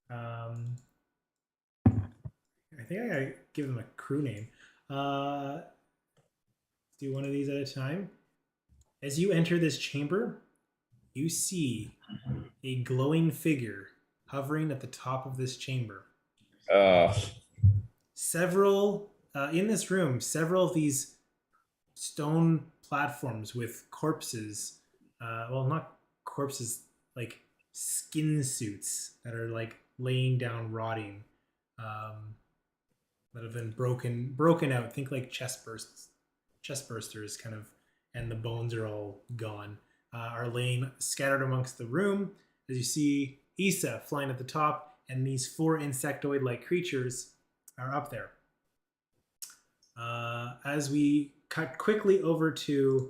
I think I gotta give them a crew name. Let's do one of these at a time. As you enter this chamber, you see a glowing figure hovering at the top of this chamber. Several in this room, several of these stone platforms with corpses, well, not corpses, like skin suits that are like laying down, rotting, that have been broken out. Think like chest bursters kind of, and the bones are all gone, are laying scattered amongst the room. As you see Issa flying at the top, and these 4 insectoid-like creatures are up there. As we cut quickly over to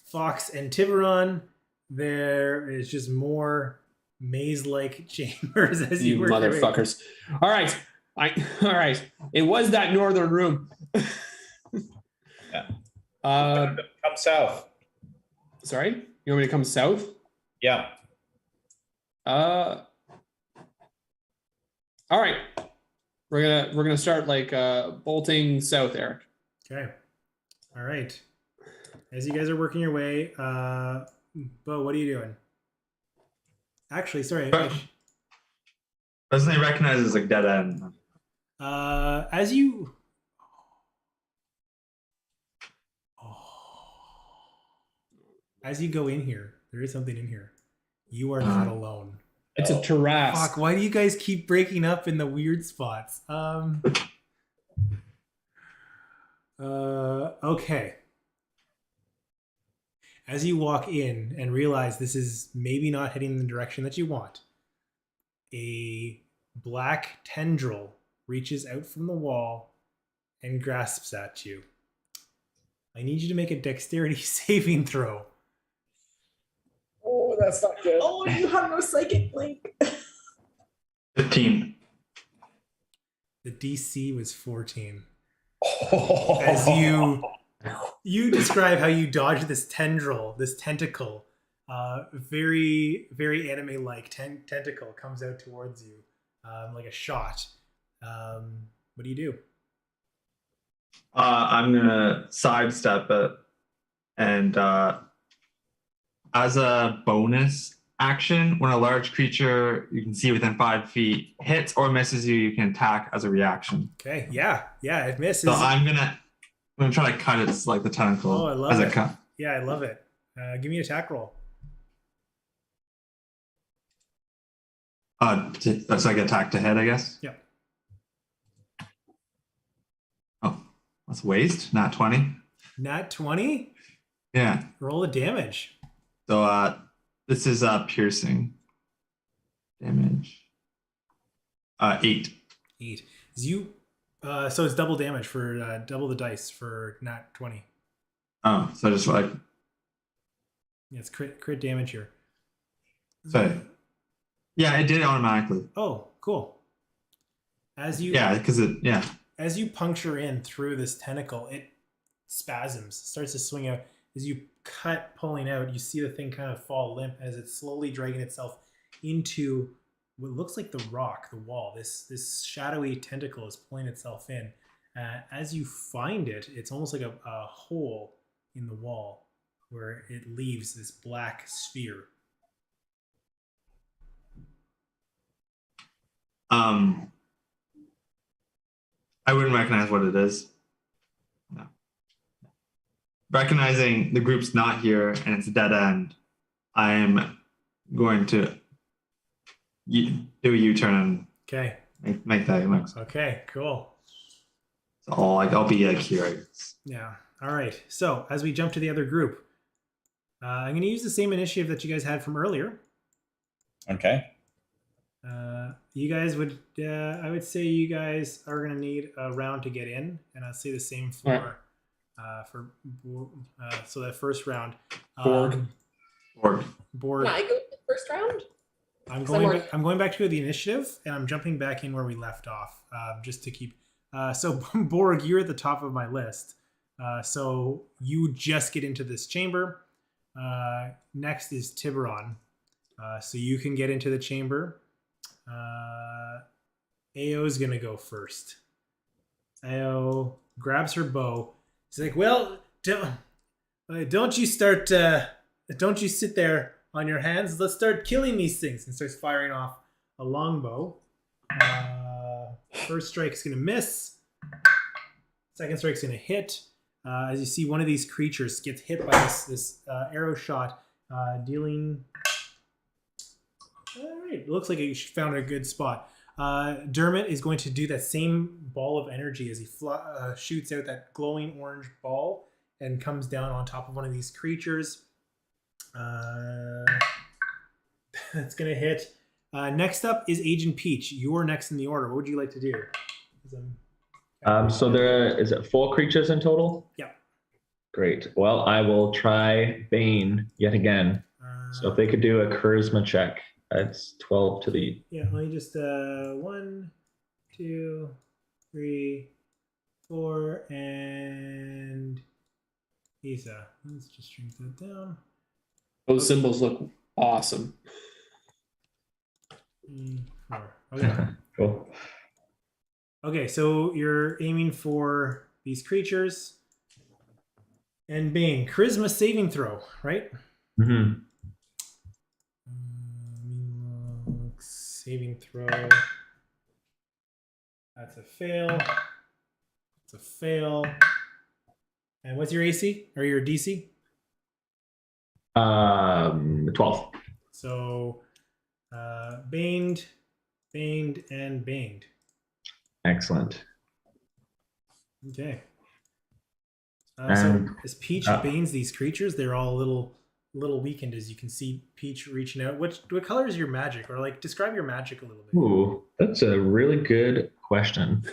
Fox and Tiburon, there is just more maze-like chambers as you motherfuckers. All right. All right. It was that northern room. Yeah. Come south. Sorry? You want me to come south? Yeah. All right. We're gonna start bolting south, Eric. Okay. All right. As you guys are working your way, Bo, what are you doing? Actually, sorry. Doesn't he recognize it as like dead end? As you go in here, there is something in here. You are not alone. It's a Tarrasque. Fuck, why do you guys keep breaking up in the weird spots? Okay. As you walk in and realize this is maybe not heading in the direction that you want, a black tendril reaches out from the wall and grasps at you. I need you to make a dexterity saving throw. Oh, that's not good. Oh, you have no psychic link. 15. The DC was 14. As you describe how you dodge this tendril, this tentacle, very very anime-like tentacle comes out towards you, like a shot. What do you do? I'm gonna sidestep it, and as a bonus action, when a large creature you can see within 5 feet hits or misses you, you can attack as a reaction. Okay, yeah, it misses. So I'm gonna try to cut its like the tentacle Oh, I love as it. it cut. Yeah, I love it. Give me an attack roll. That's like attack to hit, I guess. Yeah. Oh, that's waste. Not 20. Nat 20. Yeah. Roll the damage. So this is piercing damage. 8. 8. So it's double damage for double the dice for nat 20. Oh, so just like Yeah, it's crit damage here. so. Yeah, it did it automatically. Oh, cool. As you As you puncture in through this tentacle, it spasms, starts to swing out. As you pulling out, you see the thing kind of fall limp as it's slowly dragging itself into what looks like the rock, the wall. This shadowy tentacle is pulling itself in. As you find it, it's almost like a hole in the wall where it leaves this black sphere. I wouldn't recognize what it is. No. Recognizing the group's not here and it's a dead end, I am going to do a U-turn Okay. and make that next. Okay, cool. So I'll be like here, I guess. Yeah. All right. So as we jump to the other group, I'm going to use the same initiative that you guys had from earlier. Okay. You guys would, I would say you guys are going to need a round to get in, and I'll say the same for, so that first round. Borg. Borg. Can I go to the first round? I'm going back to the initiative, and I'm jumping back in where we left off, just to keep. So Borg, you're at the top of my list. So you just get into this chamber. Next is Tiburon. So you can get into the chamber. Ao is gonna go first. Ao grabs her bow. She's like, "Well, don't you sit there on your hands. Let's start killing these things." And starts firing off a longbow. First strike's gonna miss. Second strike's gonna hit. As you see, one of these creatures gets hit by this arrow shot, dealing. All right, it looks like you found a good spot. Dermot is going to do that same ball of energy as he shoots out that glowing orange ball and comes down on top of one of these creatures. That's going to hit. Next up is Agent Peach. You're next in the order. What would you like to do? So there is it 4 creatures in total? Yeah. Great. Well, I will try Bane yet again. So if they could do a charisma check, that's 12 to the. Yeah, let me just 1, 2, 3, 4, and Isa. Let's just shrink that down. Those symbols look awesome. 3, 4. Okay. Cool. Okay, so you're aiming for these creatures. And Bane, charisma saving throw, right? Mm-hmm. Saving throw. That's a fail. It's a fail. And what's your AC or your DC? 12. So, baned, and baned. Excellent. Okay. So as Peach banes these creatures, they're all a little weakened. As you can see, Peach reaching out. What color is your magic, or like describe your magic a little bit? Ooh, that's a really good question.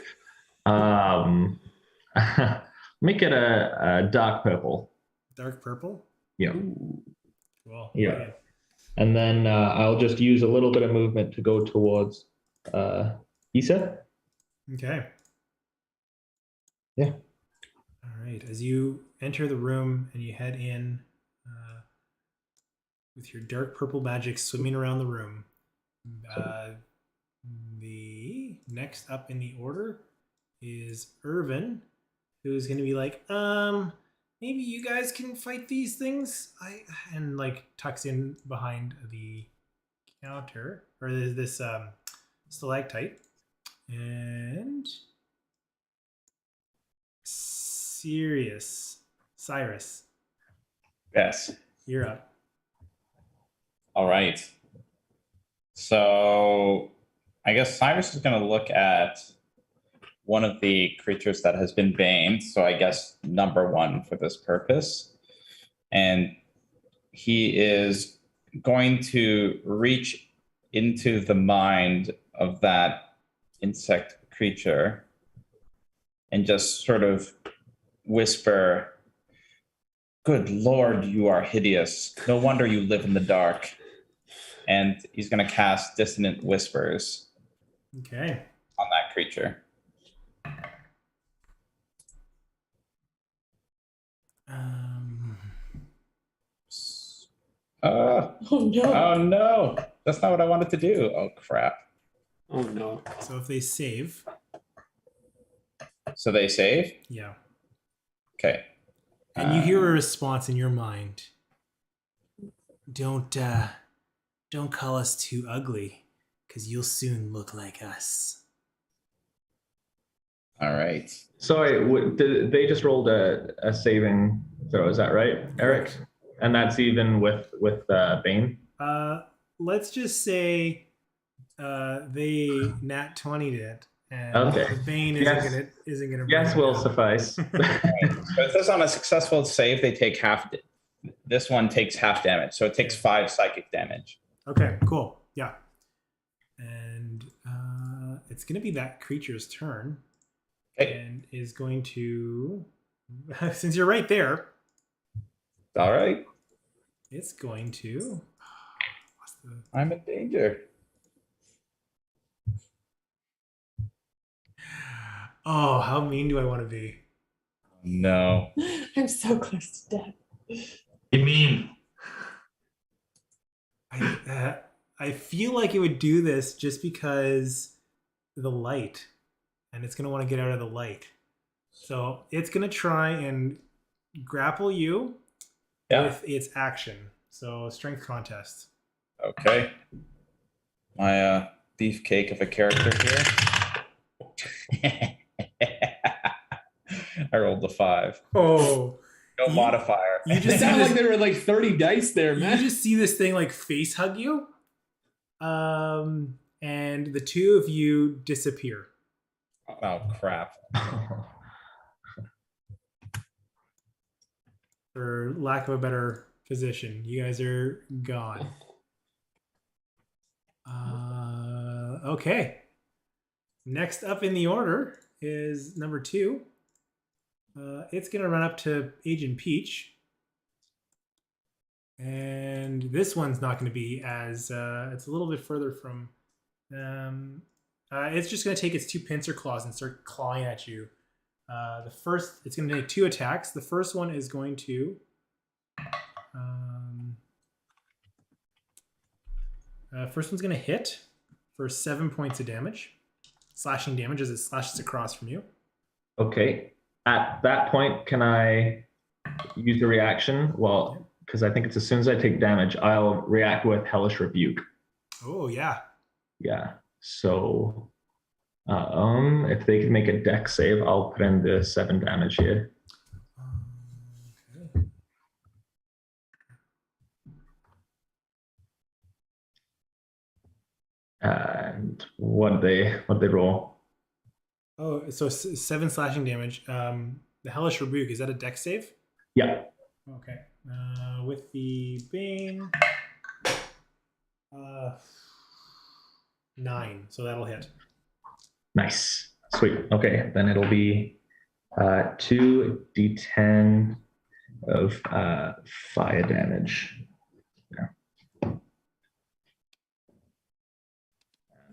Make it a dark purple. Dark purple. Yeah. Cool. Yeah. Okay. And then I'll just use a little bit of movement to go towards Issa. Okay. Yeah. All right. As you enter the room and you head in with your dark purple magic swimming around the room, the next up in the order is Irvin, who's going to be like, maybe you guys can fight these things. And like tucks in behind the counter or this stalactite. And Cyrus, Yes. you're up. All right. So I guess Cyrus is going to look at one of the creatures that has been baned. So I guess number one for this purpose. And he is going to reach into the mind of that insect creature and just sort of whisper, "Good Lord, you are hideous. No wonder you live in the dark." And he's going to cast Dissonant Whispers Okay. on that creature. Oh no. Oh no, that's not what I wanted to do. Oh crap. Oh no. So if they save, So they save? yeah. Okay. And you hear a response in your mind. Don't call us too ugly, because you'll soon look like us. All right. Sorry, they just rolled a saving throw, is that right, Eric? And that's even with Bane? Let's just say they nat 20'd it. And Okay. the Bane Yes. isn't gonna Yes, bring it will down. suffice. So it says on a successful save, they take half. This one takes half damage. So it takes 5 psychic damage. Okay, cool. Yeah. And it's going to be that creature's turn. Okay. And is going to, since you're right there, All right. it's going to. I'm in danger. Oh, how mean do I want to be? No. I'm so close to death. You mean I feel like it would do this just because the light, and it's going to want to get out of the light. So it's going to try and grapple you with its action. So strength contest. Okay. My beefcake of a character here. I rolled a 5. Oh, No modifier. you It just sounded like there were like 30 dice there, you man. just see this thing like face hug you, and the two of you disappear. Oh crap. For lack of a better position, you guys are gone. Okay. Next up in the order is number 2. It's going to run up to Agent Peach. And this one's not going to be as... it's a little bit further from... it's just going to take its 2 pincer claws and start clawing at you. It's going to make 2 attacks. The first one is going to... first one's going to hit for 7 points of damage. Slashing damage as it slashes across from you. Okay. At that point, can I use the reaction? Well, because I think it's as soon as I take damage, I'll react with Hellish Rebuke. Oh, yeah. Yeah. So if they can make a dex save, I'll put in the 7 damage here. Okay. And what they roll? Oh, so 7 slashing damage. The Hellish Rebuke, is that a dex save? Yeah. Okay. With the Bane, 9, so that'll hit. Nice. Sweet. Okay, then it'll be 2d10 of fire damage. Yeah.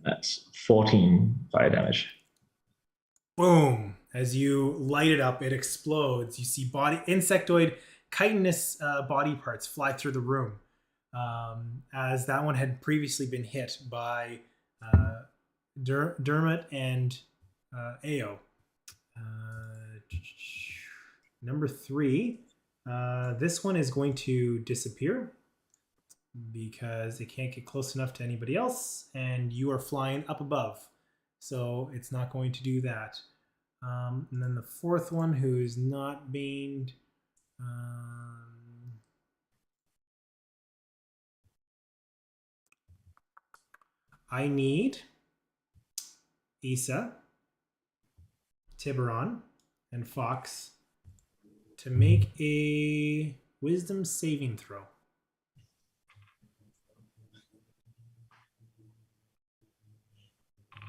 That's 14 fire damage. Boom! As you light it up, it explodes. You see insectoid chitinous body parts fly through the room. As that one had previously been hit by Dermot and Ao. Number 3. This one is going to disappear because it can't get close enough to anybody else, and you are flying up above, so it's not going to do that. And then the 4th one, who is not being I need Issa, Tiburon, and Fox to make a wisdom saving throw.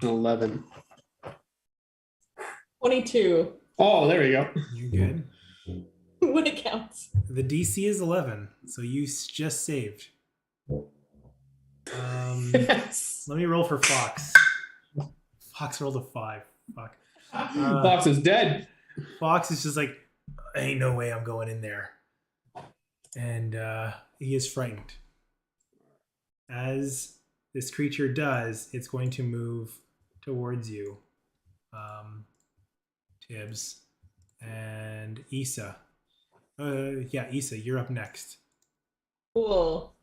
11. 22. Oh, there we go. You're good. When it counts. The DC is 11, so you just saved. Yes. Let me roll for Fox. Fox rolled a 5. Fuck. Fox is dead. Fox is just like, ain't no way I'm going in there. And he is frightened. As this creature does, it's going to move towards you. Tibbs. And Issa. Issa, you're up next. Cool.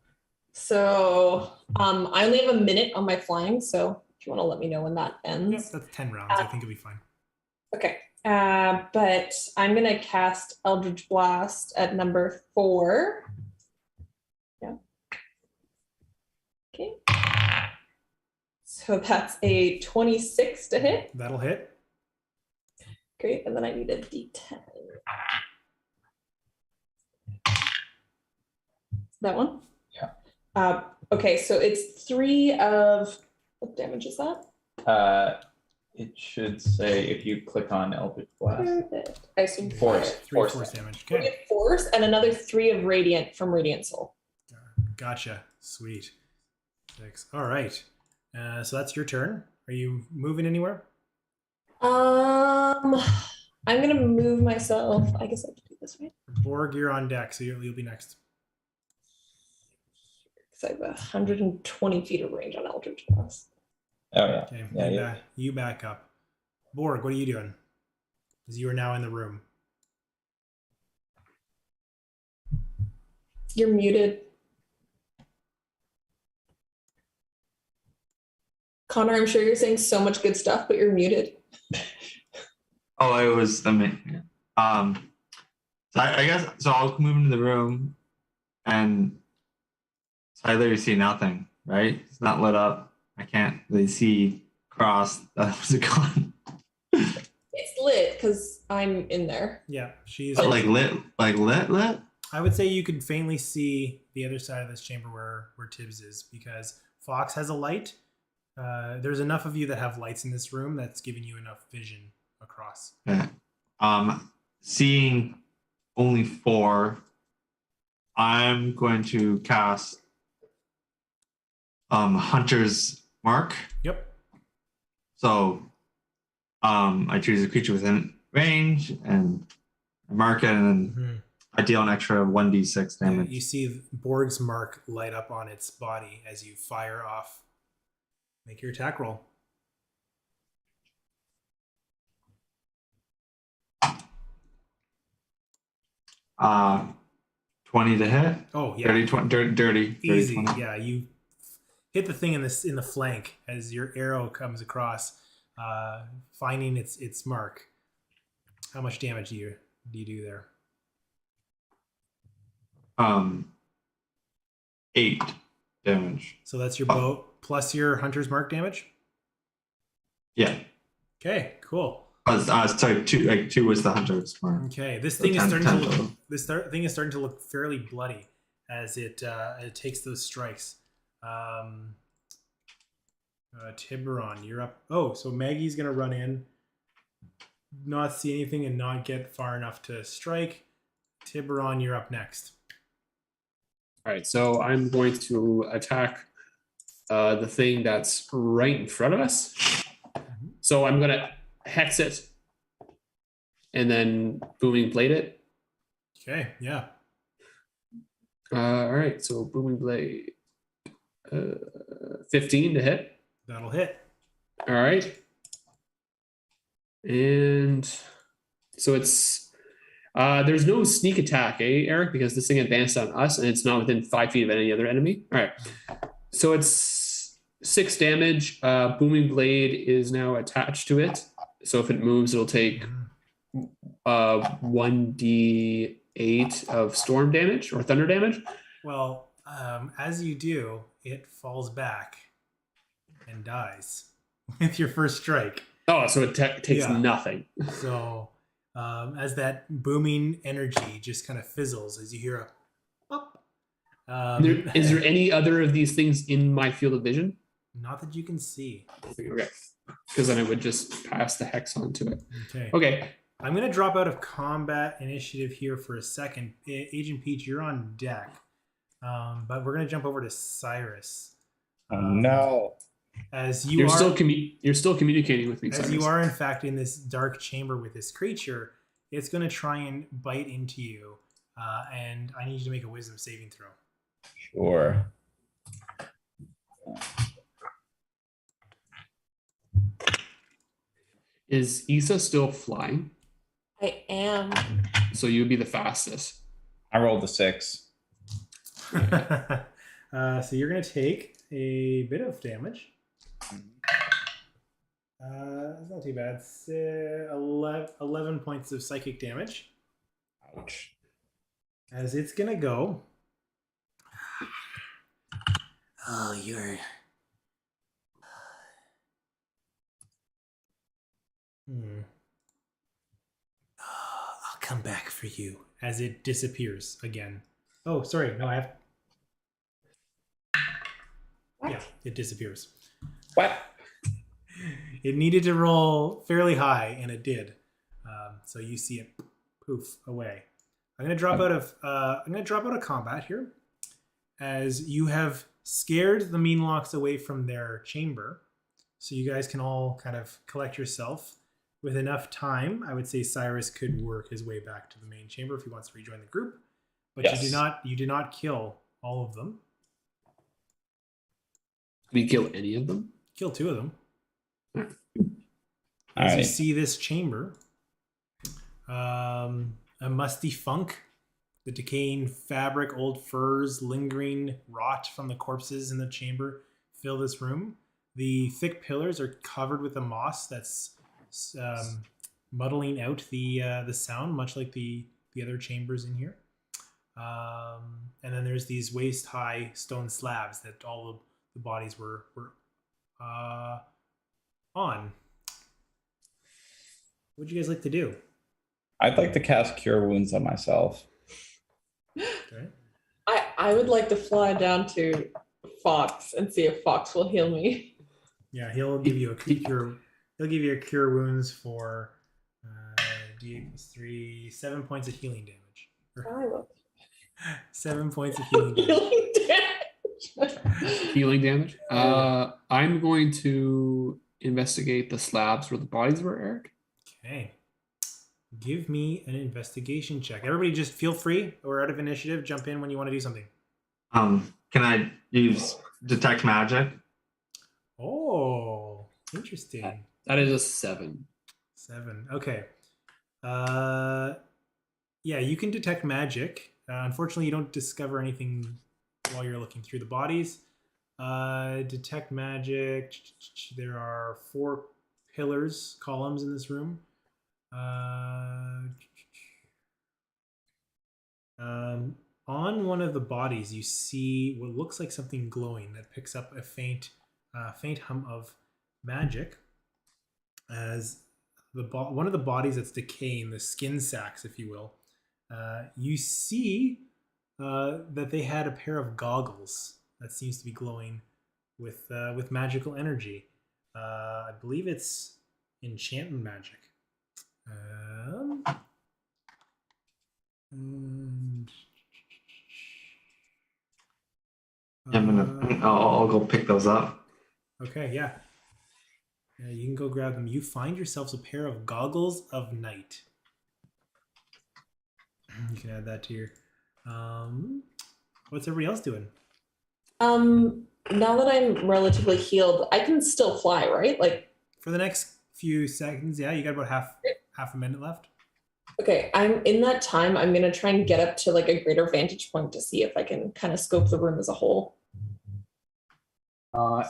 So I only have a minute on my flying, so if you want to let me know when that ends. Yep, that's 10 rounds. I think it'll be fine. Okay. But I'm going to cast Eldritch Blast at number 4. Yeah. Okay. So that's a 26 to hit. That'll hit. Great. And then I need a D10. That one? Yeah. Okay, so it's 3 of, what damage is that? It should say if you click on Eldritch Blast. Perfect. I assume Force. 3 force damage. Okay. Okay. Force and another 3 of Radiant from Radiant Soul. Gotcha. Sweet. 6. All right. So that's your turn. Are you moving anywhere? I'm gonna move myself. I guess I have to do this, right? Borg, you're on deck, so you'll be next. Because I have 120 feet of range on Eldritch Blast. Oh yeah. Okay. Yeah, You back up. Borg, what are you doing? Because you are now in the room. You're muted. Connor, I'm sure you're saying so much good stuff, but you're muted. Oh, it was amazing. So I guess so. I'll move into the room, and so I literally see nothing. Right? It's not lit up. I can't really see across. That was a gun. It's lit because I'm in there. Yeah, she's But like lit. I would say you can faintly see the other side of this chamber where Tibbs is, because Fox has a light. There's enough of you that have lights in this room that's giving you enough vision across. Yeah. Seeing only 4, I'm going to cast Hunter's Mark. Yep. So I choose a creature within range and I mark it, and then I deal an extra 1d6 damage. You see Borg's mark light up on its body as you fire off. Make your attack roll. Uh, 20 to hit. Oh yeah, Dirty. easy. 20. Yeah, you hit the thing in the flank as your arrow comes across, finding its mark. How much damage do you do there? 8 damage. So that's your bow plus your hunter's mark damage. Yeah. Okay, cool. Sorry, 2 was the hunter's mark. Okay, this So thing is 10 starting to look. total. Thing is starting to look fairly bloody as it takes those strikes. Tiburon, you're up. Oh, so Maggie's gonna run in, not see anything, and not get far enough to strike. Tiburon, you're up next. All right, so I'm going to attack the thing that's right in front of us. So I'm gonna hex it and then booming blade it. Okay, yeah. All right, so booming blade, 15 to hit. That'll hit. All right, and so it's there's no sneak attack, Eric, because this thing advanced on us and it's not within 5 feet of any other enemy. All right, so it's 6 damage. Booming blade is now attached to it, so if it moves, it'll take 1d8 of storm damage or thunder damage. Well, as you do, it falls back and dies with your first strike. Oh, so it takes nothing. So as that booming energy just kind of fizzles as you hear a pop. Is there any other of these things in my field of vision? Not that you can see. Okay, because then I would just pass the hex on to it. Okay. Okay. I'm going to drop out of combat initiative here for a second. Agent Peach, you're on deck. But we're going to jump over to Cyrus. No. As you're still communicating with me, as Cyrus. you are in fact in this dark chamber with this creature, it's going to try and bite into you. And I need you to make a wisdom saving throw. Sure. Is Issa still flying? I am. So you would be the fastest. I rolled a 6. So you're going to take a bit of damage. That's not too bad. It's, 11 points of psychic damage. Ouch. As it's going to go. Oh, you're... I'll come back for you. As it disappears again. Oh, sorry. No, I have... What? Yeah, it disappears. What? It needed to roll fairly high, and it did. So you see it poof away. I'm gonna drop out of combat here, as you have scared the Meanlocks away from their chamber. So you guys can all kind of collect yourself. With enough time, I would say Cyrus could work his way back to the main chamber if he wants to rejoin the group. But Yes. you did not kill all of them. Did we kill any of them? Kill 2 of them. All As you right. see this chamber, a musty funk, the decaying fabric, old furs, lingering rot from the corpses in the chamber fill this room. The thick pillars are covered with a moss that's muddling out the sound, much like the other chambers in here. And then there's these waist-high stone slabs that all of the bodies were on. What'd you guys like to do? I'd like to cast Cure Wounds on myself. Okay. I would like to fly down to Fox and see if Fox will heal me. Yeah, he'll give you a cure. He'll give you a cure wounds for D8 plus 3, 7 points of healing damage. I will. 7 points of healing damage. Healing damage. Healing damage. I'm going to investigate the slabs where the bodies were, Eric. Okay. Give me an investigation check. Everybody just feel free or out of initiative, jump in when you want to do something. Can I use detect magic? Oh, interesting. That is a 7. 7. Okay. Yeah, you can detect magic. Unfortunately, you don't discover anything while you're looking through the bodies. Detect magic. There are 4 pillars, columns in this room. On one of the bodies, you see what looks like something glowing that picks up a faint hum of magic. As one of the bodies that's decaying, the skin sacs, if you will, you see that they had a pair of goggles that seems to be glowing with magical energy. I believe it's enchantment magic. I'll go pick those up. Okay, yeah. You can go grab them. You find yourselves a pair of goggles of night. You can add that to your. What's everybody else doing? Now that I'm relatively healed, I can still fly, right? Like, For the next few seconds, yeah, you got about half a minute left. okay, I'm in that time. I'm gonna try and get up to like a greater vantage point to see if I can kind of scope the room as a whole.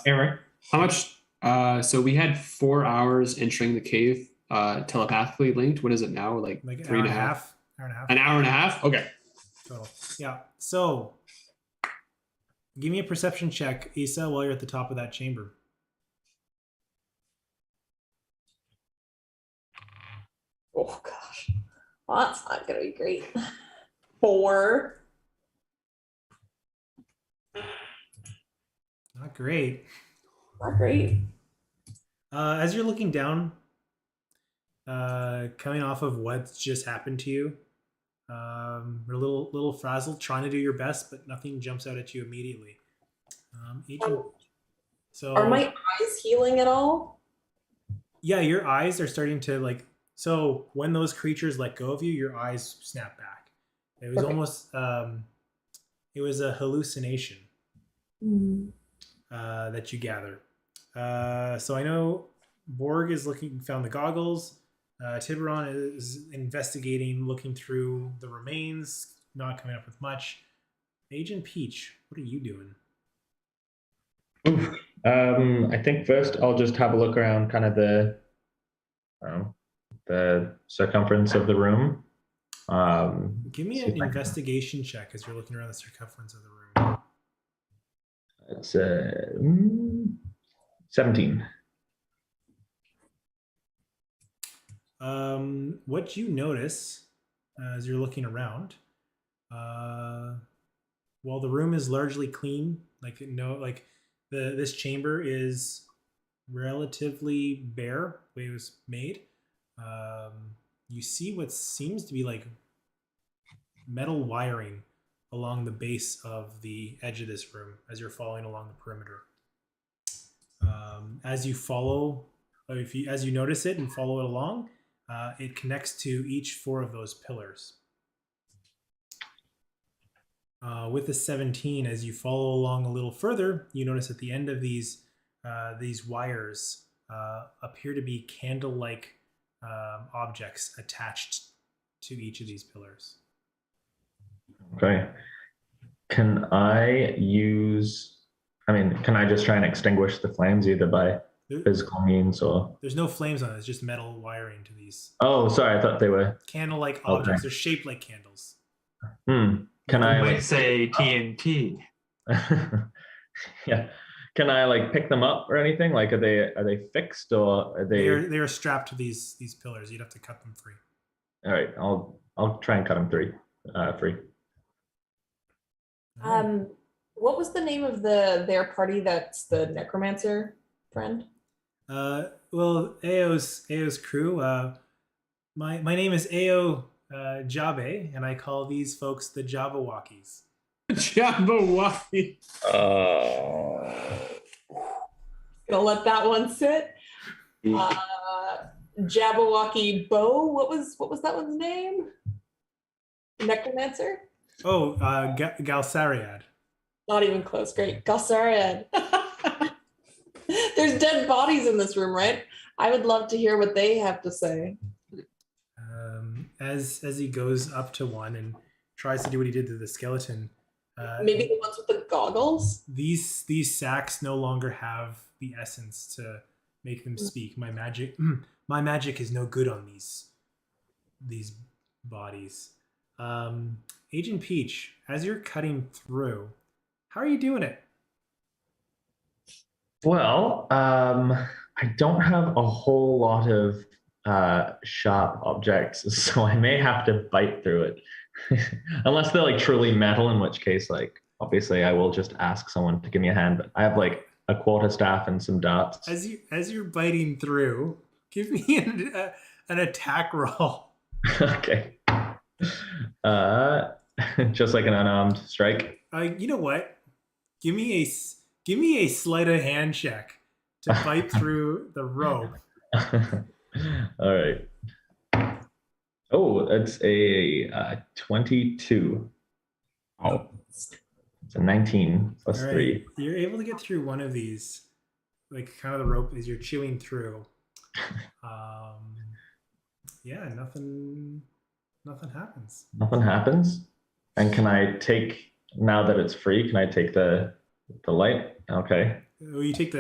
Eric, how much? So we had 4 hours entering the cave, telepathically linked. What is it now? Like Like an three hour and a and a half? half. Hour and a half An hour and a half? Okay. total. Yeah. So, give me a perception check, Issa, while you're at the top of that chamber. Oh gosh, well, that's not gonna be great. 4. Not great. Not great. As you're looking down, coming off of what's just happened to you, you're a little frazzled, trying to do your best, but nothing jumps out at you immediately. Agent, so Are my eyes healing at all? yeah, your eyes are starting to like. So when those creatures let go of you, your eyes snap back. It was Okay. almost it was a hallucination that you gather. So I know Borg is found the goggles. Tiburon is investigating, looking through the remains, not coming up with much. Agent Peach, what are you doing? I think first I'll just have a look around kind of the circumference of the room. Give me see an if I can- investigation check as you're looking around the circumference of the room. It's 17. What you notice as you're looking around, while the room is largely clean, this chamber is relatively bare the way it was made. You see what seems to be like metal wiring along the base of the edge of this room as you're following along the perimeter. As you follow, as you notice it and follow it along, it connects to each 4 of those pillars. With the 17, as you follow along a little further, you notice at the end of these wires appear to be candle-like objects attached to each of these pillars. Okay. Can I just try and extinguish the flames either by physical means or? There's no flames on it. It's just metal wiring to these Oh, sorry. I thought they were. candle-like Okay. objects. They're shaped like candles. Can I I might say TNT. Yeah. Can I like pick them up or anything? Like, are they fixed or are they? They are strapped to these pillars. You'd have to cut them free. All right. I'll try and cut them free. What was the name of their party that's the necromancer friend? Well, Ao's crew. My name is Ao Jabe, and I call these folks the Jabberwockies. Jabberwocky. Gonna let that one sit. Jabberwocky Bo. What was that one's name? Necromancer? Oh, Galsariad. Not even close. Great. Galsariad. There's dead bodies in this room, right? I would love to hear what they have to say. As he goes up to one and tries to do what he did to the skeleton. Maybe the ones with the goggles? These sacks no longer have the essence to make them speak. My magic is no good on these bodies. Agent Peach, as you're cutting through, how are you doing it? Well, I don't have a whole lot of sharp objects, so I may have to bite through it. Unless they're like truly metal, in which case, like, obviously I will just ask someone to give me a hand, but I have like a quarterstaff and some darts. As you're biting through, give me an attack roll. Okay. Just like an unarmed strike. You know what? Give me a sleight of hand check to bite through the rope. All right. Oh, that's a 22. Oh, It's a 19 plus All right, 3. you're able to get through one of these, like kind of the rope as you're chewing through. Yeah, nothing happens. Nothing happens. And can I take, now that it's free, can I take the light? Okay. Oh, you take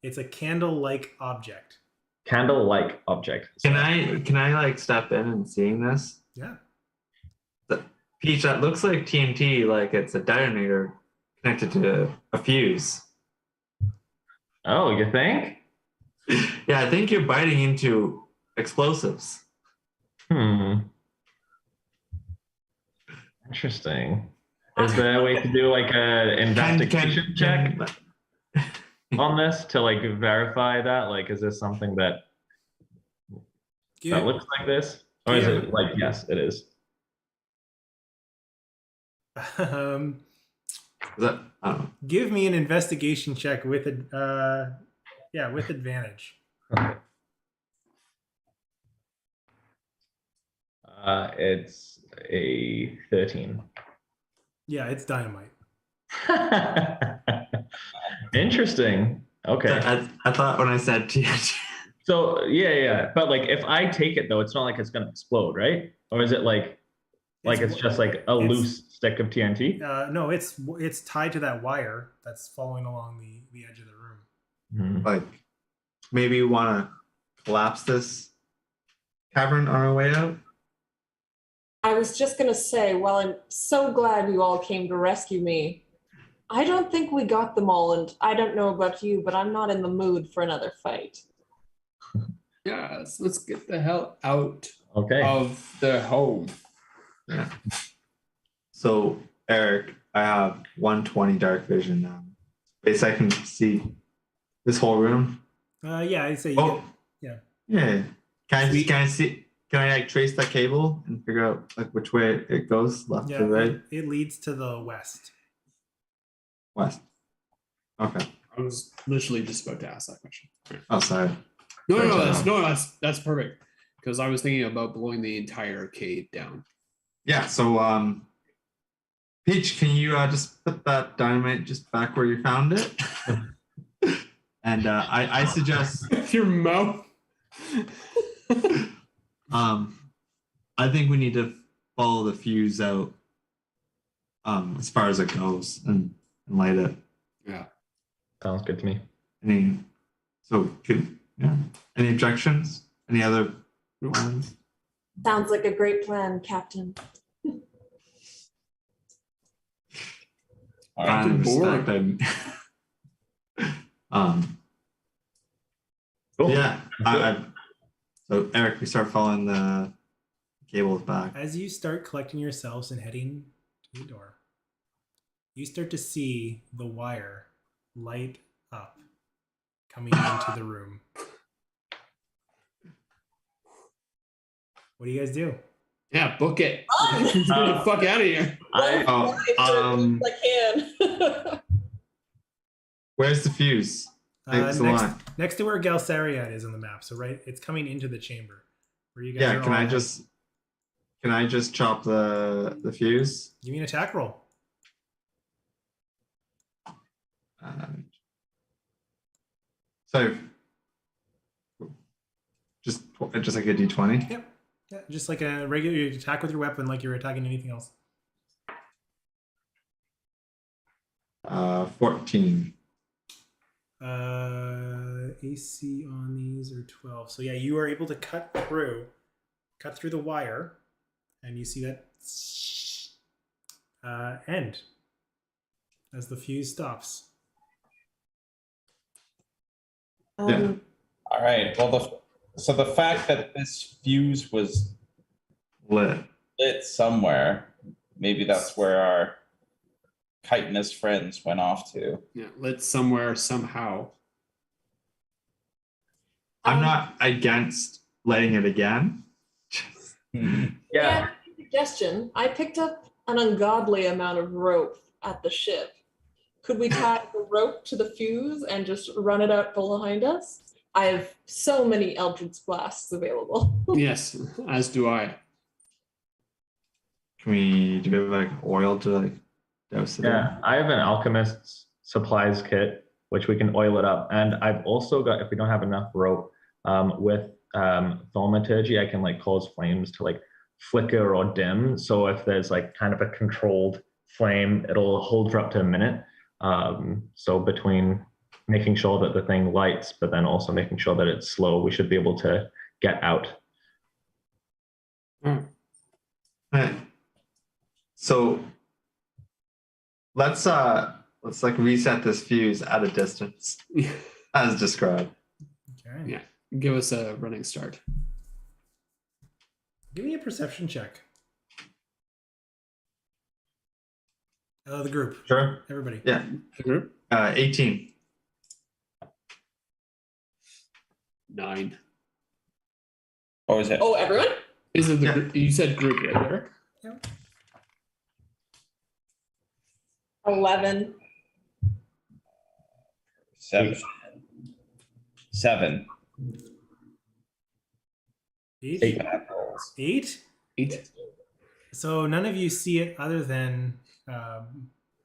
it's a candle-like object. Candle-like object. Can I like step in and seeing this? Yeah. Peach, that looks like TNT, like it's a detonator connected to a fuse. Oh, you think? Yeah, I think you're biting into explosives. Interesting. Is there a way to do like a investigation check on this to like verify that? Like, is this something that looks like this? Or is it like, yes, it is? Is that, I don't know. Give me an investigation check with with advantage. Okay. It's a 13. Yeah, it's dynamite. Interesting. Okay. I thought when I said TNT. So yeah. But like if I take it though, it's not like it's gonna explode, right? Or is it like it's just like a loose stick of TNT? No, it's tied to that wire that's following along the edge of the room. Like maybe you want to collapse this cavern on our way out? I was just going to say, while I'm so glad you all came to rescue me, I don't think we got them all, and I don't know about you, but I'm not in the mood for another fight. Yeah, let's get the hell out Okay. of the home. Yeah. So, Eric, I have 120 dark vision now. Base, I can see this whole room. Yeah, I'd say Oh, yeah. Yeah. Can I like trace that cable and figure out like which way it goes, left to right, it leads to the west. west? Okay. I was literally just about to ask that question. Oh, sorry. That's perfect. Because I was thinking about blowing the entire arcade down. Yeah. So, Peach, can you just put that dynamite just back where you found it? And I suggest Your mouth. I think we need to follow the fuse out as far as it goes and light it. Yeah. Sounds good to me. Any objections? Any other plans? Sounds like a great plan, Captain. all right. Captain Borg. Cool. Yeah. So Eric, we start following the cables back. As you start collecting yourselves and heading to the door, you start to see the wire light up coming into the room. What do you guys do? Yeah, book it. Get the fuck out of here. I can. Where's the fuse? Thanks a lot. Next to where Galsariad is on the map. So it's coming into the chamber. Where you guys Yeah, are can all I just chop the fuse? Give me an attack roll. So just like a d20. Yep. Yeah, just like a regular attack with your weapon, like you're attacking anything else. 14. AC on these are 12. So yeah, you are able to cut through the wire, and you see that end as the fuse stops. Yeah. All right. Well, so the fact that this fuse was Lit. somewhere, maybe that's where our chitinous friends went off to. Yeah, lit somewhere, somehow. I'm not against lighting it again. Yeah. Suggestion. I picked up an ungodly amount of rope at the ship. Could we tie the rope to the fuse and just run it out behind us? I have so many Eldritch Blasts available. Yes, as do I. Can we do like oil to like douse it in? Yeah, I have an alchemist's supplies kit, which we can oil it up. And I've also got, if we don't have enough rope, with thaumaturgy, I can like cause flames to like flicker or dim. So if there's like kind of a controlled flame, it'll hold for up to a minute. So between making sure that the thing lights, but then also making sure that it's slow, we should be able to get out. Right. So let's like reset this fuse at a distance as described. Okay. Yeah, give us a running start. Give me a perception check. The group. Sure. Everybody. Yeah. The group? 18. 9. What was it? Oh, everyone? Is it the Yeah. group? You said group, right, Eric? 11. 7. Eight? 8. 8? 8. So none of you see it other than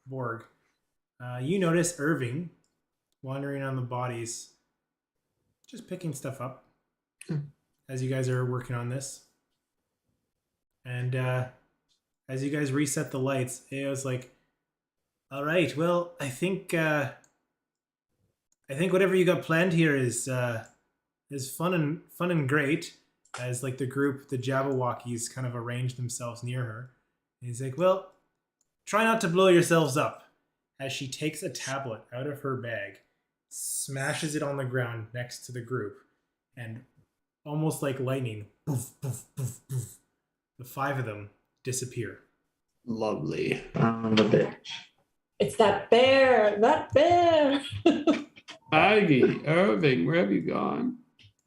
Borg. You notice Irving wandering on the bodies, just picking stuff up as you guys are working on this. And as you guys reset the lights, it was like, all right, well, I think whatever you got planned here is fun and great. As like the group, the Jabberwockies, kind of arrange themselves near her. And he's like, well, try not to blow yourselves up. As she takes a tablet out of her bag, smashes it on the ground next to the group, and almost like lightning, poof, poof, poof, poof, the 5 of them disappear. Lovely. The bitch. It's that bear! That bear! Aggie, Irving, where have you gone?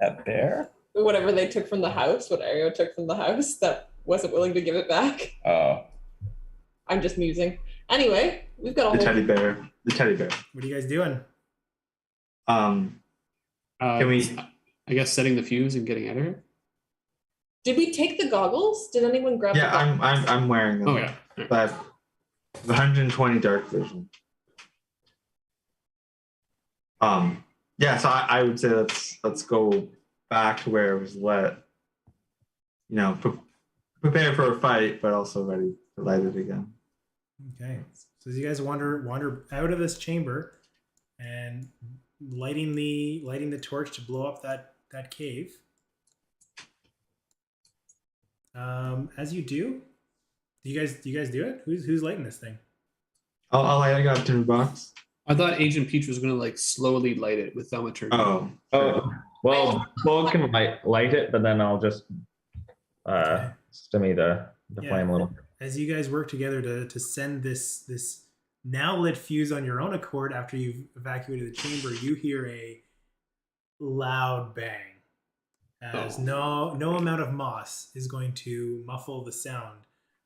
That bear? Whatever they took from the house, what Ario took from the house that wasn't willing to give it back. Oh. I'm just musing. Anyway, we've got a The whole... teddy bear. The teddy bear. What are you guys doing? Can we? I guess setting the fuse and getting out of here? Did we take the goggles? Did anyone grab Yeah, the goggles? Oh, I'm wearing them. yeah. But 120 dark vision. Yeah, so I would say let's go back to where it was let. Prepare for a fight, but also ready to light it again. Okay. So as you guys wander out of this chamber and lighting the torch to blow up that cave. As you do you guys do it? Who's lighting this thing? I'll light it up to the box. I thought Agent Peach was going to like slowly light it with thaumaturgy. Oh. Oh, well, Borg can light it, but then I'll just stimmy the flame a little. As you guys work together to send this now lit fuse on your own accord after you've evacuated the chamber, you hear a loud bang. As no amount of moss is going to muffle the sound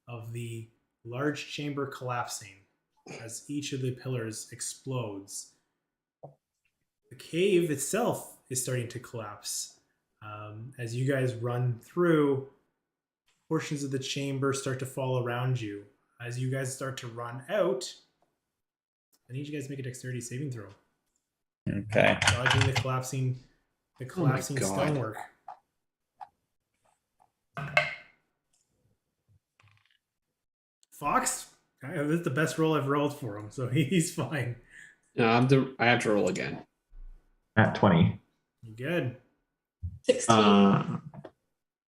of the large chamber collapsing as each of the pillars explodes. The cave itself is starting to collapse. As you guys run through, portions of the chamber start to fall around you. As you guys start to run out, I need you guys to make a dexterity saving throw. Okay. Dodging the collapsing God. stonework. Fox, this is the best roll I've rolled for him, so he's fine. No, I have to roll again. At 20. You good? 16.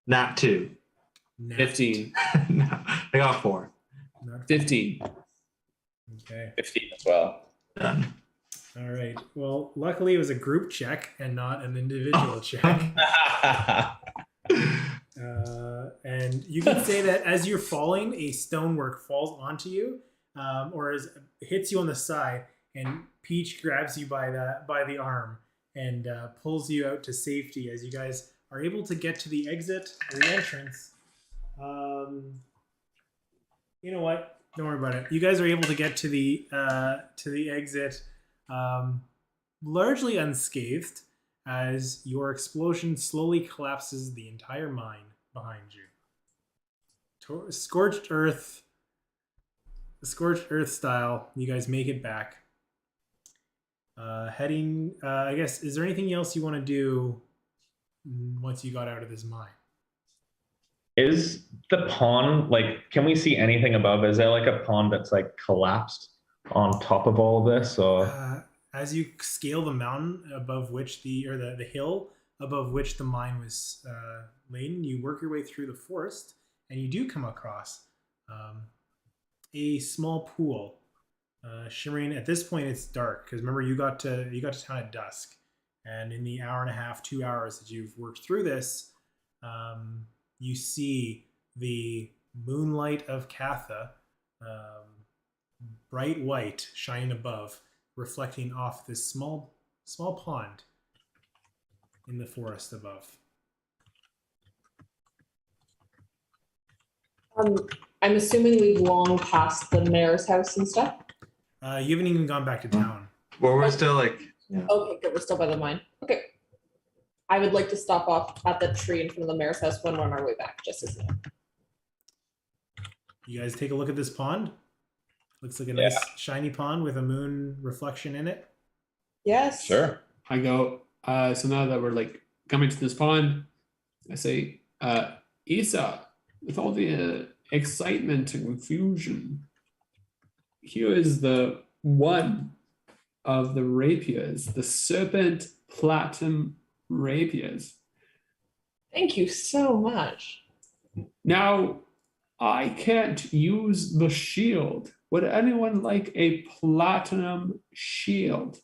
Nat 2. Nat. 15. No, I got 4. Not 15. okay. 15 as well. Done. All right. Well, luckily it was a group check and not an individual check. And you can say that as you're falling, a stonework falls onto you, or hits you on the side, and Peach grabs you by the arm and pulls you out to safety as you guys are able to get to the exit or the entrance. You know what? Don't worry about it. You guys are able to get to the exit, largely unscathed, as your explosion slowly collapses the entire mine behind you. Scorched earth style. You guys make it back. Heading. I guess. Is there anything else you want to do once you got out of this mine? Is the pond like? Can we see anything above? Is there like a pond that's like collapsed on top of all of this, or? As you scale the mountain above which the hill above which the mine was laden, you work your way through the forest, and you do come across a small pool shimmering. At this point, it's dark because remember you got to town at dusk, and in the hour and a half, 2 hours that you've worked through this, you see the moonlight of Katha, bright white, shining above, reflecting off this small pond in the forest above. I'm assuming we've long passed the mayor's house and stuff. You haven't even gone back to town. Well, we're still like. Yeah. Okay, good. We're still by the mine. Okay. I would like to stop off at the tree in front of the mayor's house when we're on our way back, just as you know. You guys take a look at this pond. Looks like a nice shiny pond with a moon reflection in it. Yes. Sure. I go, so now that we're like coming to this pond, I say, Isa, with all the excitement and confusion, here is the one of the rapiers, the serpent platinum rapiers. Thank you so much. Now, I can't use the shield. Would anyone like a platinum shield?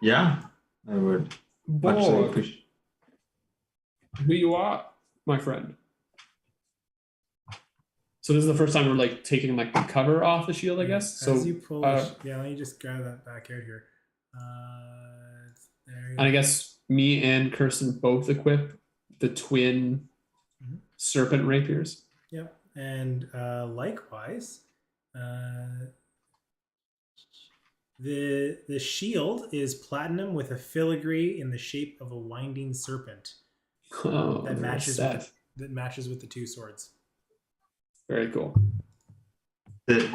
Yeah, I would. Borg, who you are, my friend. So this is the first time we're like taking like the cover off the shield, I guess. So as you pull, let me just grab that back out here. There you go. and I guess me and Kirsten both equip the twin serpent rapiers. Yep, and likewise, the shield is platinum with a filigree in the shape of a winding serpent Oh, that very matches sad. with the two swords. Very cool. Is it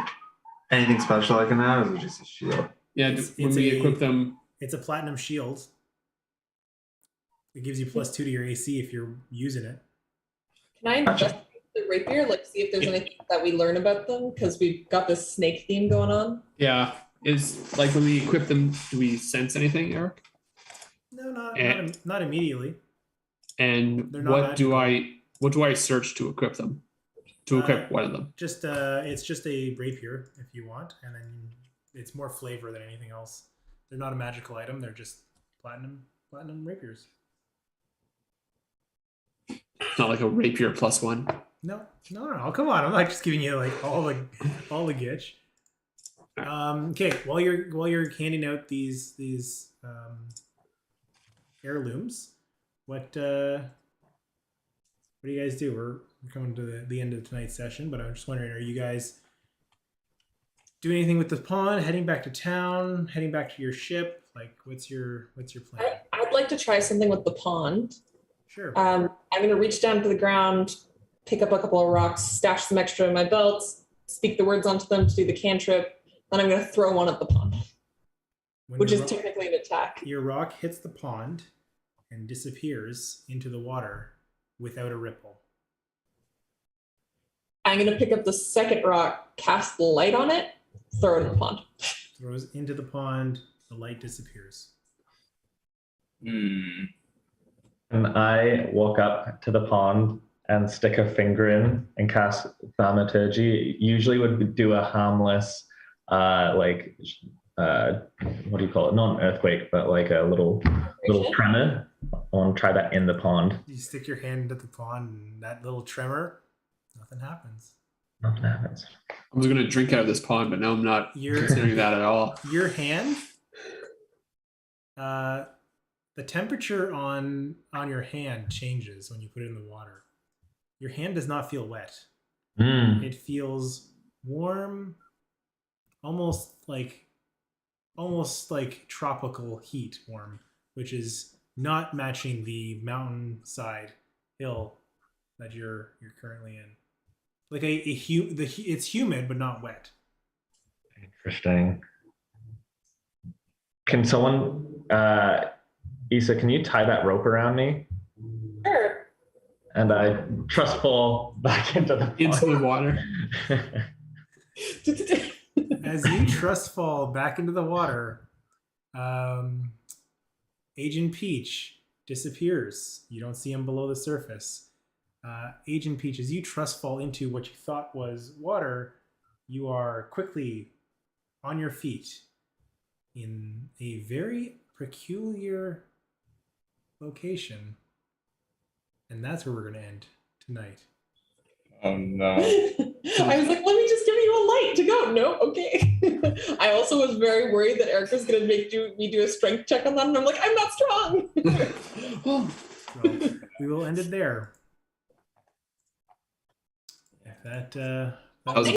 anything special I can have, or is it just a shield? Yeah, when we equip them, It's a platinum shield. It gives you +2 to your AC if you're using it. Can I investigate the rapier, like see if there's anything that we learn about them? Because we've got this snake theme going on. yeah, is like when we equip them, do we sense anything, Eric? No, not immediately. And They're not what do I search to equip them? To equip one of them. Just it's just a rapier if you want, and then it's more flavor than anything else. They're not a magical item. They're just platinum rapiers. It's not like a rapier +1. No. Come on, I'm not just giving you like all the gitch. Okay, while you're handing out these heirlooms, what do you guys do? We're coming to the end of tonight's session, but I'm just wondering, are you guys doing anything with the pawn? Heading back to town? Heading back to your ship? Like, what's your plan? I'd like to try something with the pond. Sure. I'm going to reach down to the ground, pick up a couple of rocks, stash some extra in my belt, speak the words onto them to do the cantrip. Then I'm going to throw one at the pond, which is technically an attack. Your rock hits the pond and disappears into the water without a ripple. I'm going to pick up the second rock, cast the light on it, throw it in the pond. Throws into the pond, the light disappears. Hmm. And I walk up to the pond and stick a finger in and cast thaumaturgy. Usually would do a harmless, what do you call it? Not an earthquake, but like a little tremor. I want to try that in the pond. You stick your hand into the pond, and that little tremor, nothing happens. Nothing happens. I was going to drink out of this pond, but now I'm not considering that at all. Your hand, the temperature on your hand changes when you put it in the water. Your hand does not feel wet. It feels warm, almost like tropical heat warm, which is not matching the mountainside hill that you're currently in. Like it's humid but not wet. Interesting. Can someone, Issa, can you tie that rope around me? Sure. And I trust fall back into the water. As you trust fall back into the water, Agent Peach disappears. You don't see him below the surface. Agent Peach, as you trust fall into what you thought was water, you are quickly on your feet in a very peculiar location. And that's where we're going to end tonight. Oh no. I was like, let me just give you a light to go. No, okay. I also was very worried that Eric was going to make me do a strength check on that. And I'm like, I'm not strong. So we will end it there. If that was